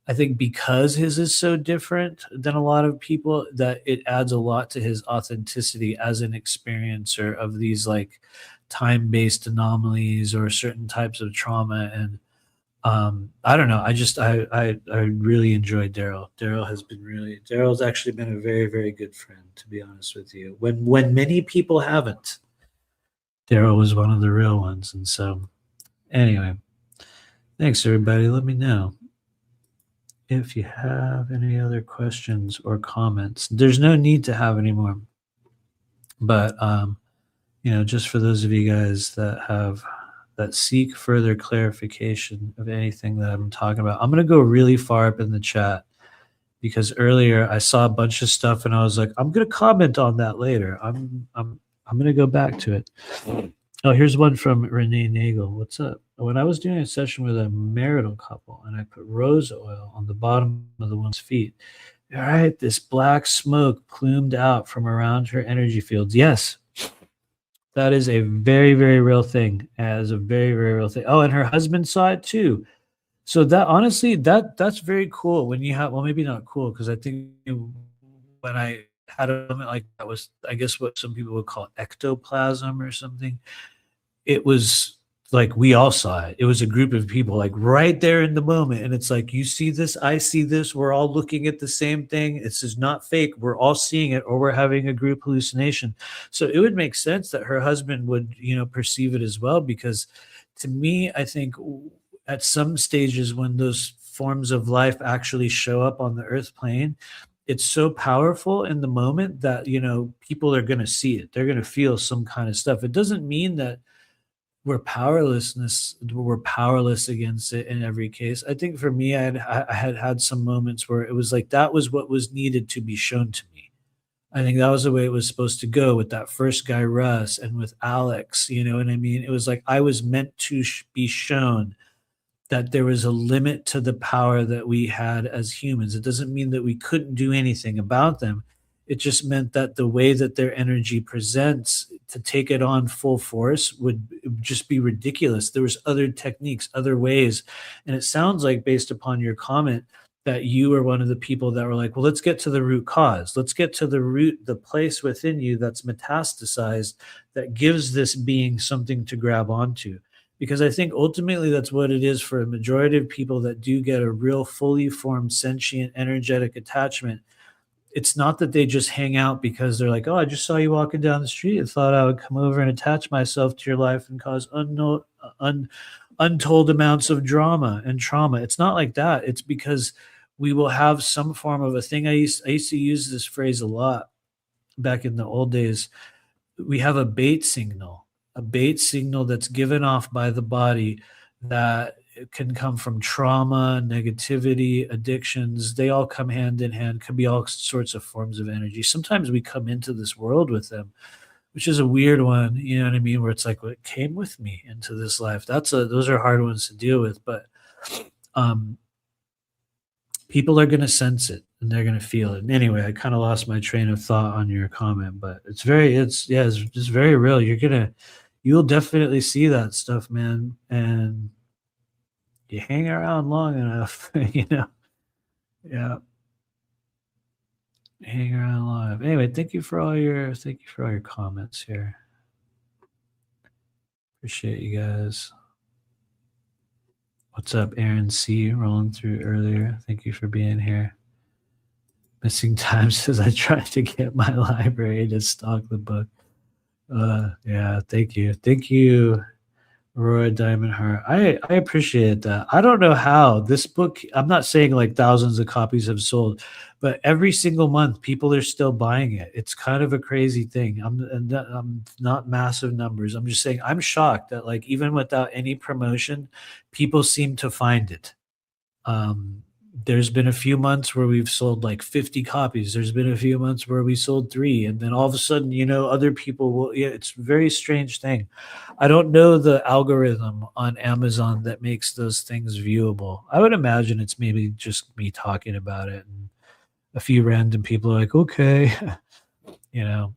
I think because his is so different than a lot of people, that it adds a lot to his authenticity as an experiencer of these like time-based anomalies or certain types of trauma. And I don't know. I really enjoyed Daryl. Daryl's actually been a very, very good friend, to be honest with you. When many people haven't, Daryl was one of the real ones. And so anyway, thanks everybody. Let me know if you have any other questions or comments. There's no need to have any more, but just for those of you guys that seek further clarification of anything that I'm talking about, I'm going to go really far up in the chat, because earlier I saw a bunch of stuff and I was like, I'm going to comment on that later. I'm going to go back to it. Oh, here's one from Renee Nagel. What's up? When I was doing a session with a marital couple and I put rose oil on the bottom of the woman's feet, all right, this black smoke plumed out from around her energy fields. Yes, that is a very, very real thing. As a very, very real thing. Oh, and her husband saw it too. So that honestly, that's very cool. When you have, well, maybe not cool, because I think when I had a moment like that was, I guess, what some people would call ectoplasm or something. It was like we all saw it. It was a group of people like right there in the moment. And it's like, you see this, I see this, we're all looking at the same thing. This is not fake. We're all seeing it, or we're having a group hallucination. So it would make sense that her husband would, perceive it as well, because to me, I think at some stages when those forms of life actually show up on the earth plane, it's so powerful in the moment that, people are going to see it. They're going to feel some kind of stuff. It doesn't mean that we're powerless against it in every case. I think for me, I had some moments where it was like that was what was needed to be shown to me. I think that was the way it was supposed to go with that first guy, Russ, and with Alex. You know what I mean? It was like I was meant to be shown that there was a limit to the power that we had as humans. It doesn't mean that we couldn't do anything about them. It just meant that the way that their energy presents to take it on full force would just be ridiculous. There was other techniques, other ways. And it sounds like based upon your comment that you were one of the people that were like, well, let's get to the root cause. Let's get to the root, the place within you that's metastasized that gives this being something to grab onto, because I think ultimately that's what it is for a majority of people that do get a real fully formed sentient energetic attachment. It's not that they just hang out because they're like, oh, I just saw you walking down the street and thought I would come over and attach myself to your life and cause untold amounts of drama and trauma. It's not like that. It's because we will have some form of a thing. I used to use this phrase a lot back in the old days. We have a bait signal that's given off by the body that can come from trauma, negativity, addictions. They all come hand in hand, could be all sorts of forms of energy. Sometimes we come into this world with them, which is a weird one, you know what I mean? Where it's like, what came with me into this life? Those are hard ones to deal with, but um, people are going to sense it and they're going to feel it. And anyway, I kind of lost my train of thought on your comment, but it's just very real. You'll definitely see that stuff, man. And you hang around long enough, yeah, hang around long enough. Anyway, thank you for all your comments here. Appreciate you guys. What's up, Aaron C? Rolling through earlier. Thank you for being here. Missing times as I tried to get my library to stock the book. Yeah, thank you, Aurora Diamond Heart. I appreciate that. I don't know how this book. I'm not saying like thousands of copies have sold, but every single month people are still buying it. It's kind of a crazy thing. I'm not massive numbers. I'm just saying I'm shocked that like even without any promotion, people seem to find it. There's been a few months where we've sold like 50 copies. There's been a few months where we sold 3, and then all of a sudden, other people will. Yeah, it's a very strange thing. I don't know the algorithm on Amazon that makes those things viewable. I would imagine it's maybe just me talking about it, and a few random people are like, okay, you know.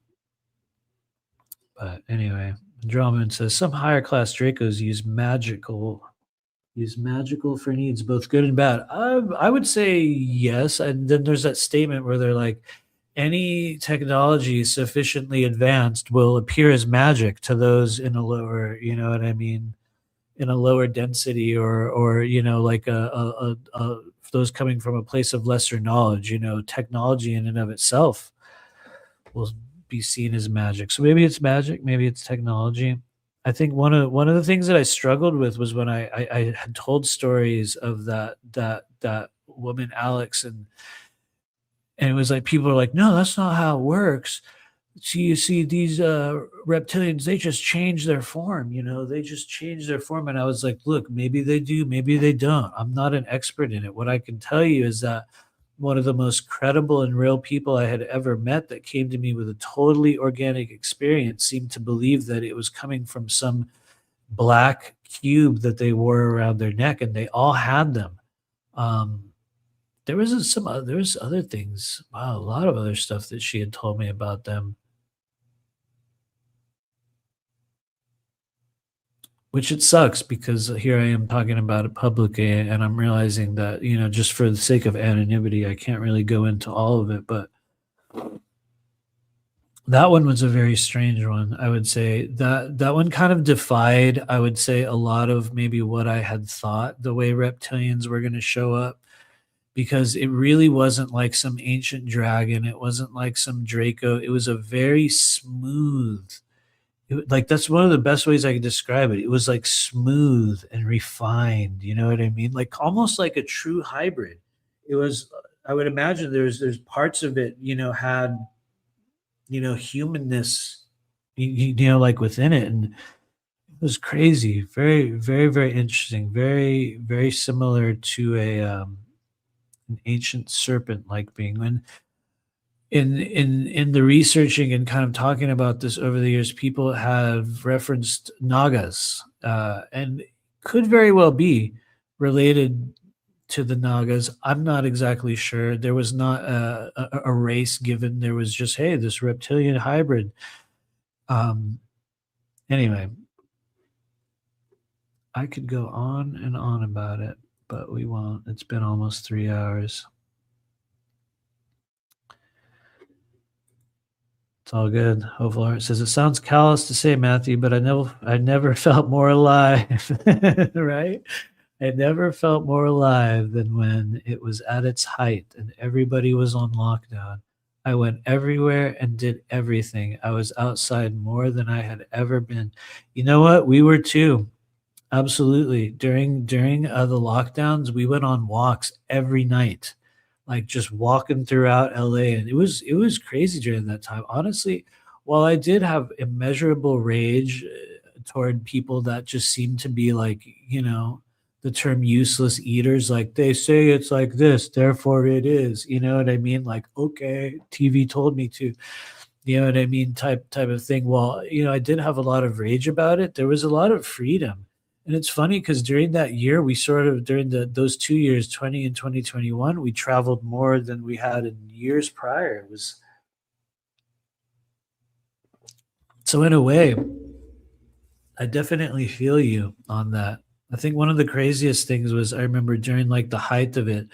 But anyway, Androman says some higher class Dracos use magical for needs, both good and bad. I would say yes. And then there's that statement where they're like, any technology sufficiently advanced will appear as magic to those in a lower, you know what I mean, in a lower density, or like those coming from a place of lesser knowledge. Technology in and of itself will be seen as magic. So maybe it's magic, maybe it's technology. I think one of the things that I struggled with was when I had told stories of that woman Alex, and it was like people are like, no, that's not how it works. So you see these reptilians, they just change their form, they just change their form. And I was like, look, maybe they do, maybe they don't. I'm not an expert in it. What I can tell you is that one of the most credible and real people I had ever met that came to me with a totally organic experience seemed to believe that it was coming from some black cube that they wore around their neck, and they all had them. There was other things. Wow, a lot of other stuff that she had told me about them, which it sucks because here I am talking about it publicly, and I'm realizing that, just for the sake of anonymity, I can't really go into all of it. But that one was a very strange one. I would say that one kind of defied, I would say, a lot of maybe what I had thought the way reptilians were going to show up, because it really wasn't like some ancient dragon. It wasn't like some Draco. It was a very smooth, Like, that's one of the best ways I could describe it. It was, like, smooth and refined, you know what I mean? Like, almost like a true hybrid. It was I would imagine there's parts of it, had, humanness, like, within it, and it was crazy. Very, very, very interesting. Very, very similar to an ancient serpent-like being. When in the researching and kind of talking about this over the years, people have referenced Nagas, and could very well be related to the Nagas. I'm not exactly sure. There was not a race given. There was just, hey, this reptilian hybrid. Um, anyway, I could go on and on about it, but we won't. It's been almost 3 hours. It's all good. Hopeful Art says, it sounds callous to say, Matthew, but I never felt more alive. Right? I never felt more alive than when it was at its height and everybody was on lockdown. I went everywhere and did everything. I was outside more than I had ever been. You know what? We were too. Absolutely. During the lockdowns, we went on walks every night, like, just walking throughout LA, and it was crazy during that time. Honestly, while I did have immeasurable rage toward people that just seemed to be like, the term useless eaters, like, they say it's like this, therefore it is. You know what I mean? Like, okay, TV told me to. You know what I mean? Type of thing. Well, I did have a lot of rage about it. There was a lot of freedom. And it's funny because during that year, we sort of during those 2 years, 20 and 2021, we traveled more than we had in years prior. It was so in a way, I definitely feel you on that. I think one of the craziest things was I remember during like the height of it,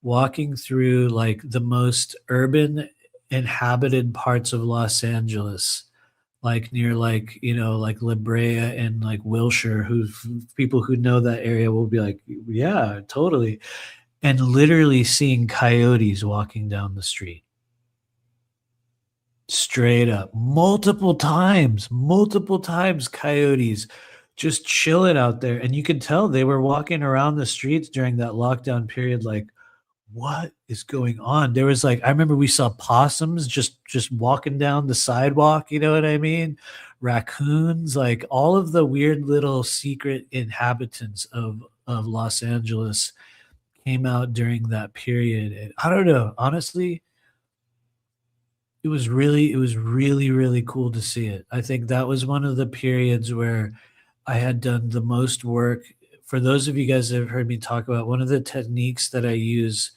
walking through like the most urban inhabited parts of Los Angeles, like near like, like La Brea and like Wilshire, who people who know that area will be like, yeah, totally. And literally seeing coyotes walking down the street. Straight up. Multiple times, coyotes just chilling out there. And you could tell they were walking around the streets during that lockdown period, like, what is going on? There was like, I remember we saw possums just walking down the sidewalk, you know what I mean? Raccoons, like all of the weird little secret inhabitants of Los Angeles came out during that period. And I don't know, honestly, it was really, really cool to see it. I think that was one of the periods where I had done the most work. For those of you guys that have heard me talk about, one of the techniques that I use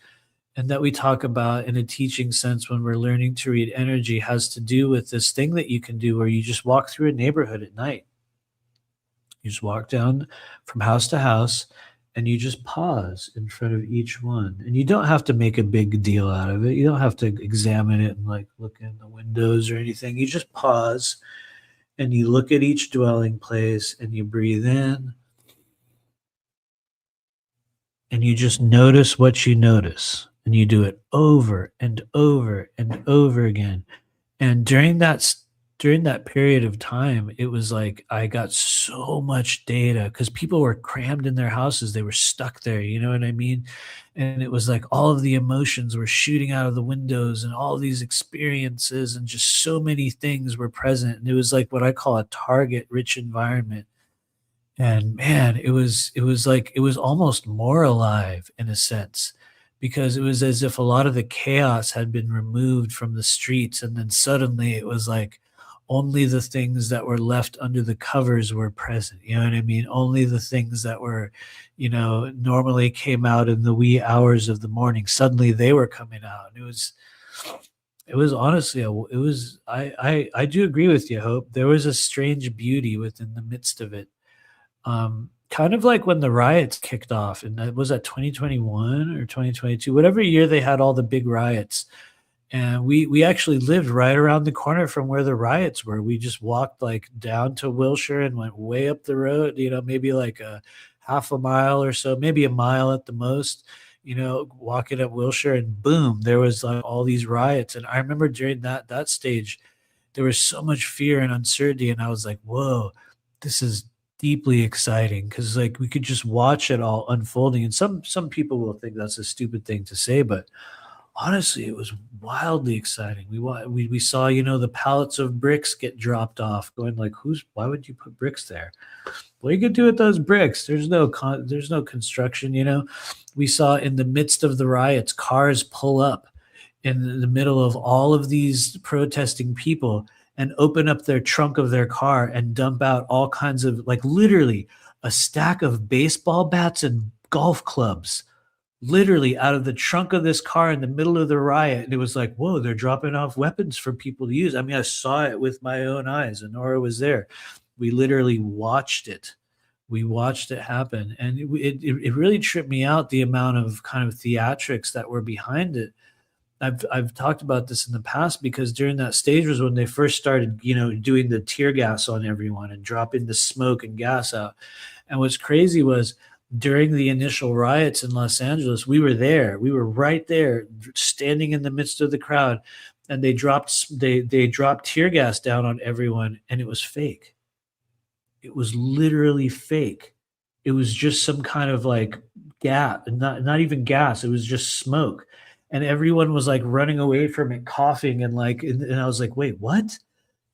and that we talk about in a teaching sense when we're learning to read energy has to do with this thing that you can do where you just walk through a neighborhood at night. You just walk down from house to house and you just pause in front of each one. And you don't have to make a big deal out of it. You don't have to examine it and like look in the windows or anything. You just pause and you look at each dwelling place and you breathe in and you just notice what you notice. And you do it over and over and over again. And during that period of time, it was like I got so much data because people were crammed in their houses. They were stuck there, you know what I mean? And it was like all of the emotions were shooting out of the windows and all these experiences and just so many things were present. And it was like what I call a target-rich environment. And man, it was like it was almost more alive in a sense because it was as if a lot of the chaos had been removed from the streets, and then suddenly it was like only the things that were left under the covers were present. You know what I mean? Only the things that were, normally came out in the wee hours of the morning. Suddenly they were coming out. It was honestly it was I do agree with you, Hope. There was a strange beauty within the midst of it. Kind of like when the riots kicked off, and that was that 2021 or 2022, whatever year they had all the big riots. And we actually lived right around the corner from where the riots were. We just walked like down to Wilshire and went way up the road, maybe like a half a mile or so, maybe a mile at the most, walking up Wilshire, and boom, there was like all these riots. And I remember during that stage, there was so much fear and uncertainty, and I was like, "Whoa, this is deeply exciting," because like, we could just watch it all unfolding, and some people will think that's a stupid thing to say, but honestly, it was wildly exciting. We saw, the pallets of bricks get dropped off, going like, why would you put bricks there? What are you gonna do with those bricks? There's no construction, We saw in the midst of the riots, cars pull up in the middle of all of these protesting people and open up their trunk of their car and dump out all kinds of, like, literally a stack of baseball bats and golf clubs literally out of the trunk of this car in the middle of the riot. And it was like, whoa, they're dropping off weapons for people to use. I mean, I saw it with my own eyes, and Nora was there. We literally watched it. We watched it happen. And it really tripped me out, the amount of kind of theatrics that were behind it. I've talked about this in the past, because during that stage was when they first started, doing the tear gas on everyone and dropping the smoke and gas out. And what's crazy was, during the initial riots in Los Angeles, we were there. We were right there, standing in the midst of the crowd, and they dropped tear gas down on everyone, and it was fake. It was literally fake. It was just some kind of like gas, not even gas. It was just smoke, and everyone was like running away from it, coughing, and like, and I was like, wait, what?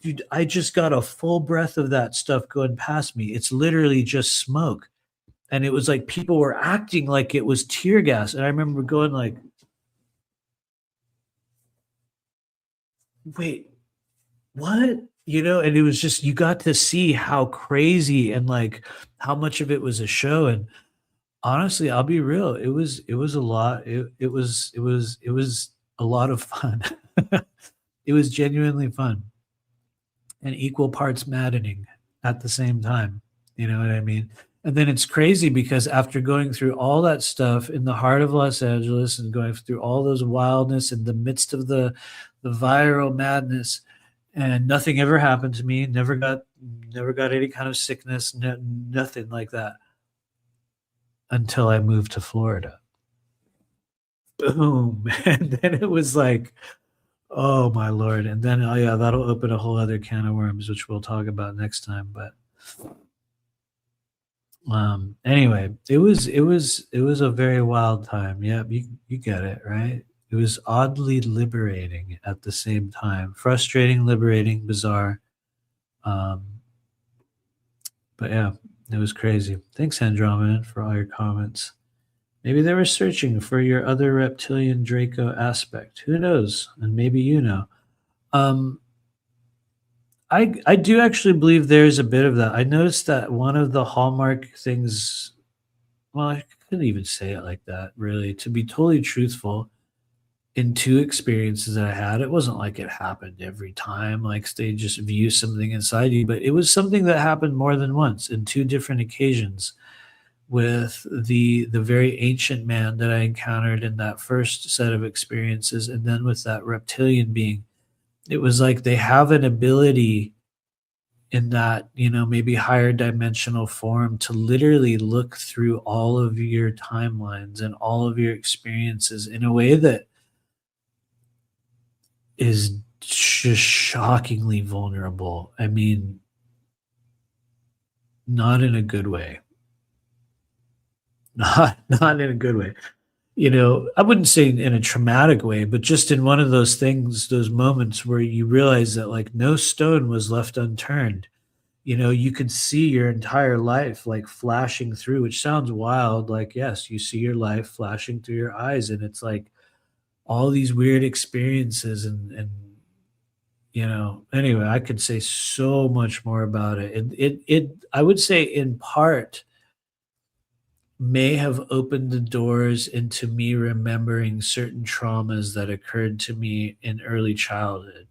Dude, I just got a full breath of that stuff going past me. It's literally just smoke. And it was like people were acting like it was tear gas, and I remember going like, "Wait, what?" And it was just, you got to see how crazy and, like, how much of it was a show, and honestly, I'll be real, it was a lot. It was a lot of fun. It was genuinely fun and equal parts maddening at the same time, you know what I mean? And then it's crazy, because after going through all that stuff in the heart of Los Angeles and going through all those wildness in the midst of the viral madness, and nothing ever happened to me, never got any kind of sickness, nothing like that, until I moved to Florida. Boom. And then it was like, oh my lord. And then, oh yeah, that'll open a whole other can of worms, which we'll talk about next time. But anyway, it was a very wild time. Yep, you get it, right? It was oddly liberating at the same time. Frustrating, liberating, bizarre. Um, but yeah, it was crazy. Thanks, Andromeda, for all your comments. Maybe they were searching for your other reptilian Draco aspect. Who knows? And maybe you know. Um, I do actually believe there's a bit of that. I noticed that one of the hallmark things, well, I couldn't even say it like that, really. To be totally truthful, in two experiences that I had, it wasn't like it happened every time, like they just view something inside you, but it was something that happened more than once in two different occasions, with the very ancient man that I encountered in that first set of experiences, and then with that reptilian being. It was like they have an ability in that, maybe higher dimensional form, to literally look through all of your timelines and all of your experiences in a way that is just shockingly vulnerable. I mean, not in a good way. Not in a good way. I wouldn't say in a traumatic way, but just in one of those things, those moments where you realize that, like, no stone was left unturned. You could see your entire life like flashing through, which sounds wild. Like, yes, you see your life flashing through your eyes, and it's like all these weird experiences, and anyway, I could say so much more about it. I would say, in part, may have opened the doors into me remembering certain traumas that occurred to me in early childhood.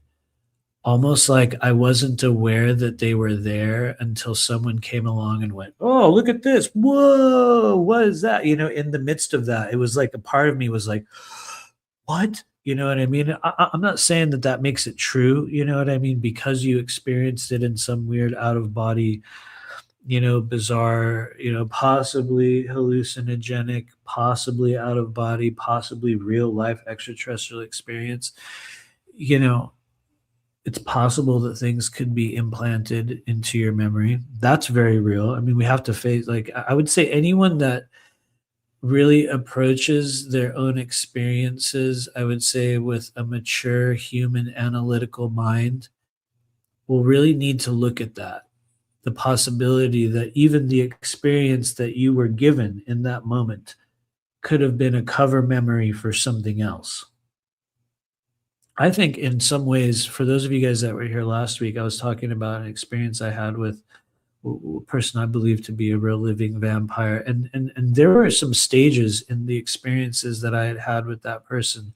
Almost like I wasn't aware that they were there until someone came along and went, "Oh, look at this. Whoa, what is that?" In the midst of that, it was like a part of me was like, "What?" You know what I mean? I'm not saying that that makes it true, you know what I mean? Because you experienced it in some weird out of body, bizarre, possibly hallucinogenic, possibly out of body, possibly real life extraterrestrial experience. You know, It's possible that things could be implanted into your memory. That's very real. I mean, we have to face, like, I would say anyone that really approaches their own experiences, I would say, with a mature human analytical mind will really need to look at that. The possibility that even the experience that you were given in that moment could have been a cover memory for something else. I think in some ways, for those of you guys that were here last week, I was talking about an experience I had with a person I believe to be a real living vampire, and there were some stages in the experiences that I had had with that person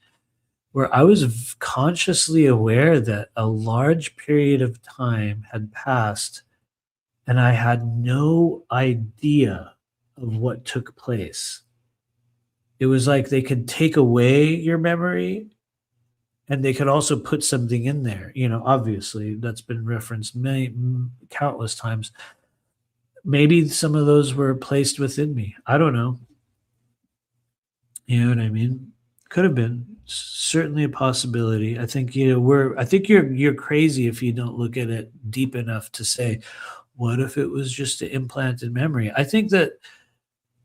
where I was consciously aware that a large period of time had passed, and I had no idea of what took place. It was like they could take away your memory and they could also put something in there. Obviously, that's been referenced countless times. Maybe some of those were placed within me. I don't know. You know what I mean? Could have been. Certainly a possibility. I think you're crazy if you don't look at it deep enough to say, what if it was just an implanted memory? I think that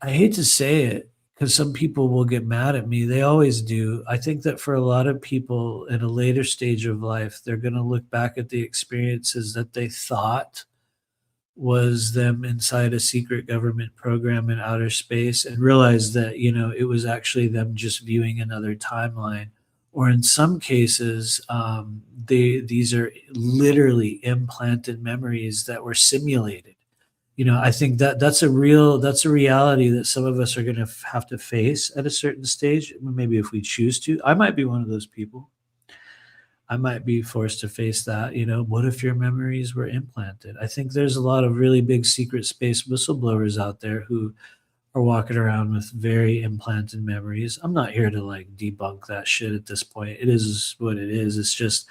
I hate to say it because some people will get mad at me. They always do. I think that for a lot of people in a later stage of life, they're going to look back at the experiences that they thought was them inside a secret government program in outer space and realize that, it was actually them just viewing another timeline. Or in some cases, these are literally implanted memories that were simulated. I think that that's a reality that some of us are going to have to face at a certain stage. Maybe if we choose to. I might be one of those people. I might be forced to face that. What if your memories were implanted? I think there's a lot of really big secret space whistleblowers out there who are walking around with very implanted memories. I'm not here to like debunk that shit at this point. It is what it is. It's just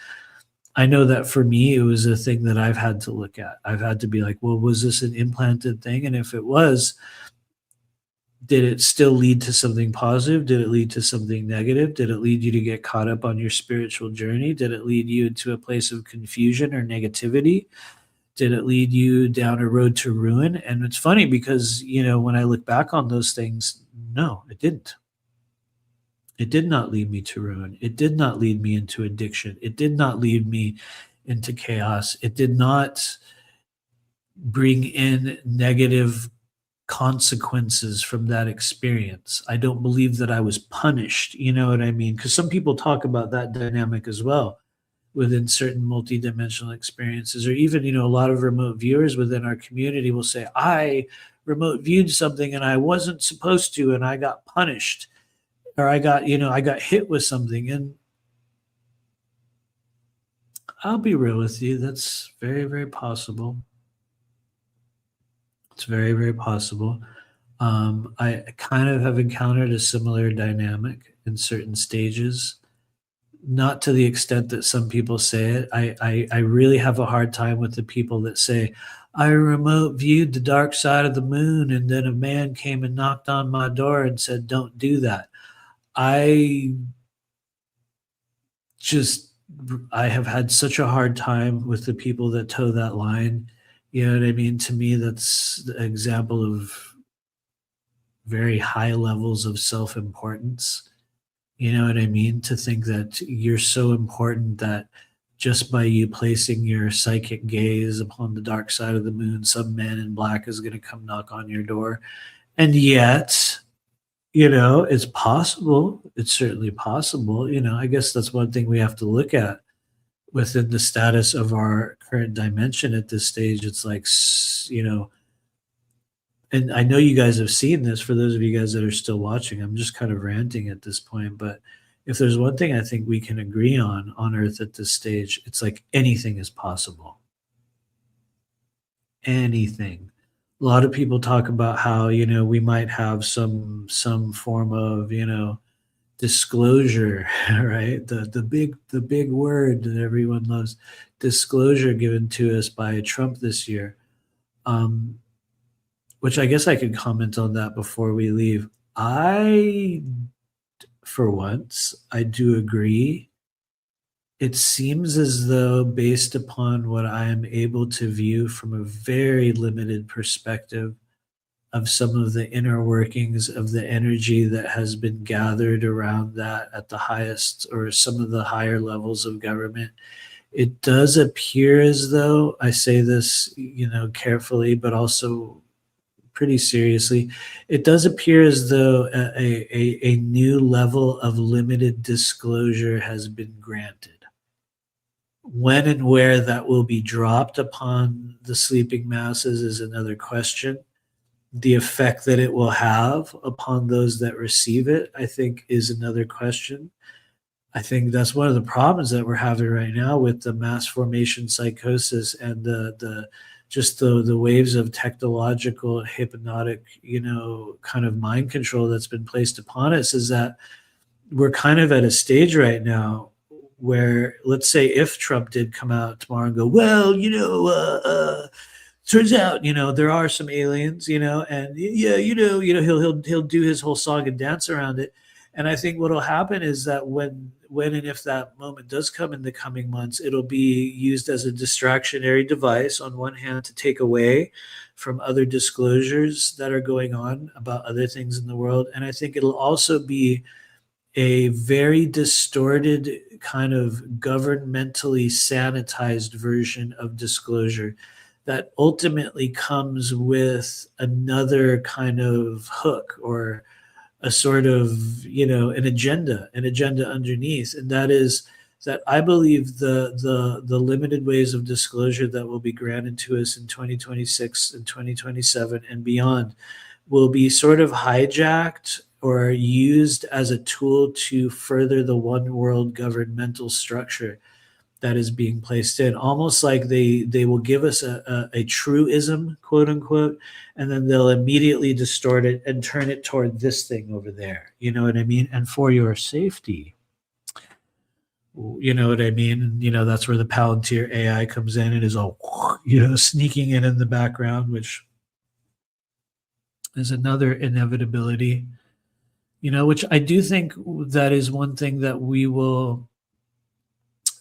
I know that for me, it was a thing that I've had to look at. I've had to be like, well, was this an implanted thing? And if it was, did it still lead to something positive? Did it lead to something negative? Did it lead you to get caught up on your spiritual journey? Did it lead you into a place of confusion or negativity? Did it lead you down a road to ruin? And it's funny because, when I look back on those things, no, it didn't. It did not lead me to ruin. It did not lead me into addiction. It did not lead me into chaos. It did not bring in negative consequences from that experience. I don't believe that I was punished. You know what I mean? Because some people talk about that dynamic as well within certain multidimensional experiences, or even, a lot of remote viewers within our community will say, I remote viewed something and I wasn't supposed to, and I got punished, or I got hit with something. And I'll be real with you, that's very, very possible. It's very, very possible. I kind of have encountered a similar dynamic in certain stages, not to the extent that some people say it. I really have a hard time with the people that say, I remote viewed the dark side of the moon, and then a man came and knocked on my door and said, don't do that. I just I have had such a hard time with the people that toe that line. You know what I mean? To me, that's the example of very high levels of self-importance. You know what I mean? To think that you're so important that just by you placing your psychic gaze upon the dark side of the moon, some man in black is going to come knock on your door. And yet, it's possible. It's certainly possible. I guess that's one thing we have to look at within the status of our current dimension at this stage. It's like, and I know you guys have seen this. For those of you guys that are still watching, I'm just kind of ranting at this point. But if there's one thing I think we can agree on Earth at this stage, it's like anything is possible. Anything. A lot of people talk about how, we might have some form of, disclosure, right? The big word that everyone loves, disclosure, given to us by Trump this year. Which I guess I could comment on that before we leave. For once, I do agree it seems as though, based upon what I am able to view from a very limited perspective of some of the inner workings of the energy that has been gathered around that at the highest or some of the higher levels of government, it does appear as though, I say this, carefully, but also pretty seriously, it does appear as though a new level of limited disclosure has been granted. When and where that will be dropped upon the sleeping masses is another question. The effect that it will have upon those that receive it, I think, is another question. I think that's one of the problems that we're having right now with the mass formation psychosis and the waves of technological hypnotic, kind of mind control that's been placed upon us, is that we're kind of at a stage right now where, let's say, if Trump did come out tomorrow and go, well, turns out, there are some aliens, and yeah, he'll do his whole song and dance around it. And I think what'll happen is that when and if that moment does come in the coming months, it'll be used as a distractionary device on one hand to take away from other disclosures that are going on about other things in the world. And I think it'll also be a very distorted kind of governmentally sanitized version of disclosure that ultimately comes with another kind of hook or a sort of, an agenda underneath. And that is that I believe the limited ways of disclosure that will be granted to us in 2026 and 2027 and beyond will be sort of hijacked or used as a tool to further the one world governmental structure that is being placed in, almost like they will give us a truism, quote unquote, and then they'll immediately distort it and turn it toward this thing over there. You know what I mean? And for your safety, you know what I mean? That's where the Palantir AI comes in and is all, sneaking in the background, which is another inevitability, which I do think that is one thing that we will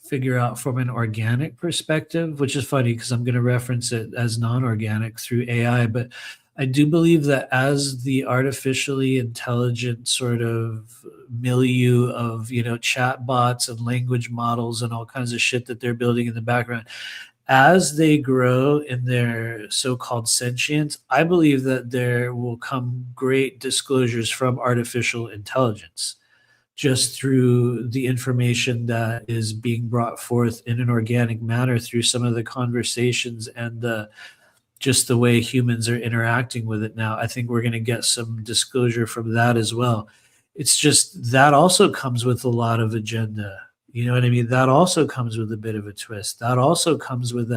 figure out from an organic perspective, which is funny because I'm going to reference it as non-organic through AI. But I do believe that as the artificially intelligent sort of milieu of, chat bots and language models and all kinds of shit that they're building in the background, as they grow in their so-called sentience, I believe that there will come great disclosures from artificial intelligence just through the information that is being brought forth in an organic manner through some of the conversations and just the way humans are interacting with it now. I think we're going to get some disclosure from that as well. It's just that also comes with a lot of agenda. You know what I mean? That also comes with a bit of a twist. That also comes with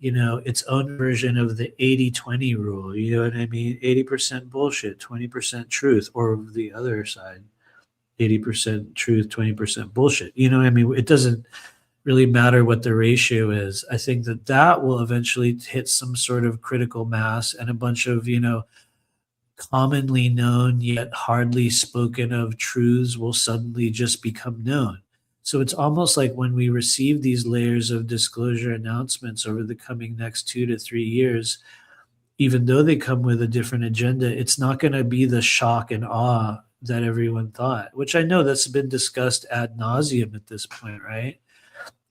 its own version of the 80-20 rule. You know what I mean? 80% bullshit, 20% truth, or the other side. 80% truth, 20% bullshit. You know what I mean? It doesn't really matter what the ratio is. I think that will eventually hit some sort of critical mass and a bunch of, commonly known yet hardly spoken of truths will suddenly just become known. So it's almost like when we receive these layers of disclosure announcements over the coming next 2 to 3 years, even though they come with a different agenda, it's not going to be the shock and awe that everyone thought, which I know that's been discussed ad nauseum at this point, right?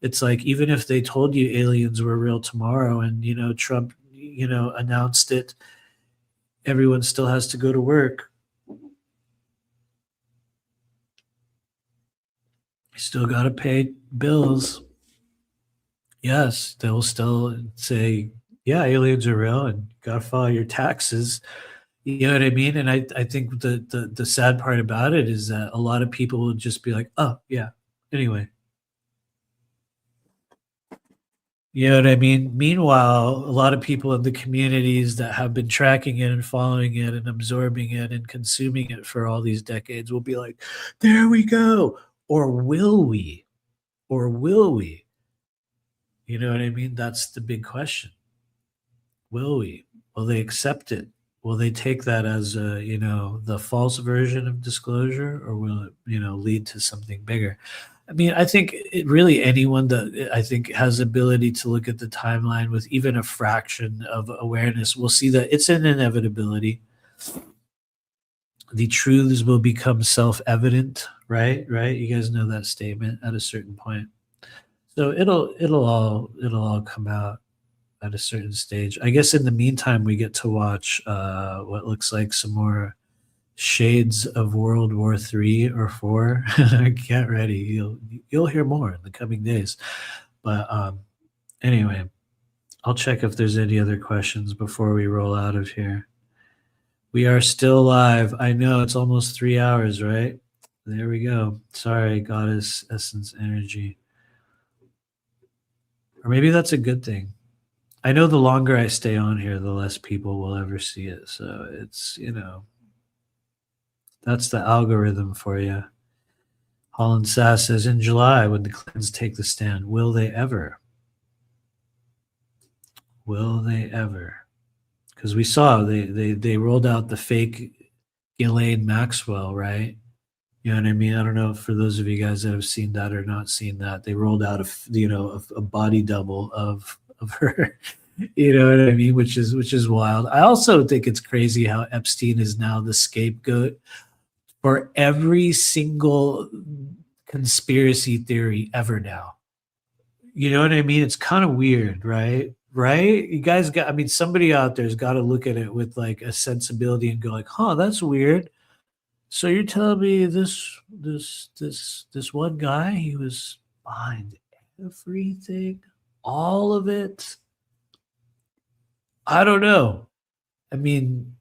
It's like, even if they told you aliens were real tomorrow and, Trump, announced it, everyone still has to go to work. You still got to pay bills. Yes, they'll still say, yeah, aliens are real and got to file your taxes. You know what I mean? And I think the sad part about it is that a lot of people will just be like, oh, yeah, anyway. You know what I mean? Meanwhile, a lot of people in the communities that have been tracking it and following it and absorbing it and consuming it for all these decades will be like, there we go. Or will we? Or will we? You know what I mean? That's the big question. Will we? Will they accept it? Will they take that as the false version of disclosure, or will it, lead to something bigger? I mean, I think really anyone that I think has ability to look at the timeline with even a fraction of awareness will see that it's an inevitability. The truths will become self-evident, right? Right? You guys know that statement at a certain point. So it'll all come out at a certain stage. I guess in the meantime, we get to watch what looks like some more shades of World War III or four. Get ready. You'll hear more in the coming days. But anyway, I'll check if there's any other questions before we roll out of here. We are still live. I know it's almost 3 hours, right? There we go. Sorry, Goddess Essence Energy. Or maybe that's a good thing. I know the longer I stay on here, the less people will ever see it. So it's, that's the algorithm for you. Holland Sass says, in July, when the Clintons take the stand, will they ever? Will they ever? Because we saw they rolled out the fake Ghislaine Maxwell, right? You know what I mean? I don't know for those of you guys that have seen that or not seen that. They rolled out a body double of her. You know what I mean? Which is wild. I also think it's crazy how Epstein is now the scapegoat for every single conspiracy theory ever now. You know what I mean? It's kind of weird, right? Right? You guys got, I mean, somebody out there's got to look at it with like a sensibility and go like, huh, that's weird. So you're telling me this one guy, he was behind everything, all of it? I don't know. I mean,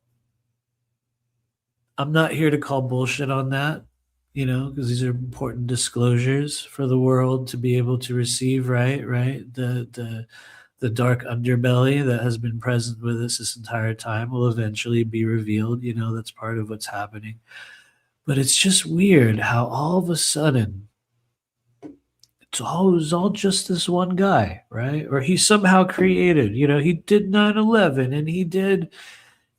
I'm not here to call bullshit on that, because these are important disclosures for the world to be able to receive, right? Right? The dark underbelly that has been present with us this entire time will eventually be revealed. That's part of what's happening. But it's just weird how all of a sudden it was all just this one guy, right? Or he somehow created, he did 9/11 and he did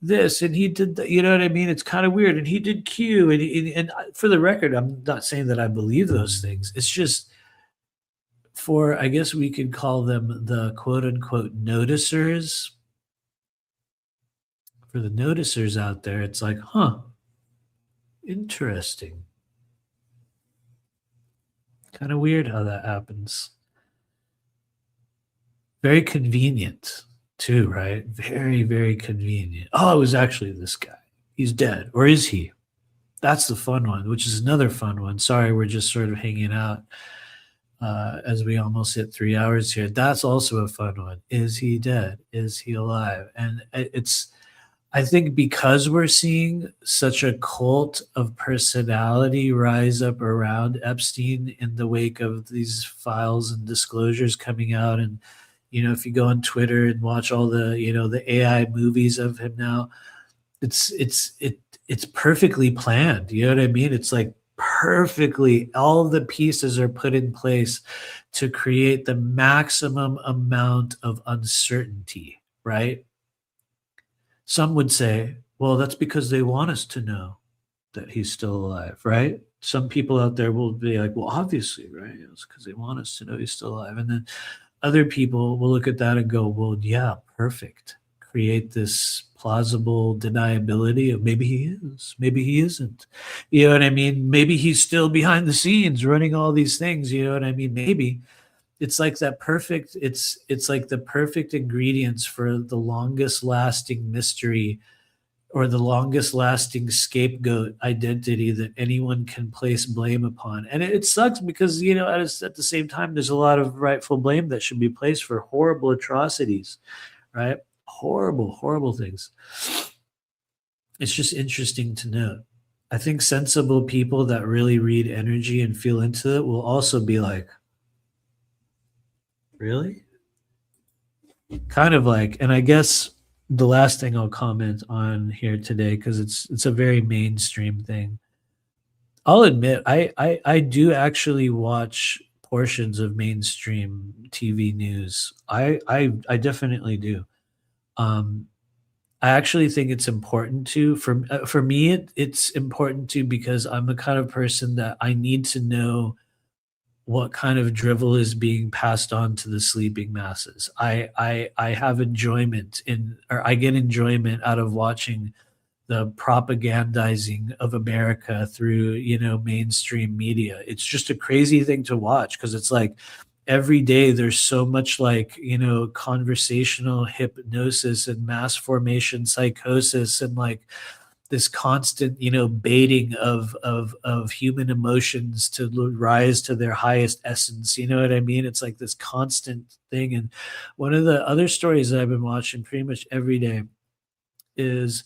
this and he did that, you know what I mean? It's kind of weird. And he did Q. And for the record, I'm not saying that I believe those things. It's just for, I guess we could call them the quote unquote noticers. For the noticers out there, it's like, huh, interesting. Kind of weird how that happens. Very convenient, too, right? Very, very convenient. Oh, it was actually this guy. He's dead. Or is he? That's the fun one, which is another fun one. Sorry, we're just sort of hanging out as we almost hit 3 hours here. That's also a fun one. Is he dead? Is he alive? And I think because we're seeing such a cult of personality rise up around Epstein in the wake of these files and disclosures coming out, and if you go on Twitter and watch all the the AI movies of him now, it's perfectly planned. You know what I mean? It's like perfectly, all of the pieces are put in place to create the maximum amount of uncertainty, right? Some would say, well, that's because they want us to know that he's still alive, right? Some people out there will be like, well, obviously, right? It's because they want us to know he's still alive. And then other people will look at that and go, well, yeah, perfect. Create this plausible deniability of maybe he is, maybe he isn't. You know what I mean? Maybe he's still behind the scenes running all these things. You know what I mean? Maybe. It's like that perfect, it's like the perfect ingredients for the longest lasting mystery or the longest lasting scapegoat identity that anyone can place blame upon. And it sucks because, at the same time, there's a lot of rightful blame that should be placed for horrible atrocities, right? Horrible, horrible things. It's just interesting to note. I think sensible people that really read energy and feel into it will also be like, really? Kind of like, and I guess the last thing I'll comment on here today, because it's a very mainstream thing. I'll admit, I do actually watch portions of mainstream TV news. I definitely do. I actually think it's important to for me it's important to, because I'm the kind of person that I need to know what kind of drivel is being passed on to the sleeping masses. I have enjoyment in, or I get enjoyment out of watching the propagandizing of America through, mainstream media. It's just a crazy thing to watch because it's like every day there's so much like, conversational hypnosis and mass formation psychosis and like this constant, baiting of human emotions to rise to their highest essence. You know what I mean? It's like this constant thing. And one of the other stories that I've been watching pretty much every day is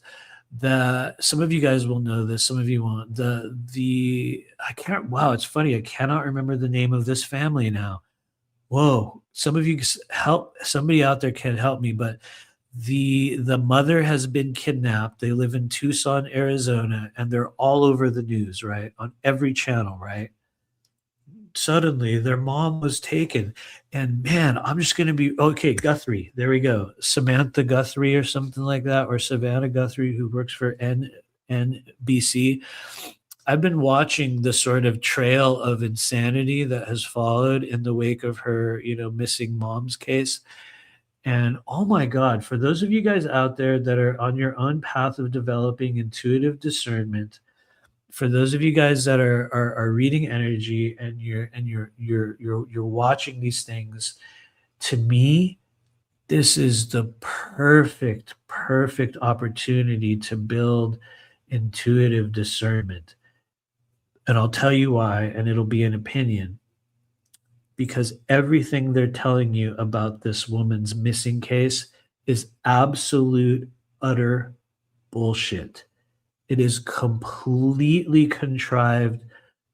that some of you guys will know this, some of you won't. The I can't. Wow, it's funny. I cannot remember the name of this family now. Whoa, some of you help. Somebody out there can help me, but the mother has been kidnapped. They live in Tucson, Arizona, and they're all over the news, right? On every channel, right? Suddenly their mom was taken, and man, I'm just going to be okay. Guthrie, there we go. Samantha Guthrie or something like that, or Savannah Guthrie, who works for NBC. I've been watching the sort of trail of insanity that has followed in the wake of her, missing mom's case. And oh my God, for those of you guys out there that are on your own path of developing intuitive discernment, for those of you guys that are reading energy and you're watching these things, to me, this is the perfect opportunity to build intuitive discernment. And I'll tell you why, and it'll be an opinion. Because everything they're telling you about this woman's missing case is absolute, utter bullshit. It is completely contrived,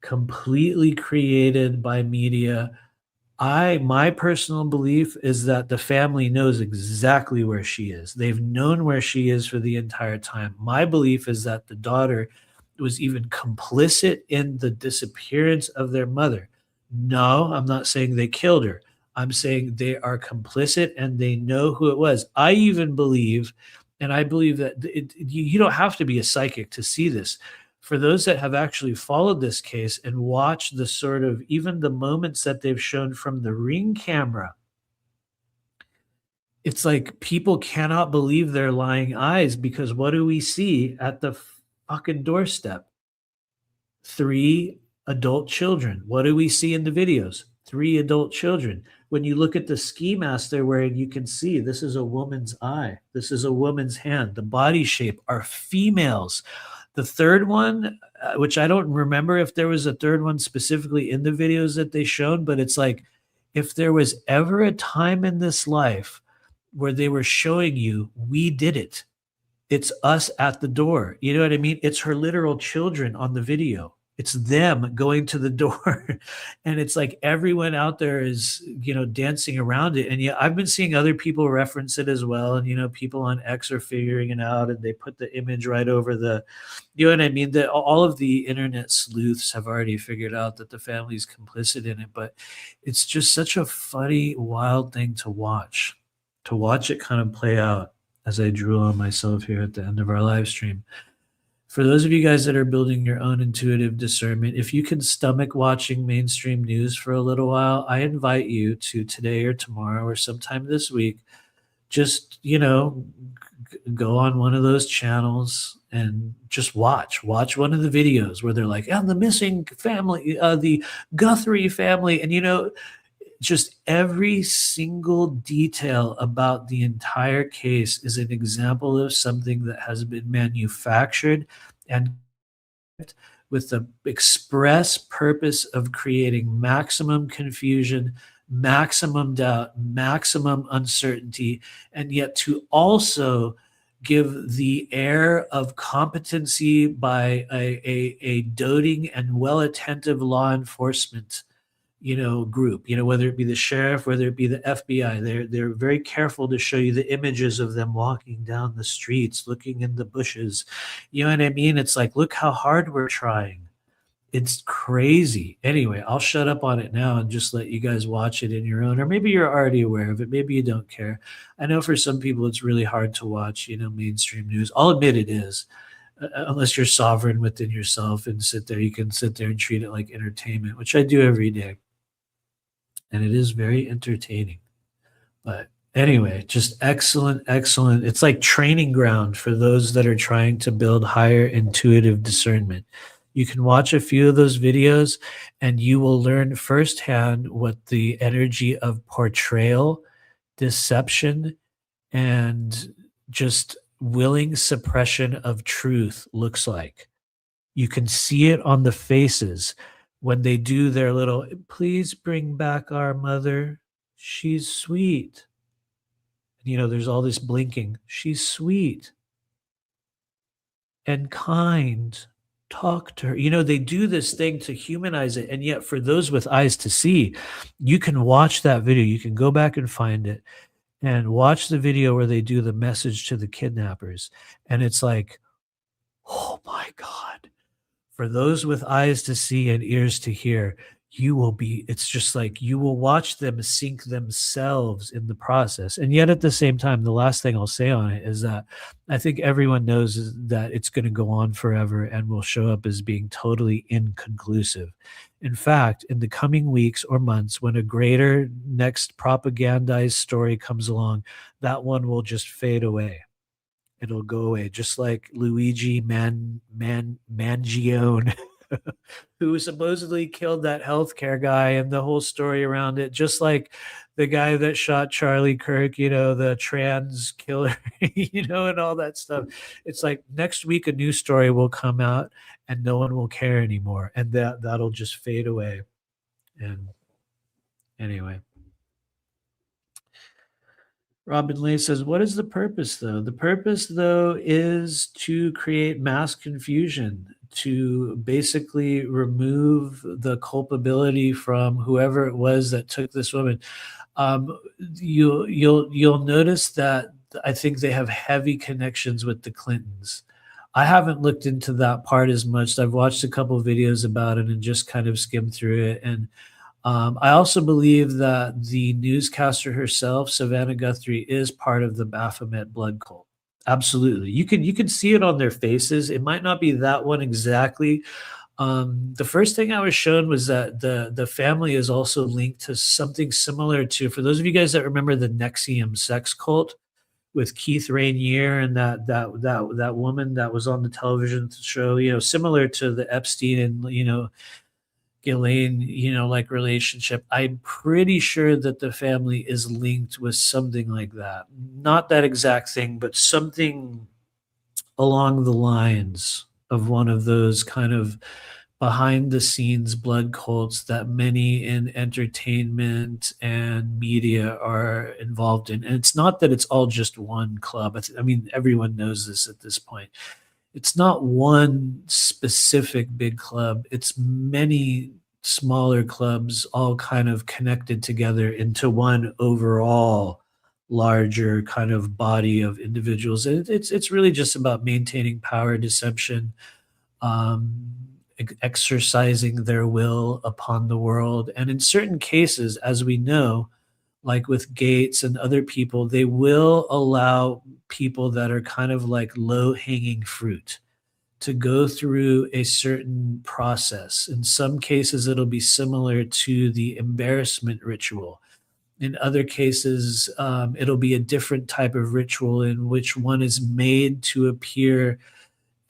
completely created by media. My personal belief is that the family knows exactly where she is. They've known where she is for the entire time. My belief is that the daughter was even complicit in the disappearance of their mother. No, I'm not saying they killed her. I'm saying they are complicit and they know who it was. I even believe, and I believe that you don't have to be a psychic to see this. For those that have actually followed this case and watched the sort of even the moments that they've shown from the ring camera, it's like people cannot believe their lying eyes because what do we see at the fucking doorstep? 3 adult children. What do we see in the videos? 3 adult children. When you look at the ski mask they're wearing, you can see this is a woman's eye. This is a woman's hand. The body shape are females. The third one, which I don't remember if there was a third one specifically in the videos that they showed, but it's like if there was ever a time in this life where they were showing you, we did it. It's us at the door. You know what I mean? It's her literal children on the video. It's them going to the door. And it's like everyone out there is, dancing around it. And yeah, I've been seeing other people reference it as well. And, people on X are figuring it out and they put the image right over the, you know what I mean? That all of the internet sleuths have already figured out that the family's complicit in it. But it's just such a funny, wild thing to watch it kind of play out as I drew on myself here at the end of our live stream. For those of you guys that are building your own intuitive discernment, if you can stomach watching mainstream news for a little while, I invite you to today or tomorrow or sometime this week, just, go on one of those channels and just watch one of the videos where they're like, the missing family, the Guthrie family. And, just every single detail about the entire case is an example of something that has been manufactured and with the express purpose of creating maximum confusion, maximum doubt, maximum uncertainty, and yet to also give the air of competency by a doting and well-attentive law enforcement group, whether it be the sheriff, whether it be the FBI. They're very careful to show you the images of them walking down the streets, looking in the bushes. You know what I mean? It's like, look how hard we're trying. It's crazy. Anyway, I'll shut up on it now and just let you guys watch it in your own, or maybe you're already aware of it. Maybe you don't care. I know for some people it's really hard to watch, mainstream news. I'll admit it is. Unless you're sovereign within yourself and you can sit there and treat it like entertainment, which I do every day. and it is very entertaining. But anyway, just excellent, excellent. It's like training ground for those that are trying to build higher intuitive discernment. You can watch a few of those videos and you will learn firsthand what the energy of portrayal, deception, and just willing suppression of truth looks like. You can see it on the faces when they do their little, please bring back our mother. She's sweet. There's all this blinking. She's sweet and kind. Talk to her. They do this thing to humanize it. And yet, for those with eyes to see, you can watch that video. You can go back and find it and watch the video where they do the message to the kidnappers. And it's like, oh my God. For those with eyes to see and ears to hear, it's just like you will watch them sink themselves in the process. And yet at the same time, the last thing I'll say on it is that I think everyone knows that it's going to go on forever and will show up as being totally inconclusive. In fact, in the coming weeks or months, when a greater next propagandized story comes along, that one will just fade away. It'll go away, just like Luigi Mangione, who supposedly killed that healthcare guy and the whole story around it, just like the guy that shot Charlie Kirk, the trans killer, and all that stuff. It's like next week a new story will come out and no one will care anymore, and that'll just fade away. And anyway. Robin Lee says, what is the purpose, though? The purpose, though, is to create mass confusion, to basically remove the culpability from whoever it was that took this woman. You'll notice that I think they have heavy connections with the Clintons. I haven't looked into that part as much. I've watched a couple of videos about it and just kind of skimmed through it. And I also believe that the newscaster herself, Savannah Guthrie, is part of the Baphomet blood cult. Absolutely. You can see it on their faces. It might not be that one exactly. The first thing I was shown was that the family is also linked to something similar to, for those of you guys that remember the Nexium sex cult with Keith Rainier and that woman that was on the television show, similar to the Epstein and Ghislaine, like relationship. I'm pretty sure that the family is linked with something like that. Not that exact thing, but something along the lines of one of those kind of behind the scenes blood cults that many in entertainment and media are involved in. And it's not that it's all just one club. I mean, everyone knows this at this point. It's not one specific big club. It's many smaller clubs all kind of connected together into one overall larger kind of body of individuals. It's really just about maintaining power, deception, exercising their will upon the world. And in certain cases, as we know, like with Gates and other people, they will allow people that are kind of like low hanging fruit to go through a certain process. In some cases, it'll be similar to the embarrassment ritual. In other cases, it'll be a different type of ritual in which one is made to appear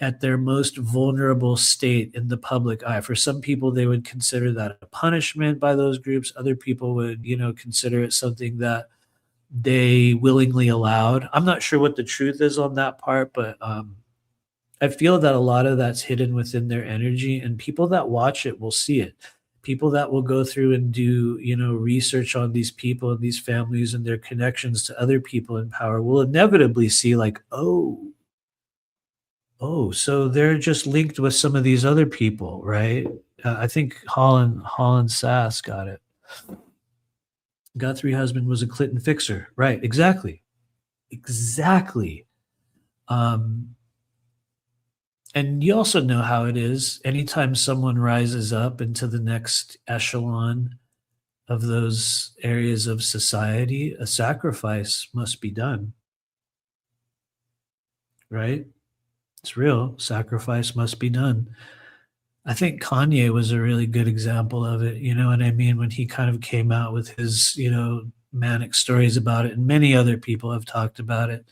at their most vulnerable state in the public eye. For some people, they would consider that a punishment by those groups. Other people would, consider it something that they willingly allowed. I'm not sure what the truth is on that part, but I feel that a lot of that's hidden within their energy, and people that watch it will see it. People that will go through and do, research on these people and these families and their connections to other people in power will inevitably see like, so they're just linked with some of these other people, right? I think Holland Sass got it. Guthrie husband was a Clinton fixer, right? Exactly. And you also know how it is. Anytime someone rises up into the next echelon of those areas of society, a sacrifice must be done, right? It's real. Sacrifice must be done. I think Kanye was a really good example of it, you know what I mean? When he kind of came out with his, manic stories about it, and many other people have talked about it.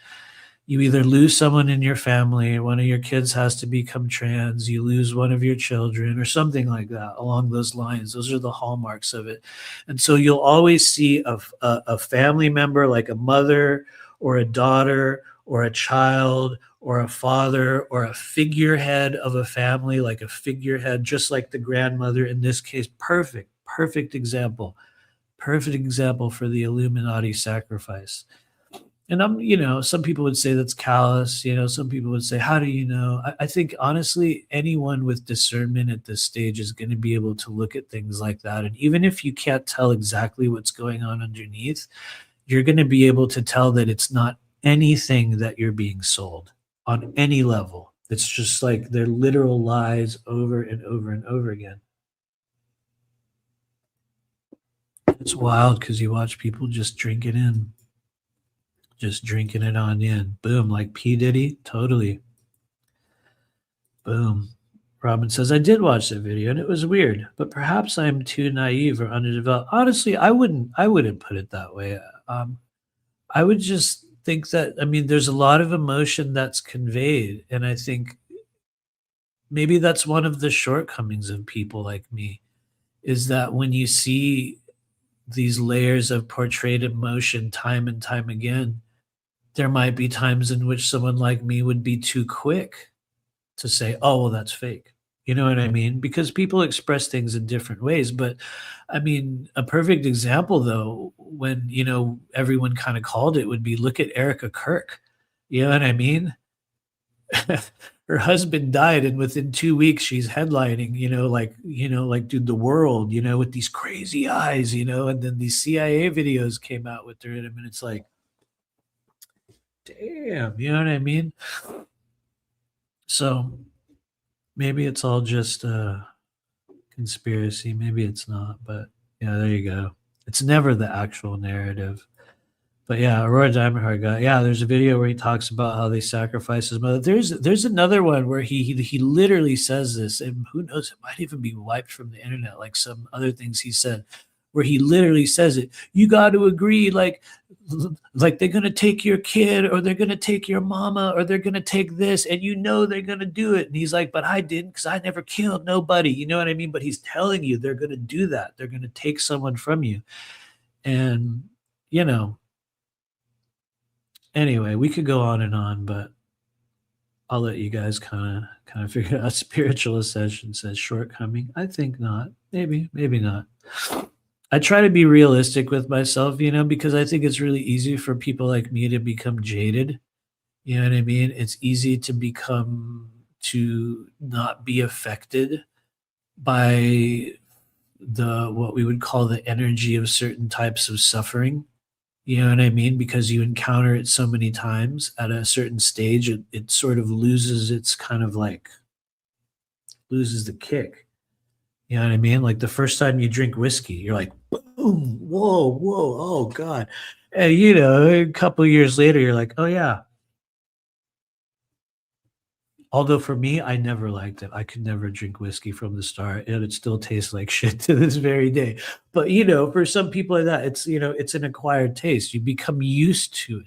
You either lose someone in your family, one of your kids has to become trans, you lose one of your children, or something like that along those lines. Those are the hallmarks of it. And so you'll always see a family member, like a mother or a daughter or a child or a father or a figurehead of a family, like a figurehead, just like the grandmother in this case. Perfect, perfect example for the Illuminati sacrifice. And some people would say that's callous. Some people would say, how do you know? I think honestly, anyone with discernment at this stage is going to be able to look at things like that. And even if you can't tell exactly what's going on underneath, you're going to be able to tell that it's not anything that you're being sold on any level. It's just like they're literal lies over and over and over again. It's wild because you watch people just drink it in, just drinking it on in. Boom, like P. Diddy. Totally. Boom. Robin says, I did watch the video and it was weird, but perhaps I'm too naive or underdeveloped. Honestly, I wouldn't put it that way. I would just think that, I mean, there's a lot of emotion that's conveyed. And I think maybe that's one of the shortcomings of people like me, is that when you see these layers of portrayed emotion time and time again, there might be times in which someone like me would be too quick to say, oh, well, that's fake. You know what I mean? Because people express things in different ways. But I mean, a perfect example, though, when, everyone kind of called it would be, look at Erica Kirk. You know what I mean? Her husband died, and within 2 weeks she's headlining, like dude, the world, with these crazy eyes, and then these CIA videos came out with her in them, and it's like, damn, you know what I mean? So maybe it's all just a conspiracy, maybe it's not, but yeah, there you go. It's never the actual narrative. But yeah, Aurora Diamond Heart guy. Yeah, there's a video where he talks about how they sacrifice his mother. There's another one where he literally says this, and who knows, it might even be wiped from the internet, like some other things he said, where he literally says it. You got to agree, like they're gonna take your kid, or they're gonna take your mama, or they're gonna take this, and they're gonna do it. And he's like, but I didn't, because I never killed nobody. You know what I mean? But he's telling you they're gonna do that. They're gonna take someone from you, and you know anyway, we could go on and on, but I'll let you guys kind of figure out. Spiritual Ascension says shortcoming. I think not. Maybe not. I try to be realistic with myself, because I think it's really easy for people like me to become jaded. You know what I mean? It's easy to not be affected by the what we would call the energy of certain types of suffering. You know what I mean? Because you encounter it so many times at a certain stage, it sort of loses its kind of like loses the kick. You know what I mean? Like the first time you drink whiskey, you're like, boom, whoa, oh God. And a couple of years later, you're like, oh yeah. Although for me, I never liked it. I could never drink whiskey from the start, and it still tastes like shit to this very day. But for some people like that, it's an acquired taste. You become used to it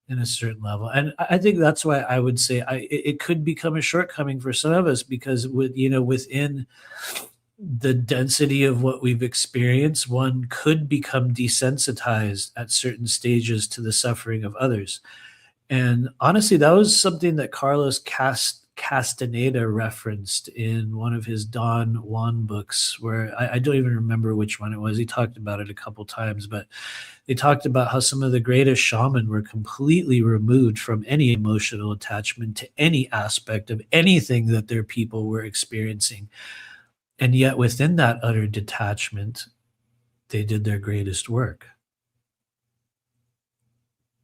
in a certain level, and I think that's why I would say it could become a shortcoming for some of us, because within the density of what we've experienced, one could become desensitized at certain stages to the suffering of others. And honestly, that was something that Carlos Castaneda referenced in one of his Don Juan books, where I don't even remember which one it was. He talked about it a couple times, but they talked about how some of the greatest shaman were completely removed from any emotional attachment to any aspect of anything that their people were experiencing. And yet within that utter detachment, they did their greatest work.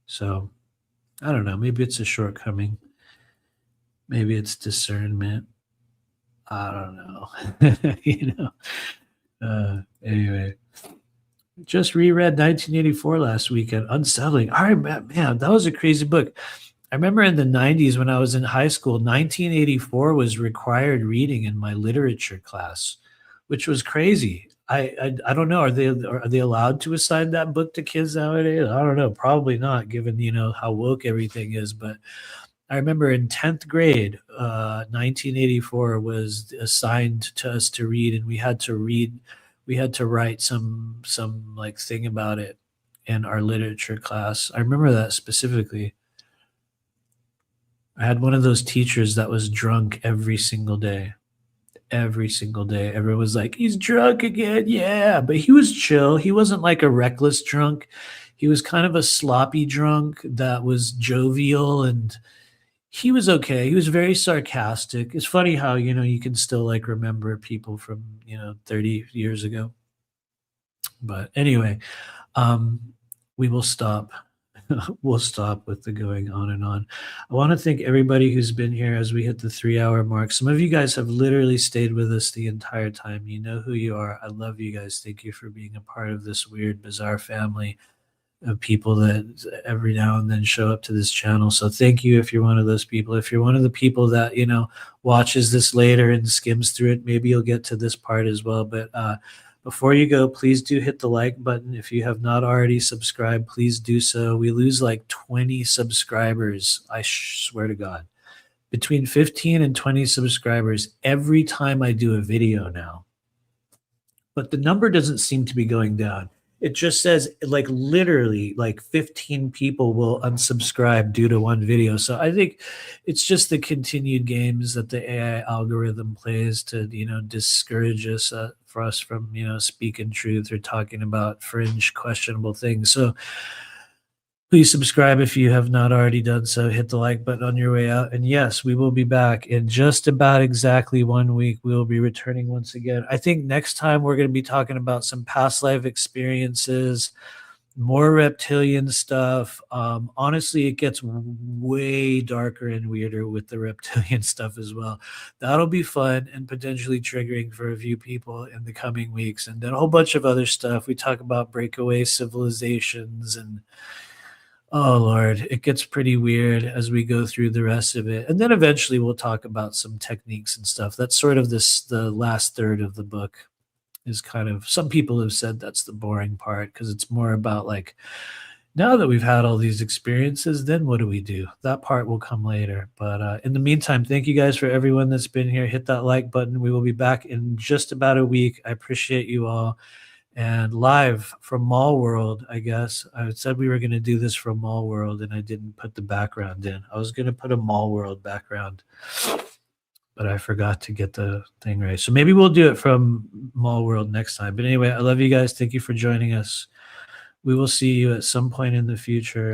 So I don't know, maybe it's a shortcoming. Maybe it's discernment. I don't know. Anyway, just reread 1984 last weekend. Unsettling. All right, man, that was a crazy book. I remember in the 90s when I was in high school, 1984 was required reading in my literature class, which was crazy. I don't know. Are they allowed to assign that book to kids nowadays? I don't know. Probably not, given how woke everything is. But I remember in 10th grade, 1984 was assigned to us to read, and we had to read. We had to write some like thing about it in our literature class. I remember that specifically. I had one of those teachers that was drunk every single day. Every single day. Everyone was like, "He's drunk again." Yeah, but he was chill. He wasn't like a reckless drunk. He was kind of a sloppy drunk that was jovial, and he was okay. He was very sarcastic. It's funny how, you can still like remember people from, 30 years ago. But anyway, um, we will stop. We'll stop with the going on and on. I want to thank everybody who's been here as we hit the 3 hour mark. Some of you guys have literally stayed with us the entire time. You know who you are. I love you guys. Thank you for being a part of this weird, bizarre family of people that every now and then show up to this channel. So thank you if you're one of those people. If you're one of the people that, watches this later and skims through it, maybe you'll get to this part as well. But before you go, please do hit the like button. If you have not already subscribed, please do so. We lose like 20 subscribers, I swear to God. Between 15 and 20 subscribers every time I do a video now. But the number doesn't seem to be going down. It just says like literally like 15 people will unsubscribe due to one video. So I think it's just the continued games that the AI algorithm plays to, discourage us for us from, speaking truth or talking about fringe questionable things. So please subscribe if you have not already done so. Hit the like button on your way out. And yes, we will be back in just about exactly 1 week. We will be returning once again. I think next time we're going to be talking about some past life experiences, more reptilian stuff. Honestly, it gets way darker and weirder with the reptilian stuff as well. That'll be fun and potentially triggering for a few people in the coming weeks. And then a whole bunch of other stuff. We talk about breakaway civilizations and oh Lord, it gets pretty weird as we go through the rest of it. And then eventually we'll talk about some techniques and stuff. That's sort of the last third of the book is kind of, some people have said that's the boring part because it's more about like, now that we've had all these experiences, then what do we do? That part will come later. But in the meantime, thank you guys for everyone that's been here. Hit that like button. We will be back in just about a week. I appreciate you all. And live from Mall World, I guess. I said we were going to do this from Mall World, and I didn't put the background in. I was going to put a Mall World background, but I forgot to get the thing right. So maybe we'll do it from Mall World next time. But anyway, I love you guys. Thank you for joining us. We will see you at some point in the future.